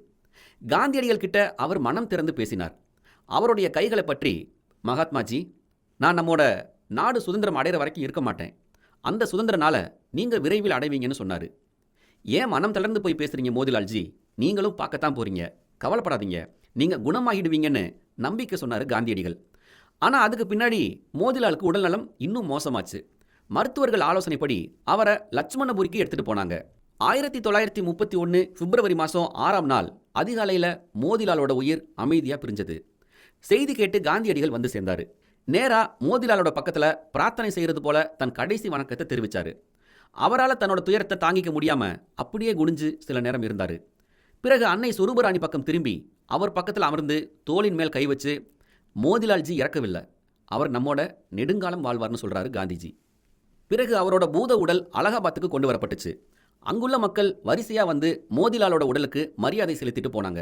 காந்தியடிகள் கிட்ட அவர் மனம் திறந்து பேசினார். அவருடைய கைகளை பற்றி, மகாத்மாஜி, நான் நம்மோட நாடு சுதந்திரம் அடைகிற வரைக்கும் இருக்க மாட்டேன். அந்த சுதந்திரனால நீங்கள் விரைவில் அடைவீங்கன்னு சொன்னார். ஏன் மனம் தளர்ந்து போய் பேசுகிறீங்க மோதிலால்ஜி? நீங்களும் பார்க்கத்தான் போகிறீங்க, கவலைப்படாதீங்க, நீங்கள் குணமாகிடுவீங்கன்னு நம்பிக்கை சொன்னார் காந்தியடிகள். ஆனால் அதுக்கு பின்னாடி மோதிலாலுக்கு உடல்நலம் இன்னும் மோசமாச்சு. மருத்துவர்கள் ஆலோசனைப்படி அவரை லட்சுமணபுரிக்கு எடுத்துகிட்டு போனாங்க. 1931 பிப்ரவரி மாதம் 6ஆம் நாள் அதிகாலையில் மோதிலாலோட உயிர் அமைதியாக பிரிஞ்சது. செய்தி கேட்டு காந்தியடிகள் வந்து சேர்ந்தார். நேராக மோதிலாலோட பக்கத்தில் பிரார்த்தனை செய்கிறது போல தன் கடைசி வணக்கத்தை தெரிவித்தார். அவரால் தன்னோட துயரத்தை தாங்கிக்க முடியாமல் அப்படியே குனிஞ்சு சில நேரம் இருந்தார். பிறகு அன்னை சொரூபராணி பக்கம் திரும்பி அவர் பக்கத்தில் அமர்ந்து தோளின் மேல் கை வச்சு, மோதிலால்ஜி இறக்கவில்லை, அவர் நம்மோட நெடுங்காலம் வாழ்வார்னு சொல்கிறாரு காந்திஜி. பிறகு அவரோட பூத உடல் அலகாபாத்துக்கு கொண்டு வரப்பட்டுச்சு. அங்குள்ள மக்கள் வரிசையாக வந்து மோதிலாலோட உடலுக்கு மரியாதை செலுத்திட்டு போனாங்க.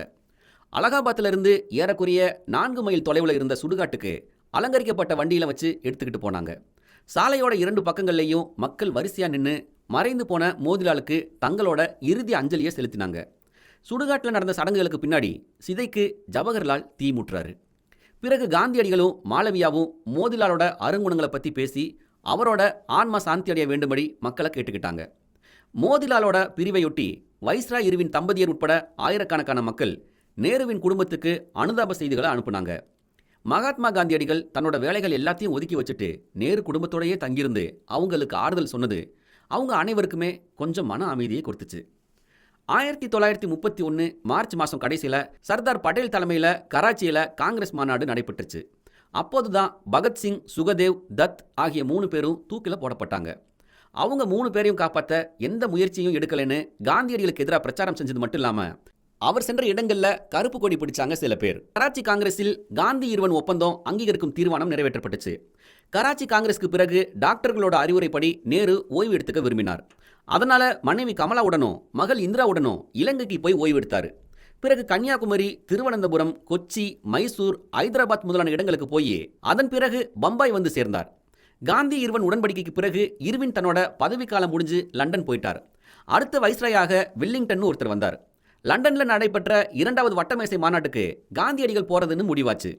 அலகாபாத்திலிருந்து ஏறக்குறைய 4 மைல் தொலைவில் இருந்த சுடுகாட்டுக்கு அலங்கரிக்கப்பட்ட வண்டியில் வச்சு எடுத்துக்கிட்டு போனாங்க. சாலையோட 2 பக்கங்கள்லேயும் மக்கள் வரிசையாக நின்று மறைந்து போன மோதிலாலுக்கு தங்களோட இறுதி அஞ்சலியை செலுத்தினாங்க. சுடுகாட்டில் நடந்த சடங்குகளுக்கு பின்னாடி சிதைக்கு ஜவஹர்லால் தீ மூட்டுறாரு. பிறகு காந்தியடிகளும் மாளவியாவும் மோதிலாலோட அருங்குணங்களை பற்றி பேசி அவரோட ஆன்மா சாந்தி அடைய வேண்டும்படி மக்களை கேட்டுக்கிட்டாங்க. மோதிலாலோட பிரிவையொட்டி வைஸ்ராய் இருவின் தம்பதியர் உட்பட ஆயிரக்கணக்கான மக்கள் நேருவின் குடும்பத்துக்கு அனுதாப செய்திகளை அனுப்புனாங்க. மகாத்மா காந்தியடிகள் தன்னோட வேலைகள் எல்லாத்தையும் ஒதுக்கி வச்சுட்டு நேரு குடும்பத்தோடையே தங்கியிருந்து அவங்களுக்கு ஆறுதல் சொன்னது அவங்க அனைவருக்குமே கொஞ்சம் மன அமைதியை கொடுத்துச்சு. 1931 மார்ச் மாதம் கடைசியில் சர்தார் பட்டேல் தலைமையில் கராச்சியில் காங்கிரஸ் மாநாடு நடைபெற்றுச்சு. அப்போதுதான் பகத்சிங், சுகதேவ், தத் ஆகிய 3 பேரும் தூக்கில் போடப்பட்டாங்க. அவங்க 3 பேரையும் காப்பாற்ற எந்த முயற்சியும் எடுக்கலைன்னு காந்தியடிகளுக்கு எதிராக பிரச்சாரம் செஞ்சது மட்டும் இல்லாமல் அவர் சென்ற இடங்களில் கருப்பு கொடி பிடிச்சாங்க சில பேர். கராச்சி காங்கிரஸில் காந்தி இருவன் ஒப்பந்தம் அங்கீகரிக்கும் தீர்மானம் நிறைவேற்றப்பட்டுச்சு. கராச்சி காங்கிரஸுக்கு பிறகு டாக்டர்களோட அறிவுரைப்படி நேரு ஓய்வு எடுத்துக்க விரும்பினார். அதனால மனைவி கமலாவுடனும் மகள் இந்திராவுடனும் இலங்கைக்கு போய் ஓய்வு எடுத்தார். பிறகு கன்னியாகுமரி, திருவனந்தபுரம், கொச்சி, மைசூர், ஐதராபாத் முதலான இடங்களுக்கு போய் அதன் பிறகு பம்பாய் வந்து சேர்ந்தார். காந்தி இருவன் உடன்படிக்கைக்கு பிறகு இருவின் தன்னோட பதவிக்காலம் முடிஞ்சு லண்டன் போயிட்டார். அடுத்த வைஸ்ராயாக வெல்லிங்டன் ஒருத்தர் வந்தார். லண்டனில் நடைபெற்ற 2வது வட்டமேசை மாநாட்டுக்கு காந்தியடிகள் போறதுன்னு முடிவாச்சு.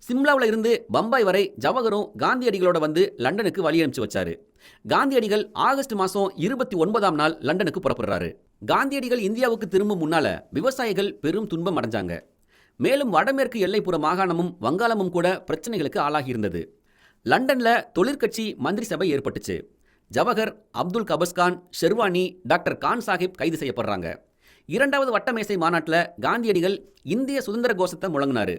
சிம்லாவில் இருந்து பம்பாய் வரை ஜவஹரும் காந்தியடிகளோட வந்து லண்டனுக்கு வழி அனுப்பிச்சு வச்சாரு. காந்தியடிகள் ஆகஸ்ட் மாதம் 29ஆம் நாள் லண்டனுக்கு புறப்படுறாரு. காந்தியடிகள் இந்தியாவுக்கு திரும்பும் முன்னால விவசாயிகள் பெரும் துன்பம் அடைஞ்சாங்க. மேலும் வடமேற்கு எல்லைப்புற மாகாணமும் வங்காளமும் கூட பிரச்சனைகளுக்கு ஆளாகியிருந்தது. லண்டன்ல தொழிற்கட்சி மந்திரி சபை ஏற்பட்டுச்சு. ஜவஹர், அப்துல் கபஸ்கான், ஷெர்வானி, டாக்டர் கான் சாஹிப் கைது செய்யப்படுறாங்க. 2வது வட்டமேசை மாநாட்டில் காந்தியடிகள் இந்திய சுதந்திர கோஷத்தை முழங்கினாரு.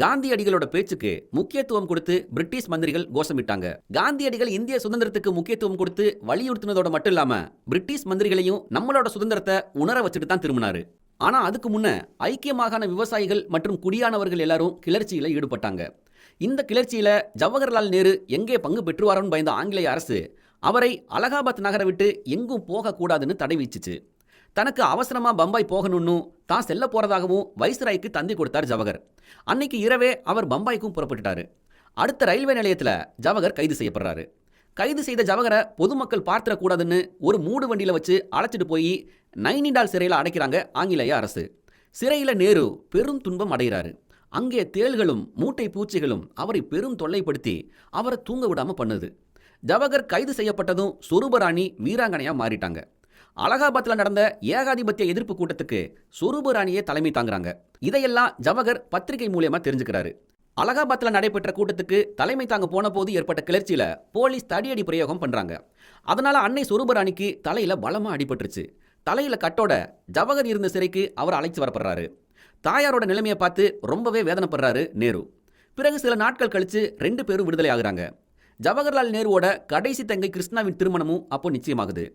காந்தியடிகளோட பேச்சுக்கு முக்கியத்துவம் கொடுத்து பிரிட்டிஷ் மந்திரிகள் கோஷமிட்டாங்க. காந்தியடிகள் இந்திய சுதந்திரத்துக்கு முக்கியத்துவம் கொடுத்து வலியுறுத்தினதோட மட்டும் இல்லாம பிரிட்டிஷ் மந்திரிகளையும் நம்மளோட சுதந்திரத்தை உணர வச்சுட்டு தான் திரும்பினாரு. ஆனா அதுக்கு முன்ன ஐக்கிய மாகாண விவசாயிகள் மற்றும் குடியானவர்கள் எல்லாரும் கிளர்ச்சியில ஈடுபட்டாங்க. இந்த கிளர்ச்சியில ஜவஹர்லால் நேரு எங்கே பங்கு பெற்றுவாரோன்னு பயந்த ஆங்கிலேய அரசு அவரை அலகாபாத் நகரை விட்டு எங்கும் போகக்கூடாதுன்னு தடை விதிச்சுச்சு. தனக்கு அவசரமா பம்பாய் போகணும்னு தான் செல்ல போறதாகவும் வைஸ்ராய்க்கு தந்தி கொடுத்தார் ஜவஹர். அன்னைக்கு இரவே அவர் பம்பாய்க்கும் புறப்பட்டுட்டாரு. அடுத்த ரயில்வே நிலையத்தில் ஜவஹர் கைது செய்யப்படுறாரு. கைது செய்த ஜவஹரை பொதுமக்கள் பார்த்துடக்கூடாதுன்னு ஒரு மூடு வண்டியில் வச்சு அழைச்சிட்டு போய் நைனிடால் சிறையில் அடைக்கிறாங்க ஆங்கிலேய அரசு. சிறையில் நேரு பெரும் துன்பம் அடைகிறாரு. அங்கே தேள்களும் மூட்டை பூச்சிகளும் அவரை பெரும் தொல்லைப்படுத்தி அவரை தூங்க விடாம பண்ணுது. ஜவஹர் கைது செய்யப்பட்டதும் சொரூபராணி வீராங்கனையா மாறிட்டாங்க. அலகாபாத்தில் நடந்த ஏகாதிபத்திய எதிர்ப்பு கூட்டத்துக்கு சொரூபராணியே தலைமை தாங்குறாங்க. இதையெல்லாம் ஜவஹர் பத்திரிகை மூலியமா தெரிஞ்சுக்கிறாரு. அலகாபாத்தில் நடைபெற்ற கூட்டத்துக்கு தலைமை தாங்க போன போது ஏற்பட்ட கிளர்ச்சியில போலீஸ் தடியடி பிரயோகம் பண்றாங்க. அதனால அன்னை சொரூபராணிக்கு தலையில பலமா அடிபட்டுருச்சு. தலையில கட்டோட ஜவஹர் இருந்த சிறைக்கு அவர் அழைத்து வரப்படுறாரு. தாயாரோட நிலைமையை பார்த்து ரொம்பவே வேதனைப்படுறாரு நேரு. பிறகு சில நாட்கள் கழிச்சு 2 பேரும் விடுதலை ஆகுறாங்க. ஜவஹர்லால் நேருவோட கடைசி தங்கை கிருஷ்ணாவின் திருமணமும் அப்போ நிச்சயமாகுது.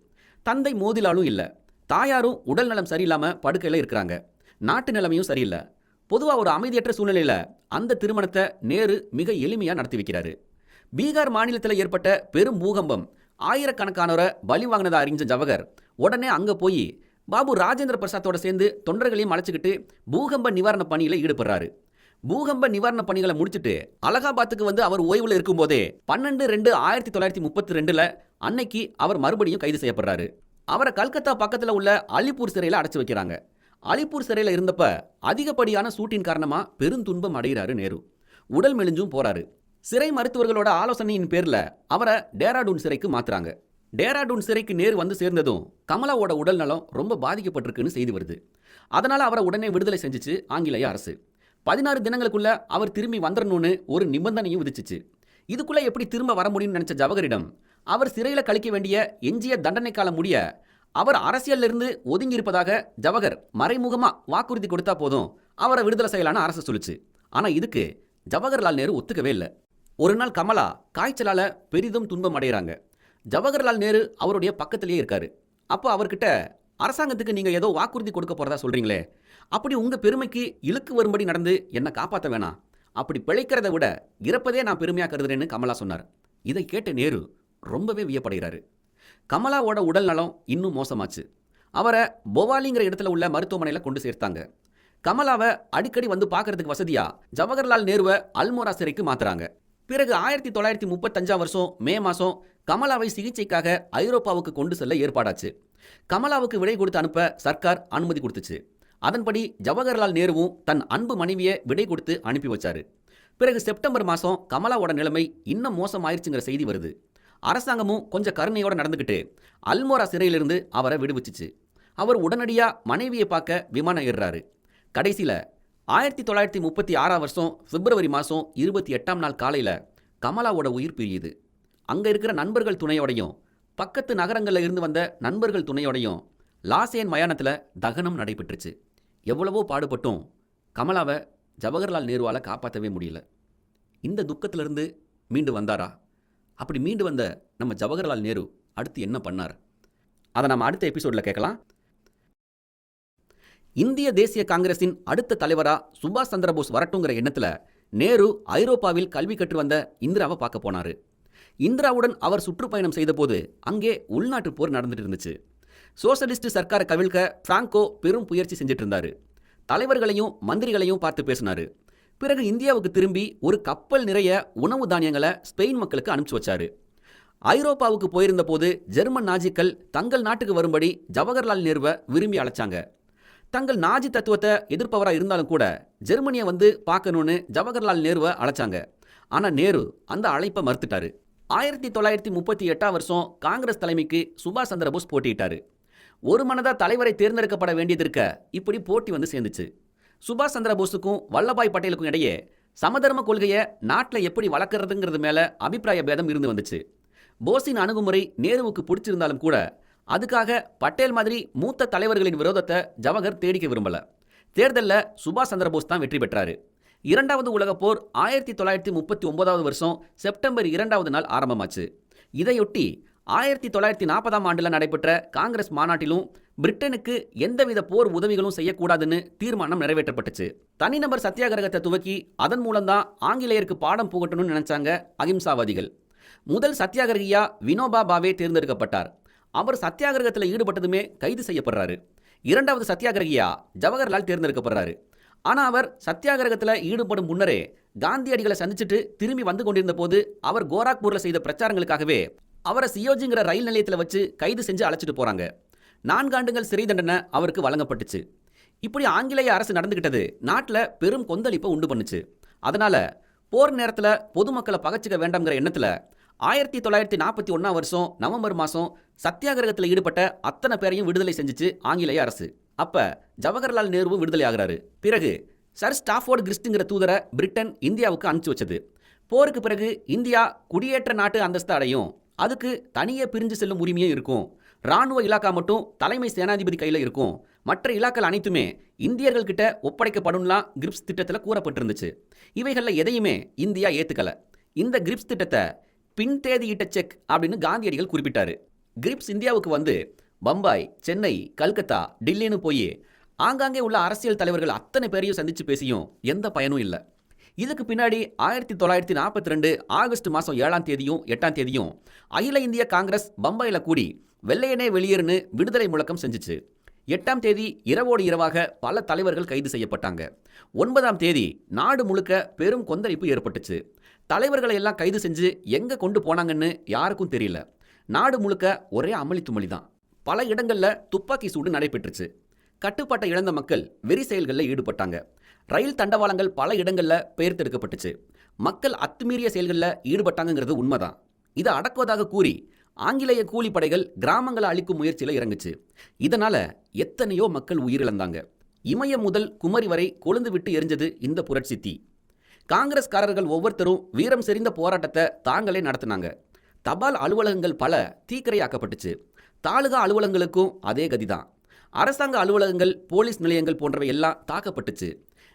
தந்தை மோதிலாலும் இல்லை. தாயாரும் உடல் நலம் சரியில்லாமல் படுக்கையில் இருக்கிறாங்க. நாட்டு நிலைமையும் சரியில்லை. பொதுவாக ஒரு அமைதியற்ற சூழ்நிலையில் அந்த திருமணத்தை நேரு மிக எளிமையாக நடத்தி வைக்கிறாரு. பீகார் மாநிலத்தில் ஏற்பட்ட பெரும் பூகம்பம் ஆயிரக்கணக்கானவரை பலி வாங்கினதை அறிஞ்ச ஜவஹர் உடனே அங்கே போய் பாபு ராஜேந்திர பிரசாத்தோட சேர்ந்து தொண்டர்களையும் அழைச்சிக்கிட்டு பூகம்ப நிவாரண பணியில் ஈடுபடுறாரு. பூகம்ப நிவாரண பணிகளை முடிச்சுட்டு அலகாபாத்துக்கு வந்து அவர் ஓய்வில் இருக்கும்போதே 12/2/1932 அன்னைக்கு அவர் மறுபடியும் கைது செய்யப்படுறாரு. அவரை கல்கத்தா பக்கத்தில் உள்ள அலிப்பூர் சிறையில் அடைச்சு வைக்கிறாங்க. அலிப்பூர் சிறையில் இருந்தப்ப அதிகப்படியான சூட்டின் காரணமாக பெருந்துன்பம் அடைகிறாரு நேரு. உடல் மெலிஞ்சும் போறாரு. சிறை மருத்துவர்களோட ஆலோசனையின் பேரில் அவரை டேராடூன் சிறைக்கு மாத்துறாங்க. டேராடூன் சிறைக்கு நேரு வந்து சேர்ந்ததும் கமலாவோட உடல் நலம் ரொம்ப பாதிக்கப்பட்டிருக்குன்னு செய்தி வருது. அதனால அவரை உடனே விடுதலை செஞ்சுச்சு ஆங்கிலேய அரசு. 16 தினங்களுக்குள்ள அவர் திரும்பி வந்துடணும்னு ஒரு நிபந்தனையும் விதிச்சிச்சு. இதுக்குள்ள எப்படி திரும்ப வர முடியும்னு நினைச்ச ஜவஹரிடம் அவர் சிறையில் கழிக்க வேண்டிய எஞ்சிய தண்டனை காலம் முடிய அவர் அரசியல்ல இருந்து ஒதுங்கி இருப்பதாக ஜவஹர் மறைமுகமா வாக்குறுதி கொடுத்தா போதும் அவரை விடுதலை செய்யலான்னு அரசு சொல்லுச்சு. ஆனா இதுக்கு ஜவஹர்லால் நேரு ஒத்துக்கவே இல்லை. ஒரு நாள் கமலா காய்ச்சலால பெரிதும் துன்பம் அடைகிறாங்க. ஜவஹர்லால் நேரு அவருடைய பக்கத்திலேயே இருக்காரு. அப்போ அவர்கிட்ட அரசாங்கத்துக்கு நீங்க ஏதோ வாக்குறுதி கொடுக்க போறதா சொல்றீங்களே, அப்படி உங்க பெருமைக்கு இழுக்கு வரும்படி நடந்து என்னை காப்பாற்ற வேணாம். அப்படி பிழைக்கிறத விட இறப்பதே நான் பெருமையா கருதுறேன்னு கமலா சொன்னார். இதை கேட்ட நேரு ரொம்பவே வியப்படைகிறாரு. கமலாவோட உடல் நலம் இன்னும் மோசமாச்சு. அவரை போவாலிங்கிற இடத்துல உள்ள மருத்துவமனையில் கொண்டு சேர்த்தாங்க. கமலாவை அடிக்கடி வந்து பார்க்கறதுக்கு வசதியா ஜவஹர்லால் நேருவை அல்மோரா சிறைக்கு மாத்துறாங்க. பிறகு 1935 மே மாதம் கமலாவை சிகிச்சைக்காக ஐரோப்பாவுக்கு கொண்டு செல்ல ஏற்பாடாச்சு. கமலாவுக்கு விடை கொடுத்து அனுப்ப சர்க்கார் அனுமதி கொடுத்துச்சு. அதன்படி ஜவஹர்லால் நேருவும் தன் அன்பு மனைவியை விடை கொடுத்து அனுப்பி வச்சாரு. பிறகு செப்டம்பர் மாதம் கமலாவோட நிலைமை இன்னும் மோசமாயிருச்சுங்கிற செய்தி வருது. அரசாங்கமும் கொஞ்சம் கருணையோடு நடந்துக்கிட்டு அல்மோரா சிறையிலிருந்து அவரை விடுவிச்சிச்சு. அவர் உடனடியாக மனைவியை பார்க்க விமானம் ஏறுறாரு. கடைசியில் 1936 பிப்ரவரி மாதம் 28 காலையில் கமலாவோட உயிர் பிரியுது. அங்கே இருக்கிற நண்பர்கள் துணையோடையும் பக்கத்து நகரங்களில் இருந்து வந்த நண்பர்கள் துணையோடையும் லாசேன் மயானத்தில் தகனம் நடைபெற்றுச்சு. எவ்வளவோ பாடுபட்டும் கமலாவை ஜவஹர்லால் நேருவால் காப்பாற்றவே முடியல. இந்த துக்கத்திலிருந்து மீண்டு வந்தாரா? அப்படி மீண்டு வந்த நம்ம ஜவஹர்லால் நேரு அடுத்து என்ன பண்ணார்? அதை நம்ம அடுத்த எபிசோடில் கேட்கலாம். இந்திய தேசிய காங்கிரஸின் அடுத்த தலைவரா சுபாஷ் சந்திரபோஸ் வரட்டுங்கிற எண்ணத்தில் நேரு ஐரோப்பாவில் கல்வி கற்று வந்த இந்திராவை பார்க்க போனார். இந்திராவுடன் அவர் சுற்றுப்பயணம் செய்தபோது அங்கே உள்நாட்டு போர் நடந்துட்டு இருந்துச்சு. சோசலிஸ்ட் சர்க்காரை கவிழ்க்க பிராங்கோ பெரும் முயற்சி செஞ்சுட்டு இருந்தாரு. தலைவர்களையும் மந்திரிகளையும் பார்த்து பேசினாரு. பிறகு இந்தியாவுக்கு திரும்பி ஒரு கப்பல் நிறைய உணவு தானியங்களை ஸ்பெயின் மக்களுக்கு அனுப்பிச்சு வச்சாரு. ஐரோப்பாவுக்கு போயிருந்த போது ஜெர்மன் நாஜிக்கள் தங்கள் நாட்டுக்கு வரும்படி ஜவஹர்லால் நேருவை விரும்பி அழைச்சாங்க. தங்கள் நாஜி தத்துவத்தை எதிர்ப்பவராக இருந்தாலும் கூட ஜெர்மனியை வந்து பார்க்கணும்னு ஜவஹர்லால் நேருவை அழைச்சாங்க. ஆனால் நேரு அந்த அழைப்பை மறுத்துட்டாரு. 1938 காங்கிரஸ் தலைமைக்கு சுபாஷ் சந்திரபோஸ் போட்டியிட்டாரு. ஒரு மனதா தலைவரை தேர்ந்தெடுக்கப்பட வேண்டியதற்க இப்படி போட்டி வந்து சேர்ந்துச்சு. சுபாஷ் சந்திரபோஸுக்கும் வல்லபாய் பட்டேலுக்கும் இடையே சமதர்ம கொள்கையை நாட்டில் எப்படி வளர்க்கறதுங்கிறது மேலே அபிப்பிராய பேதம் இருந்து வந்துச்சு. போஸின் அணுகுமுறை நேருவுக்கு பிடிச்சிருந்தாலும் கூட அதுக்காக பட்டேல் மாதிரி மூத்த தலைவர்களின் விரோதத்தை ஜவஹர் தேடிக்க விரும்பல. தேர்தலில் சுபாஷ் சந்திரபோஸ் தான் வெற்றி பெற்றாரு. இரண்டாவது உலகப் போர் 1939 வருஷம் செப்டம்பர் 2ஆவது நாள் ஆரம்பமாச்சு. இதையொட்டி 1940ஆம் ஆண்டில் நடைபெற்ற காங்கிரஸ் மாநாட்டிலும் பிரிட்டனுக்கு எந்தவித போர் உதவிகளும் செய்யக்கூடாதுன்னு தீர்மானம் நிறைவேற்றப்பட்டுச்சு. தனிநபர் சத்தியாகிரகத்தை துவக்கி அதன் மூலம்தான் ஆங்கிலேயருக்கு பாடம் புகட்டணும்னு நினைச்சாங்க அகிம்சாவாதிகள். முதல் சத்தியாகிரகியா வினோபா பாவே தேர்ந்தெடுக்கப்பட்டார். அவர் சத்தியாகிரகத்தில் ஈடுபட்டதுமே கைது செய்யப்படுறாரு. இரண்டாவது சத்தியாகிரகியா ஜவஹர்லால் தேர்ந்தெடுக்கப்படுறாரு. ஆனால் அவர் சத்தியாகிரகத்தில் ஈடுபடும் முன்னரே காந்தியடிகளை சந்திச்சுட்டு திரும்பி வந்து கொண்டிருந்த போது அவர் கோராக்பூரில் செய்த பிரச்சாரங்களுக்காகவே அவரை சியோஜிங்கிற ரயில் நிலையத்தில் வச்சு கைது செஞ்சு அழைச்சிட்டு போறாங்க. 4 ஆண்டுகள் சிறை தண்டனை அவருக்கு வழங்கப்பட்டுச்சு. இப்படி ஆங்கிலேய அரசு நடந்துகிட்டது நாட்டில் பெரும் கொந்தளிப்பை உண்டு பண்ணுச்சு. அதனால போர் நேரத்தில் பொதுமக்களை பகச்சிக்க வேண்டாம்ங்கிற எண்ணத்தில் 1941 வருஷம் நவம்பர் மாதம் சத்தியாகிரகத்தில் ஈடுபட்ட அத்தனை பேரையும் விடுதலை செஞ்சுச்சு ஆங்கிலேய அரசு. அப்ப ஜவஹர்லால் நேருவும் விடுதலை ஆகிறாரு. பிறகு சர் ஸ்டாஃபோர்ட் கிறிஸ்டிங்கிற தூதரை பிரிட்டன் இந்தியாவுக்கு அனுப்பிச்சு வச்சது. போருக்கு பிறகு இந்தியா குடியேற்ற நாட்டு அந்தஸ்து அடையும். அதுக்கு தனியே பிரிஞ்சு செல்லும் உரிமையும் இருக்கும். ராணுவ இலாக்கா மட்டும் தலைமை சேனாதிபதி கையில் இருக்கும். மற்ற இலாக்கள் அனைத்துமே இந்தியர்கள் கிட்ட ஒப்படைக்கப்படும்லாம் கிரிப்ஸ் திட்டத்தில் கூறப்பட்டிருந்துச்சு. இவைகளில் எதையுமே இந்தியா ஏற்றுக்கல. இந்த கிரிப்ஸ் திட்டத்தை பின்தேதியிட்ட செக் அப்படின்னு காந்தியடிகள் குறிப்பிட்டாரு. கிரிப்ஸ் இந்தியாவுக்கு வந்து பம்பாய், சென்னை, கல்கத்தா, டில்லின்னு போய் ஆங்காங்கே உள்ள அரசியல் தலைவர்கள் அத்தனை பேரையும் சந்திச்சு பேசியும் எந்த பயனும் இல்லை. இதுக்கு பின்னாடி 1942 ஆகஸ்ட் மாதம் 7ஆம் தேதியும் 8ஆம் தேதியும் அகில இந்திய காங்கிரஸ் பம்பாயில் கூடி வெள்ளையனே வெளியேறுன்னு விடுதலை முழக்கம் செஞ்சுச்சு. 8ஆம் தேதி இரவோடு இரவாக பல தலைவர்கள் கைது செய்யப்பட்டாங்க. 9ஆம் தேதி நாடு முழுக்க பெரும் கொந்தளிப்பு ஏற்பட்டுச்சு. தலைவர்களை எல்லாம் கைது செஞ்சு எங்கே கொண்டு போனாங்கன்னு யாருக்கும் தெரியல. நாடு முழுக்க ஒரே அமளி துமளி தான். பல இடங்களில் துப்பாக்கி சூடு நடைபெற்றுச்சு. கட்டுப்பாட்டை இழந்த மக்கள் வெறி செயல்களில் ஈடுபட்டாங்க. ரயில் தண்டவாளங்கள் பல இடங்களில் பெயர்த்தெடுக்கப்பட்டுச்சு. மக்கள் அத்துமீறிய செயல்களில் ஈடுபட்டாங்கிறது உண்மைதான். இதை அடக்குவதாக கூறி ஆங்கிலேய கூலிப்படைகள் கிராமங்களை அழிக்கும் முயற்சியில் இறங்குச்சு. இதனால எத்தனையோ மக்கள் உயிரிழந்தாங்க. இமயம் முதல் குமரி வரை கொழுந்து விட்டு எரிஞ்சது இந்த புரட்சி தீ. காங்கிரஸ்காரர்கள் ஒவ்வொருத்தரும் வீரம் செறிந்த போராட்டத்தை தாங்களே நடத்தினாங்க. தபால் அலுவலகங்கள் பல தீக்கிரையாக்கப்பட்டுச்சு. தாலுகா அலுவலகங்களுக்கும் அதே கதிதான். அரசாங்க அலுவலகங்கள், போலீஸ் நிலையங்கள் போன்றவை எல்லாம் தாக்கப்பட்டுச்சு.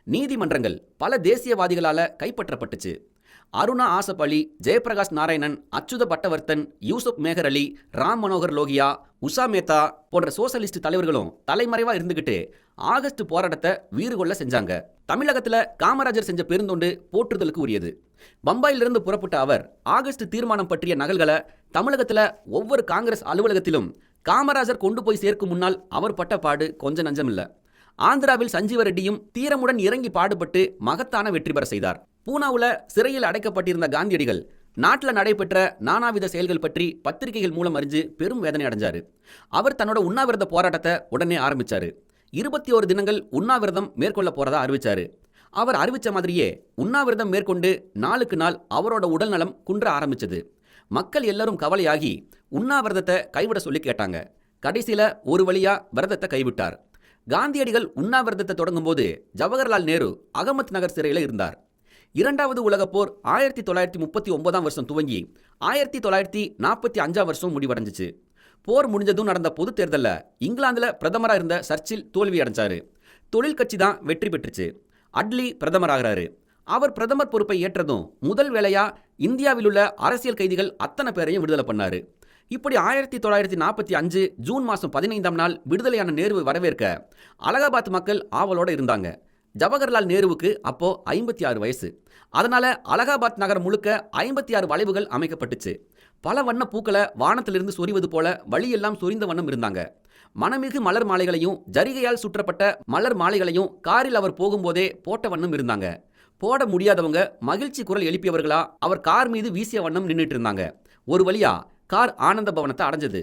நீதிமன்றங்கள் பல தேசியவாதிகளால் கைப்பற்றப்பட்டுச்சு. அருணா ஆசப் அலி, ஜெயபிரகாஷ் நாராயணன், அச்சுத பட்டவர்த்தன், யூசுப் மேகர் அலி, ராம் மனோகர் லோகியா, உஷா மேத்தா போன்ற சோசலிஸ்ட் தலைவர்களும் தலைமறைவா இருந்துகிட்டு ஆகஸ்ட் போராட்டத்தை வீறுகொள்ள செஞ்சாங்க. தமிழகத்தில் காமராஜர் செஞ்ச பெருந்தொண்டு போற்றுதலுக்கு உரியது. பம்பாயிலிருந்து புறப்பட்ட அவர் ஆகஸ்ட் தீர்மானம் பற்றிய நகல்களை தமிழகத்தில் ஒவ்வொரு காங்கிரஸ் அலுவலகத்திலும் காமராஜர் கொண்டு போய் சேர்க்கும் முன்னால் அவர் பட்ட பாடு கொஞ்சம் நஞ்சம் இல்லை. ஆந்திராவில் சஞ்சீவ ரெட்டியும் தீரமுடன் இறங்கி பாடுபட்டு மகத்தான வெற்றி பெற செய்தார். பூனாவில் சிறையில் அடைக்கப்பட்டிருந்த காந்தியடிகள் நாட்டில் நடைபெற்ற நானாவித செயல்கள் பற்றி பத்திரிகைகள் மூலம் அறிஞ்சு பெரும் வேதனை அடைஞ்சாரு. அவர் தன்னோட உண்ணாவிரத போராட்டத்தை உடனே ஆரம்பிச்சாரு. 21 தினங்கள் உண்ணாவிரதம் மேற்கொள்ள போறதா அறிவிச்சாரு. அவர் அறிவிச்ச மாதிரியே உண்ணாவிரதம் மேற்கொண்டு நாளுக்கு நாள் அவரோட உடல் நலம் குன்ற ஆரம்பிச்சது. மக்கள் எல்லாரும் கவலையாகி உண்ணாவிரதத்தை கைவிட சொல்லி கேட்டாங்க. கடைசியில ஒரு வழியா விரதத்தை கைவிட்டார். காந்தியடிகள் உண்ணாவிரதத்தை தொடங்கும் போது ஜவஹர்லால் நேரு அகமத் நகர் சிறையில் இருந்தார். இரண்டாவது உலகப் போர் 1939 வருஷம் துவங்கி 1945 வருஷம் முடிவடைஞ்சிச்சு. போர் முடிஞ்சதும் நடந்த பொது தேர்தலில் இங்கிலாந்தில் பிரதமராக இருந்த சர்ச்சில் தோல்வி அடைஞ்சாரு. தொழில் கட்சி தான் வெற்றி பெற்றுச்சு. அட்லி பிரதமராகிறாரு. அவர் பிரதமர் பொறுப்பை ஏற்றதும் முதல் வேளையா இந்தியாவில் உள்ள அரசியல் கைதிகள் அத்தனை பேரையும் விடுதலை பண்ணாரு. இப்படி 1945 ஜூன் மாதம் 15ஆம் நாள் விடுதலையான நேருவை வரவேற்க அலகாபாத் மக்கள் ஆவலோடு இருந்தாங்க. ஜவஹர்லால் நேருவுக்கு அப்போ 56 வயசு. அதனால அலகாபாத் நகரம் முழுக்க 56 வளைவுகள் அமைக்கப்பட்டுச்சு. பல வண்ண பூக்களை வானத்திலிருந்து சொரிவது போல வழியெல்லாம் சொரிந்த வண்ணம் இருந்தாங்க. மனமிகு மலர் மாலைகளையும் ஜரிகையால் சுற்றப்பட்ட மலர் மாலைகளையும் காரில் அவர் போகும்போதே போட்ட வண்ணம் இருந்தாங்க. போட முடியாதவங்க மகிழ்ச்சி குரல் எழுப்பியவர்களா அவர் கார் மீது வீசிய வண்ணம் நின்றுட்டு இருந்தாங்க. ஒரு வழியா கார் ஆனந்த பவனத்தை அடைஞ்சது.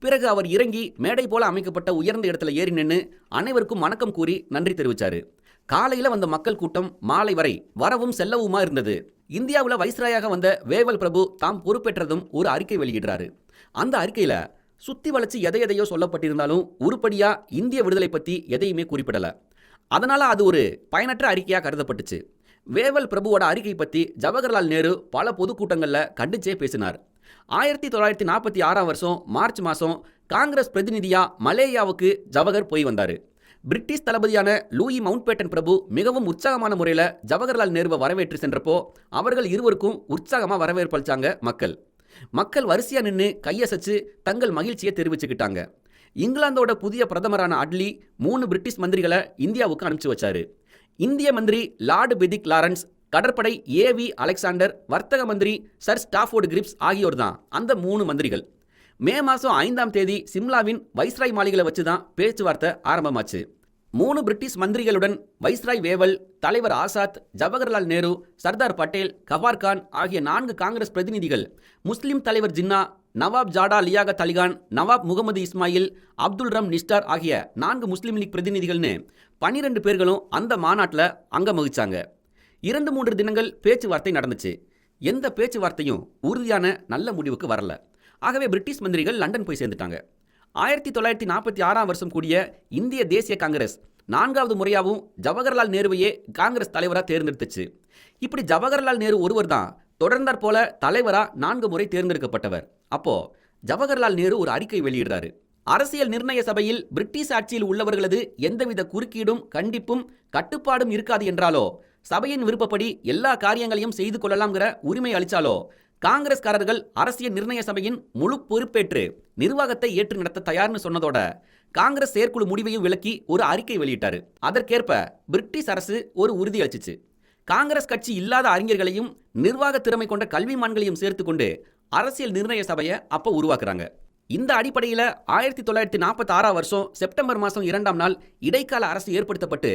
பிறகு அவர் இறங்கி மேடை போல அமைக்கப்பட்ட உயர்ந்த இடத்துல ஏறி நின்று அனைவருக்கும் வணக்கம் கூறி நன்றி தெரிவிச்சாரு. காலையில் வந்த மக்கள் கூட்டம் மாலை வரை வரவும் செல்லவுமா இருந்தது. இந்தியாவில் வைஸ்ராயாக வந்த வேவல் பிரபு தாம் பொறுப்பேற்றதும் ஒரு அறிக்கை வெளியிடுறாரு. அந்த அறிக்கையில சுத்தி வளைச்சு எதையோ சொல்லப்பட்டிருந்தாலும் உருப்படியா இந்திய விடுதலை பத்தி எதையுமே குறிப்பிடல. அதனால அது ஒரு பயனற்ற அறிக்கையா கருதப்பட்டுச்சு. வேவல் பிரபுவோட அறிக்கை பத்தி ஜவஹர்லால் நேரு பல பொதுக்கூட்டங்களில் கண்டிச்சே பேசினார். 1946 வருஷம் மார்ச் மாதம் காங்கிரஸ் பிரதிநிதியா மலேயாவுக்கு ஜவஹர் போய் வந்தார். பிரிட்டிஷ் தளபதியான லூயி மவுண்ட்பேட்டன் பிரபு மிகவும் உற்சாகமான முறையில் ஜவஹர்லால் நேருவை வரவேற்று சென்றப்போ அவர்கள் இருவருக்கும் உற்சாகமாக வரவேற்பளிச்சாங்க மக்கள் வரிசையா நின்று கையசைச்சு தங்கள் மகிழ்ச்சியை தெரிவிச்சுக்கிட்டாங்க. இங்கிலாந்தோட புதிய பிரதமரான அட்லி 3 பிரிட்டிஷ் மந்திரிகளை இந்தியாவுக்கு அனுப்பிச்சு வச்சாரு. இந்திய மந்திரி லார்டு பெதிக் லாரன்ஸ், கடற்படை ஏவி அலெக்சாண்டர், வர்த்தக மந்திரி சர் ஸ்டாஃபோர்டு கிரிப்ஸ் ஆகியோர் தான் அந்த 3 மந்திரிகள். மே மாதம் 5ஆம் தேதி சிம்லாவின் வைஸ்ராய் மாளிகையில் வச்சு தான் பேச்சுவார்த்தை ஆரம்பமாச்சு. 3 பிரிட்டிஷ் மந்திரிகளுடன் வைஸ்ராய் வேவல், தலைவர் ஆசாத், ஜவஹர்லால் நேரு, சர்தார் பட்டேல், கபார் கான் ஆகிய 4 காங்கிரஸ் பிரதிநிதிகள், முஸ்லிம் தலைவர் ஜின்னா, நவாப் ஜாடா லியாகத் அலிகான், நவாப் முகமது இஸ்மாயில், அப்துல் ரம் நிஷ்டார் ஆகிய 4 முஸ்லீம் லீக் பிரதிநிதிகள்னு 12 பேர்களும் அந்த மாநாட்டில் அங்கம் வகிச்சாங்க. 2-3 தினங்கள் பேச்சுவார்த்தை நடந்துச்சு. எந்த பேச்சுவார்த்தையும் உறுதியான நல்ல முடிவுக்கு வரல. ஆகவே பிரிட்டிஷ் மந்திரிகள் லண்டன் போய் சேர்ந்துட்டாங்க. 1946ஆம் வருஷம் கூடிய இந்திய தேசிய காங்கிரஸ் 4வது முறையாகவும் ஜவஹர்லால் நேருவையே காங்கிரஸ் தலைவராக தேர்ந்தெடுத்துச்சு. இப்படி ஜவஹர்லால் நேரு ஒருவர் தான் தொடர்ந்தாற் போல தலைவரா 4 முறை தேர்ந்தெடுக்கப்பட்டவர். அப்போ ஜவஹர்லால் நேரு ஒரு அறிக்கை வெளியிடுறாரு. அரசியல் நிர்ணய சபையில் பிரிட்டிஷ் ஆட்சியில் உள்ளவர்களது எந்தவித குறுக்கீடும் கண்டிப்பும் கட்டுப்பாடும் இருக்காது என்றாலோ, சபையின் விருப்பப்படி எல்லா காரியங்களையும் செய்து கொள்ளலாம்ங்கிற உரிமை அளிச்சாலோ, காங்கிரஸ்காரர்கள் அரசியல் நிர்ணய சபையின் முழு பொறுப்பேற்று நிர்வாகத்தை ஏற்று நடத்த தயார்னு சொன்னதோட காங்கிரஸ் செயற்குழு முடிவையும் விளக்கி ஒரு அறிக்கை வெளியிட்டாரு. அதற்கேற்ப பிரிட்டிஷ் அரசு ஒரு உறுதி அளிச்சிச்சு. காங்கிரஸ் கட்சி இல்லாத அறிஞர்களையும் நிர்வாக திறமை கொண்ட கல்விமான்களையும் சேர்த்து கொண்டு அரசியல் நிர்ணய சபையை அப்போ உருவாக்குறாங்க. இந்த அடிப்படையில் 1946ஆம் வருஷம் செப்டம்பர் மாதம் 2ஆம் நாள் இடைக்கால அரசு ஏற்படுத்தப்பட்டு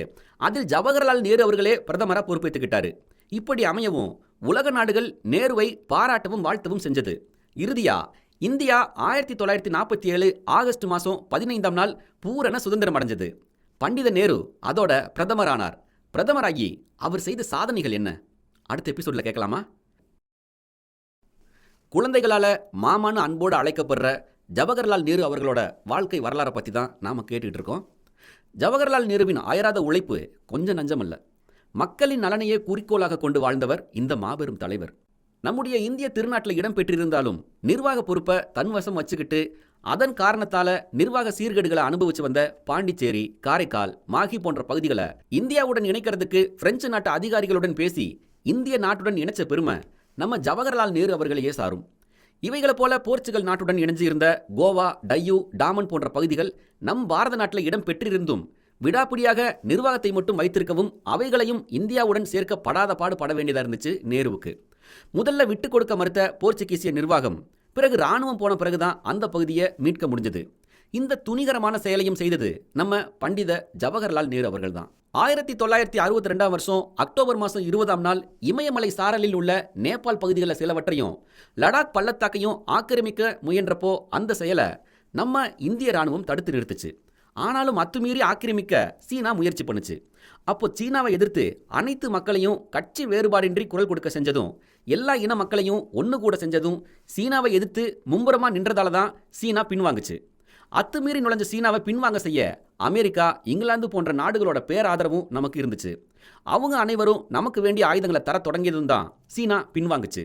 அதில் ஜவஹர்லால் நேரு அவர்களே பிரதமராக பொறுப்பேற்றுக்கிட்டாரு. இப்படி அமையவும் உலக நாடுகள் நேருவை பாராட்டவும் வாழ்த்தவும் செஞ்சது. இறுதியா இந்தியா 1947 ஆகஸ்ட் மாதம் 15ஆம் நாள் பூரண சுதந்திரம் அடைஞ்சது. பண்டித நேரு அதோட பிரதமரானார். பிரதமராகி அவர் செய்த சாதனைகள் என்ன? அடுத்த எபிசோட்ல கேட்கலாமா? குழந்தைகளால் மாமான்னு அன்போடு அழைக்கப்படுற ஜவஹர்லால் நேரு அவர்களோட வாழ்க்கை வரலாறை பற்றி தான் நாம் கேட்டுக்கிட்டு இருக்கோம். ஜவஹர்லால் நேருவின் அயராத உழைப்பு கொஞ்சம் நஞ்சமல்ல. மக்களின் நலனையே குறிக்கோளாக கொண்டு வாழ்ந்தவர் இந்த மாபெரும் தலைவர். நம்முடைய இந்திய திருநாட்டில் இடம் பெற்றிருந்தாலும் நிர்வாக பொறுப்பை தன்வசம் வச்சுக்கிட்டு அதன் காரணத்தால் நிர்வாக சீர்கேடுகளை அனுபவிச்சு வந்த பாண்டிச்சேரி, காரைக்கால், மாஹி போன்ற பகுதிகளை இந்தியாவுடன் இணைக்கிறதுக்கு பிரெஞ்சு நாட்டு அதிகாரிகளுடன் பேசி இந்திய நாட்டுடன் இணைச்ச பெருமை நம்ம ஜவஹர்லால் நேரு அவர்களையே சாரும். இவைகளை போல போர்ச்சுகல் நாட்டுடன் இணைஞ்சு இருந்த கோவா, டையூ, டாமன் போன்ற பகுதிகள் நம் பாரத நாட்டில் இடம் பெற்றிருந்தும் விடாப்பிடியாக நிர்வாகத்தை மட்டும் வைத்திருக்கவும் அவைகளையும் இந்தியாவுடன் சேர்க்கப்படாத பாடுபட வேண்டியதாக இருந்துச்சு நேருவுக்கு. முதல்ல விட்டு கொடுக்க மறுத்த போர்ச்சுகீசிய நிர்வாகம் பிறகு இராணுவம் போன பிறகுதான் அந்த பகுதியை மீட்க முடிஞ்சது. இந்த துணிகரமான செயலையும் செய்தது நம்ம பண்டித ஜவஹர்லால் நேரு அவர்கள் தான். 1962ஆம் வருஷம் அக்டோபர் மாதம் 20ஆம் நாள் இமயமலை சாரலில் உள்ள நேபாள் பகுதிகளில் சிலவற்றையும் லடாக் பள்ளத்தாக்கையும் ஆக்கிரமிக்க முயன்றப்போ அந்த செயலை நம்ம இந்திய இராணுவம் தடுத்து நிறுத்துச்சு. ஆனாலும் அத்துமீறி ஆக்கிரமிக்க சீனா முயற்சி பண்ணுச்சு. அப்போ சீனாவை எதிர்த்து அனைத்து மக்களையும் கட்சி வேறுபாடின்றி குரல் கொடுக்க செஞ்சதும், எல்லா இன மக்களையும் ஒன்று கூட செஞ்சதும், சீனாவை எதிர்த்து மும்புறமாக நின்றதால தான் சீனா பின்வாங்குச்சு. அத்துமீறி நுழைஞ்ச சீனாவை பின்வாங்க செய்ய அமெரிக்கா, இங்கிலாந்து போன்ற நாடுகளோட பேராதரவும் நமக்கு இருந்துச்சு. அவங்க அனைவரும் நமக்கு வேண்டிய ஆயுதங்களை தர தொடங்கியதும் தான் சீனா பின்வாங்குச்சு.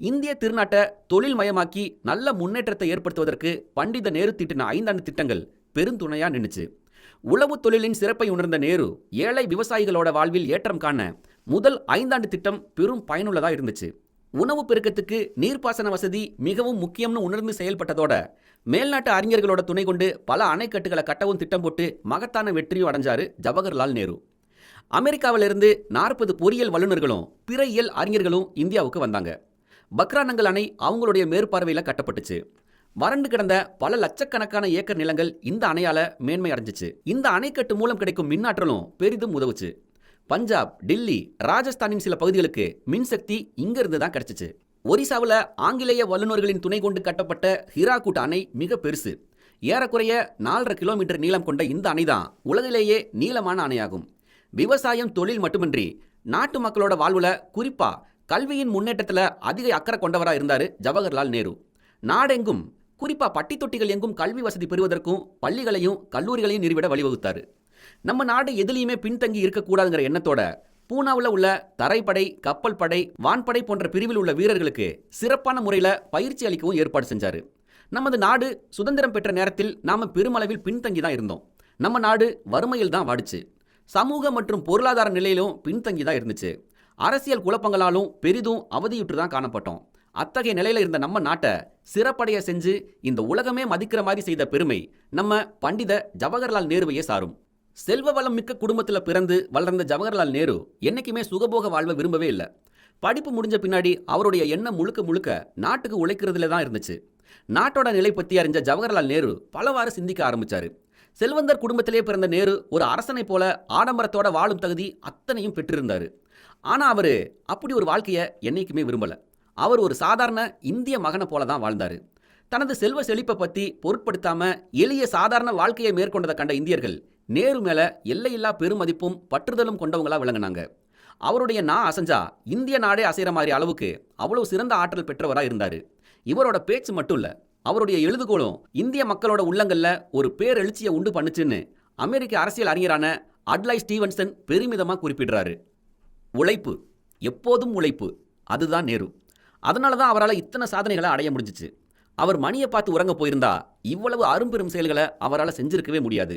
இந்திய திருநாட்டை தொழில் மயமாக்கி நல்ல முன்னேற்றத்தை ஏற்படுத்துவதற்கு பண்டித நேரு தீட்டின 5 ஆண்டு திட்டங்கள் பெருந்துணையா நின்றுச்சு. உளவு தொழிலின் சிறப்பை உணர்ந்த நேரு ஏழை விவசாயிகளோட வாழ்வில் ஏற்றம் காண முதல் 5 ஆண்டு திட்டம் பெரும் பயனுள்ளதாக இருந்துச்சு. உணவு பெருக்கத்துக்கு நீர்ப்பாசன வசதி மிகவும் முக்கியம்னு உணர்ந்து செயல்பட்டதோட மேல்நாட்டு அறிஞர்களோட துணை கொண்டு பல அணைக்கட்டுகளை கட்டவும் திட்டம் போட்டு மகத்தான வெற்றியும் அடைஞ்சாரு ஜவஹர்லால் நேரு. அமெரிக்காவிலிருந்து 40 பொறியியல் வல்லுநர்களும் பிற இயல் அறிஞர்களும் இந்தியாவுக்கு வந்தாங்க. பக்ரானங்கல் அணை அவங்களுடைய மேற்பார்வையில் கட்டப்பட்டுச்சு. வறண்டு கிடந்த பல லட்சக்கணக்கான ஏக்கர் நிலங்கள் இந்த அணையால மேன்மை அடைஞ்சிச்சு. இந்த அணைக்கட்டு மூலம் கிடைக்கும் மின்னாற்றலும் பெரிதும் உதவுச்சு. பஞ்சாப், டில்லி, ராஜஸ்தானின் சில பகுதிகளுக்கு மின்சக்தி இங்கிருந்து தான் கிடைச்சிச்சு. ஒரிசாவில் ஆங்கிலேய வல்லுநர்களின் துணை கொண்டு கட்டப்பட்ட ஹிராகுட் அணை மிக பெருசு. ஏறக்குறைய 4.5 கிலோமீட்டர் நீளம் கொண்ட இந்த அணை தான் உலகிலேயே நீளமான அணையாகும். விவசாயம், தொழில் மட்டுமின்றி நாட்டு மக்களோட வாழ்வுல, குறிப்பா கல்வியின் முன்னேற்றத்தில் அதிக அக்கறை கொண்டவராக இருந்தார் ஜவஹர்லால் நேரு. நாடெங்கும், குறிப்பா பட்டி தொட்டிகள் எங்கும் கல்வி வசதி பெறுவதற்கும் பள்ளிகளையும் கல்லூரிகளையும் நிறுவிட வழிவகுத்தாரு. நம்ம நாடு எதிலையுமே பின்தங்கி இருக்கக்கூடாதுங்கிற எண்ணத்தோட பூனாவில் உள்ள தரைப்படை, கப்பல் படை, வான்படை போன்ற பிரிவில் உள்ள வீரர்களுக்கு சிறப்பான முறையில் பயிற்சி அளிக்கவும் ஏற்பாடு செஞ்சாரு. நமது நாடு சுதந்திரம் பெற்ற நேரத்தில் நாம பெருமளவில் பின்தங்கி தான் இருந்தோம். நம்ம நாடு வறுமையில் தான் வாடிச்சு. சமூக மற்றும் பொருளாதார நிலையிலும் பின்தங்கி தான் இருந்துச்சு. அரசியல் குழப்பங்களாலும் பெரிதும் அவதியுற்று தான் காணப்பட்டோம். அத்தகைய நிலையில இருந்த நம்ம நாட்டை சிறப்படைய செஞ்சு இந்த உலகமே மதிக்கிற மாதிரி செய்த பெருமை நம்ம பண்டித ஜவஹர்லால் நேருவையே சாரும். செல்வ வளம் மிக்க குடும்பத்தில் பிறந்து வளர்ந்த ஜவஹர்லால் நேரு என்னைக்குமே சுகபோக வாழ்வை விரும்பவே இல்லை. படிப்பு முடிஞ்ச பின்னாடி அவருடைய எண்ணம் முழுக்க முழுக்க நாட்டுக்கு உழைக்கிறதுல தான் இருந்துச்சு. நாட்டோட நிலை பற்றி அறிஞ்ச ஜவஹர்லால் நேரு பலவாறு சிந்திக்க ஆரம்பிச்சாரு. செல்வந்தர் குடும்பத்திலே பிறந்த நேரு ஒரு அரசனை போல ஆடம்பரத்தோட வாழும் தகுதி அத்தனையும் பெற்றிருந்தாரு. ஆனால் அவர் அப்படி ஒரு வாழ்க்கையை என்னைக்குமே விரும்பலை. அவர் ஒரு சாதாரண இந்திய மகனை போல தான் வாழ்ந்தார். தனது செல்வ செழிப்பை பற்றி பொருட்படுத்தாம எளிய சாதாரண வாழ்க்கையை மேற்கொண்டதை கண்ட இந்தியர்கள் நேரு மேல எல்லையில்லா பெருமதிப்பும் பற்றுதலும் கொண்டவங்களா விளங்கினாங்க. அவருடைய நான் அசைஞ்சா இந்திய நாடே அசைகிற மாதிரி அளவுக்கு அவ்வளவு சிறந்த ஆற்றல் பெற்றவராக இருந்தார். இவரோட பேச்சு மட்டும் இல்லை, அவருடைய எழுதுகோளும் இந்திய மக்களோட உள்ளங்கள்ல ஒரு பேரெழுச்சியை உண்டு பண்ணுச்சுன்னு அமெரிக்க அரசியல் அறிஞரான அட்லை ஸ்டீவன்சன் பெருமிதமாக குறிப்பிடுறாரு. உழைப்பு, எப்போதும் உழைப்பு, அதுதான் நேரு. அதனால தான் அவரால் இத்தனை சாதனைகளை அடைய முடிஞ்சிச்சு. அவர் மணியை பார்த்து உறங்க போயிருந்தா இவ்வளவு அரும்பெரும் செயல்களை அவரால் செஞ்சிருக்கவே முடியாது.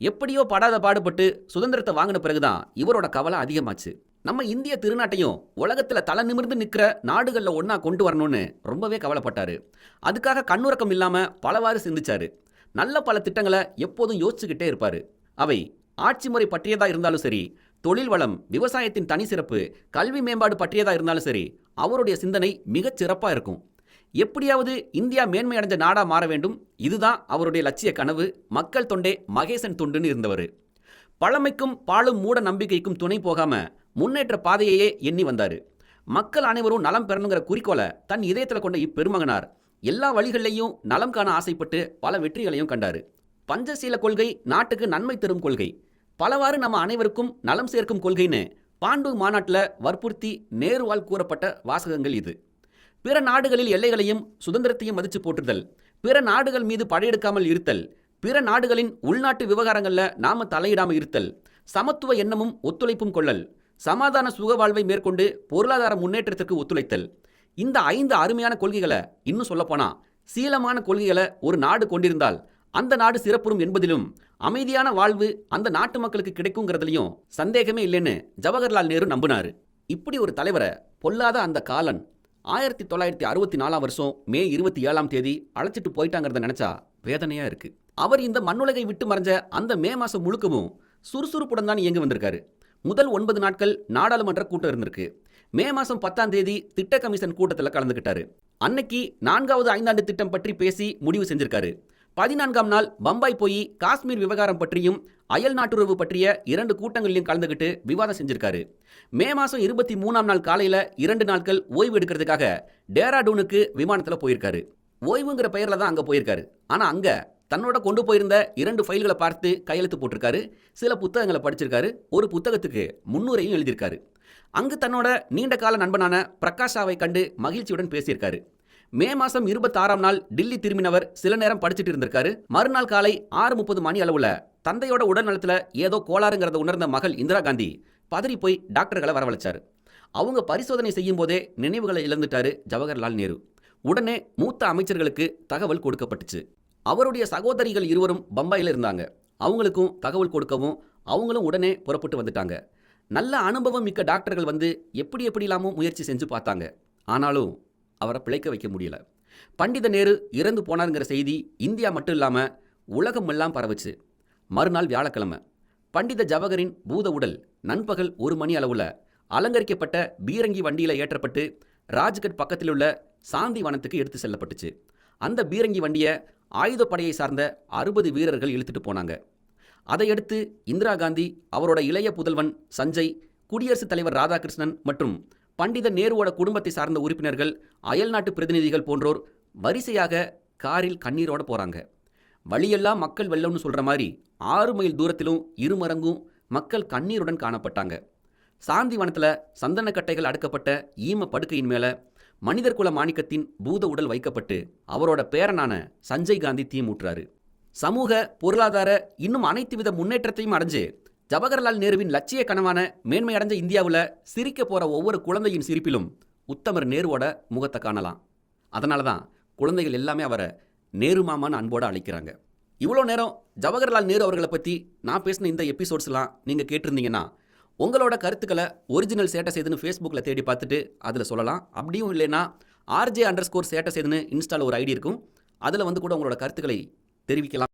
எப்படியோ படாத பாடுபட்டு சுதந்திரத்தை வாங்கின பிறகுதான் இவரோட கவலை அதிகமாச்சு. நம்ம இந்திய திருநாட்டையும் உலகத்தில் தலை நிமிர்ந்து நிற்கிற நாடுகளில் ஒன்றா கொண்டு வரணும்னு ரொம்பவே கவலைப்பட்டாரு. அதுக்காக கண்ணுறக்கம் இல்லாமல் பலவாறு சிந்திச்சாரு. நல்ல பல திட்டங்களை எப்போதும் யோசிச்சுக்கிட்டே இருப்பார். அவை ஆட்சி முறை பற்றியதாக இருந்தாலும் சரி, தொழில் வளம், விவசாயத்தின் தனி சிறப்பு, கல்வி மேம்பாடு பற்றியதாக இருந்தாலும் சரி, அவருடைய சிந்தனை மிகச் சிறப்பாக இருக்கும். எப்படியாவது இந்தியா மேன்மை அடைஞ்ச நாடா மாற வேண்டும், இதுதான் அவருடைய லட்சிய கனவு. மக்கள் தொண்டே மகேசன் தொண்டுன்னு இருந்தவர். பழமைக்கும் பாழும் மூட நம்பிக்கைக்கும் துணை போகாம முன்னேற்ற பாதையையே எண்ணி வந்தார். மக்கள் அனைவரும் நலம் பெறணுங்கிற குறிக்கோளை தன் இதயத்தில் கொண்ட இப்பெருமகனார் எல்லா வழிகளிலையும் நலம் காண ஆசைப்பட்டு பல வெற்றிகளையும் கண்டார். பஞ்சசீல கொள்கை நாட்டுக்கு நன்மை தரும் கொள்கை, பலவாறு நம்ம அனைவருக்கும் நலம் சேர்க்கும் கொள்கைன்னு பாண்டூர் மாநாட்டில் வற்புறுத்தி நேருவால் கூறப்பட்ட வாசகங்கள் இது. பிற நாடுகளில் எல்லைகளையும் சுதந்திரத்தையும் மதித்து போற்றுதல், பிற நாடுகள் மீது படையெடுக்காமல் இருத்தல், பிற நாடுகளின் உள்நாட்டு விவகாரங்களில் நாம தலையிடாமல் இருத்தல், சமத்துவ எண்ணமும் ஒத்துழைப்பும் கொள்ளல், சமாதான சுக வாழ்வை மேற்கொண்டு பொருளாதார முன்னேற்றத்திற்கு ஒத்துழைத்தல். இந்த 5 அருமையான கொள்கைகளை, இன்னும் சொல்லப்போனா சீலமான கொள்கைகளை ஒரு நாடு கொண்டிருந்தால் அந்த நாடு சிறப்புறும் என்பதிலும் அமைதியான வாழ்வு அந்த நாட்டு மக்களுக்கு கிடைக்குங்கிறதுலையும் சந்தேகமே இல்லைன்னு ஜவஹர்லால் நேரு நம்பினார். இப்படி ஒரு தலைவரை பொல்லாத அந்த காலன் 1964 மே 27 அழைச்சிட்டு போயிட்டாங்கிறத நினைச்சா வேதனையா இருக்கு. அவர் இந்த மண்ணுலகை விட்டு மறைஞ்ச அந்த மே மாசம் முழுக்கவும் சுறுசுறுப்புடன் தான் இயங்கி வந்திருக்காரு. முதல் 9 நாட்கள் நாடாளுமன்ற கூட்டம் இருந்திருக்கு. மே மாசம் 10 திட்ட கமிஷன் கூட்டத்தில் கலந்துக்கிட்டாரு. அன்னைக்கு 4வது ஐந்தாண்டு திட்டம் பற்றி பேசி முடிவு செஞ்சிருக்காரு. 14ஆம் நாள் பம்பாய் போய் காஷ்மீர் விவகாரம் பற்றியும் அயல் நாட்டுறவு பற்றிய 2 கூட்டங்களிலும் கலந்துக்கிட்டு விவாதம் செஞ்சிருக்காரு. மே மாதம் 23ஆம் நாள் காலையில் 2 நாட்கள் ஓய்வு எடுக்கிறதுக்காக டேராடூனுக்கு விமானத்தில் போயிருக்காரு. ஓய்வுங்கிற பெயரில் தான் அங்கே போயிருக்காரு. ஆனால் அங்கே தன்னோட கொண்டு போயிருந்த 2 ஃபைல்களை பார்த்து கையெழுத்து போட்டிருக்காரு. சில புத்தகங்களை படிச்சிருக்காரு. ஒரு புத்தகத்துக்கு முன்னுரையும் எழுதியிருக்காரு. அங்கு தன்னோட நீண்ட கால நண்பனான பிரகாஷாவை கண்டு மகிழ்ச்சியுடன் பேசியிருக்காரு. மே மாதம் 26ஆம் நாள் டில்லி திரும்பினவர் சில நேரம் படிச்சுட்டு இருந்திருக்காரு. மறுநாள் காலை 6:30 மணி அளவில் தந்தையோட உடல் நலத்தில் ஏதோ கோளாறுங்கிறத உணர்ந்த மகள் இந்திரா காந்தி பதறி போய் டாக்டர்களை வரவழைச்சாரு. அவங்க பரிசோதனை செய்யும் போதே நினைவுகளை இழந்துட்டாரு ஜவஹர்லால் நேரு. உடனே மூத்த அமைச்சர்களுக்கு தகவல் கொடுக்கப்பட்டுச்சு. அவருடைய சகோதரிகள் இருவரும் பம்பாயில் இருந்தாங்க. அவங்களுக்கும் தகவல் கொடுக்கவும் அவங்களும் உடனே புறப்பட்டு வந்துட்டாங்க. நல்ல அனுபவம் மிக்க டாக்டர்கள் வந்து எப்படிலாமோ முயற்சி செஞ்சு பார்த்தாங்க. ஆனாலும் அவரை பிழைக்க வைக்க முடியல. பண்டித நேரு இறந்து போனாருங்கிற செய்தி இந்தியா மட்டும் இல்லாமல் உலகம் எல்லாம் பரவுச்சு. மறுநாள் வியாழக்கிழமை பண்டித ஜவஹரின் பூத உடல் நண்பகல் 1 மணி அளவில் அலங்கரிக்கப்பட்ட பீரங்கி வண்டியில் ஏற்றப்பட்டு ராஜ்கட் பக்கத்தில் உள்ள சாந்தி வனத்துக்கு எடுத்து செல்லப்பட்டுச்சு. அந்த பீரங்கி வண்டியை ஆயுதப்படையை சார்ந்த 60 வீரர்கள் இழுத்துட்டு போனாங்க. அதையடுத்து இந்திரா காந்தி, அவரோட இளைய புதல்வன் சஞ்சய், குடியரசுத் தலைவர் ராதாகிருஷ்ணன் மற்றும் பண்டித நேருவோட குடும்பத்தை சார்ந்த உறுப்பினர்கள், அயல்நாட்டு பிரதிநிதிகள் போன்றோர் வரிசையாக காரில் கண்ணீரோட போகிறாங்க. வழியெல்லாம் மக்கள் வெள்ளம்னு சொல்கிற மாதிரி 6 மைல் தூரத்திலும் இருமரங்கும் மக்கள் கண்ணீருடன் காணப்பட்டாங்க. சாந்தி வனத்தில் சந்தனக்கட்டைகள் அடுக்கப்பட்ட ஈம படுக்கையின் மேலே மனிதர் குல மாணிக்கத்தின் பூத உடல் வைக்கப்பட்டு அவரோட பேரனான சஞ்சய் காந்தி தீ மூட்டுறாரு. சமூக, பொருளாதார இன்னும் அனைத்து வித முன்னேற்றத்தையும் அடைஞ்சு ஜவஹர்லால் நேருவின் லட்சிய கனவான மேன்மை அடைஞ்ச இந்தியாவில் சிரிக்க போகிற ஒவ்வொரு குழந்தையின் சிரிப்பிலும் உத்தமர் நேருவோட முகத்தை காணலாம். அதனால தான் குழந்தைகள் எல்லாமே அவரை நேரு மாமான்னு அன்போடு அழைக்கிறாங்க. இவ்வளோ நேரம் ஜவஹர்லால் நேரு அவர்களை பற்றி நான் பேசின இந்த எபிசோட்ஸ்லாம் நீங்கள் கேட்டிருந்தீங்கன்னா உங்களோட கருத்துக்களை ஒரிஜினல் சேட்டை செய்துன்னு ஃபேஸ்புக்கில் தேடி பார்த்துட்டு அதில் சொல்லலாம். அப்படியும் இல்லைன்னா RJ_சேட்டை செய்துன்னு இன்ஸ்டாவில் ஒரு ஐடி இருக்கும், அதில் வந்து கூட உங்களோட கருத்துக்களை தெரிவிக்கலாம்.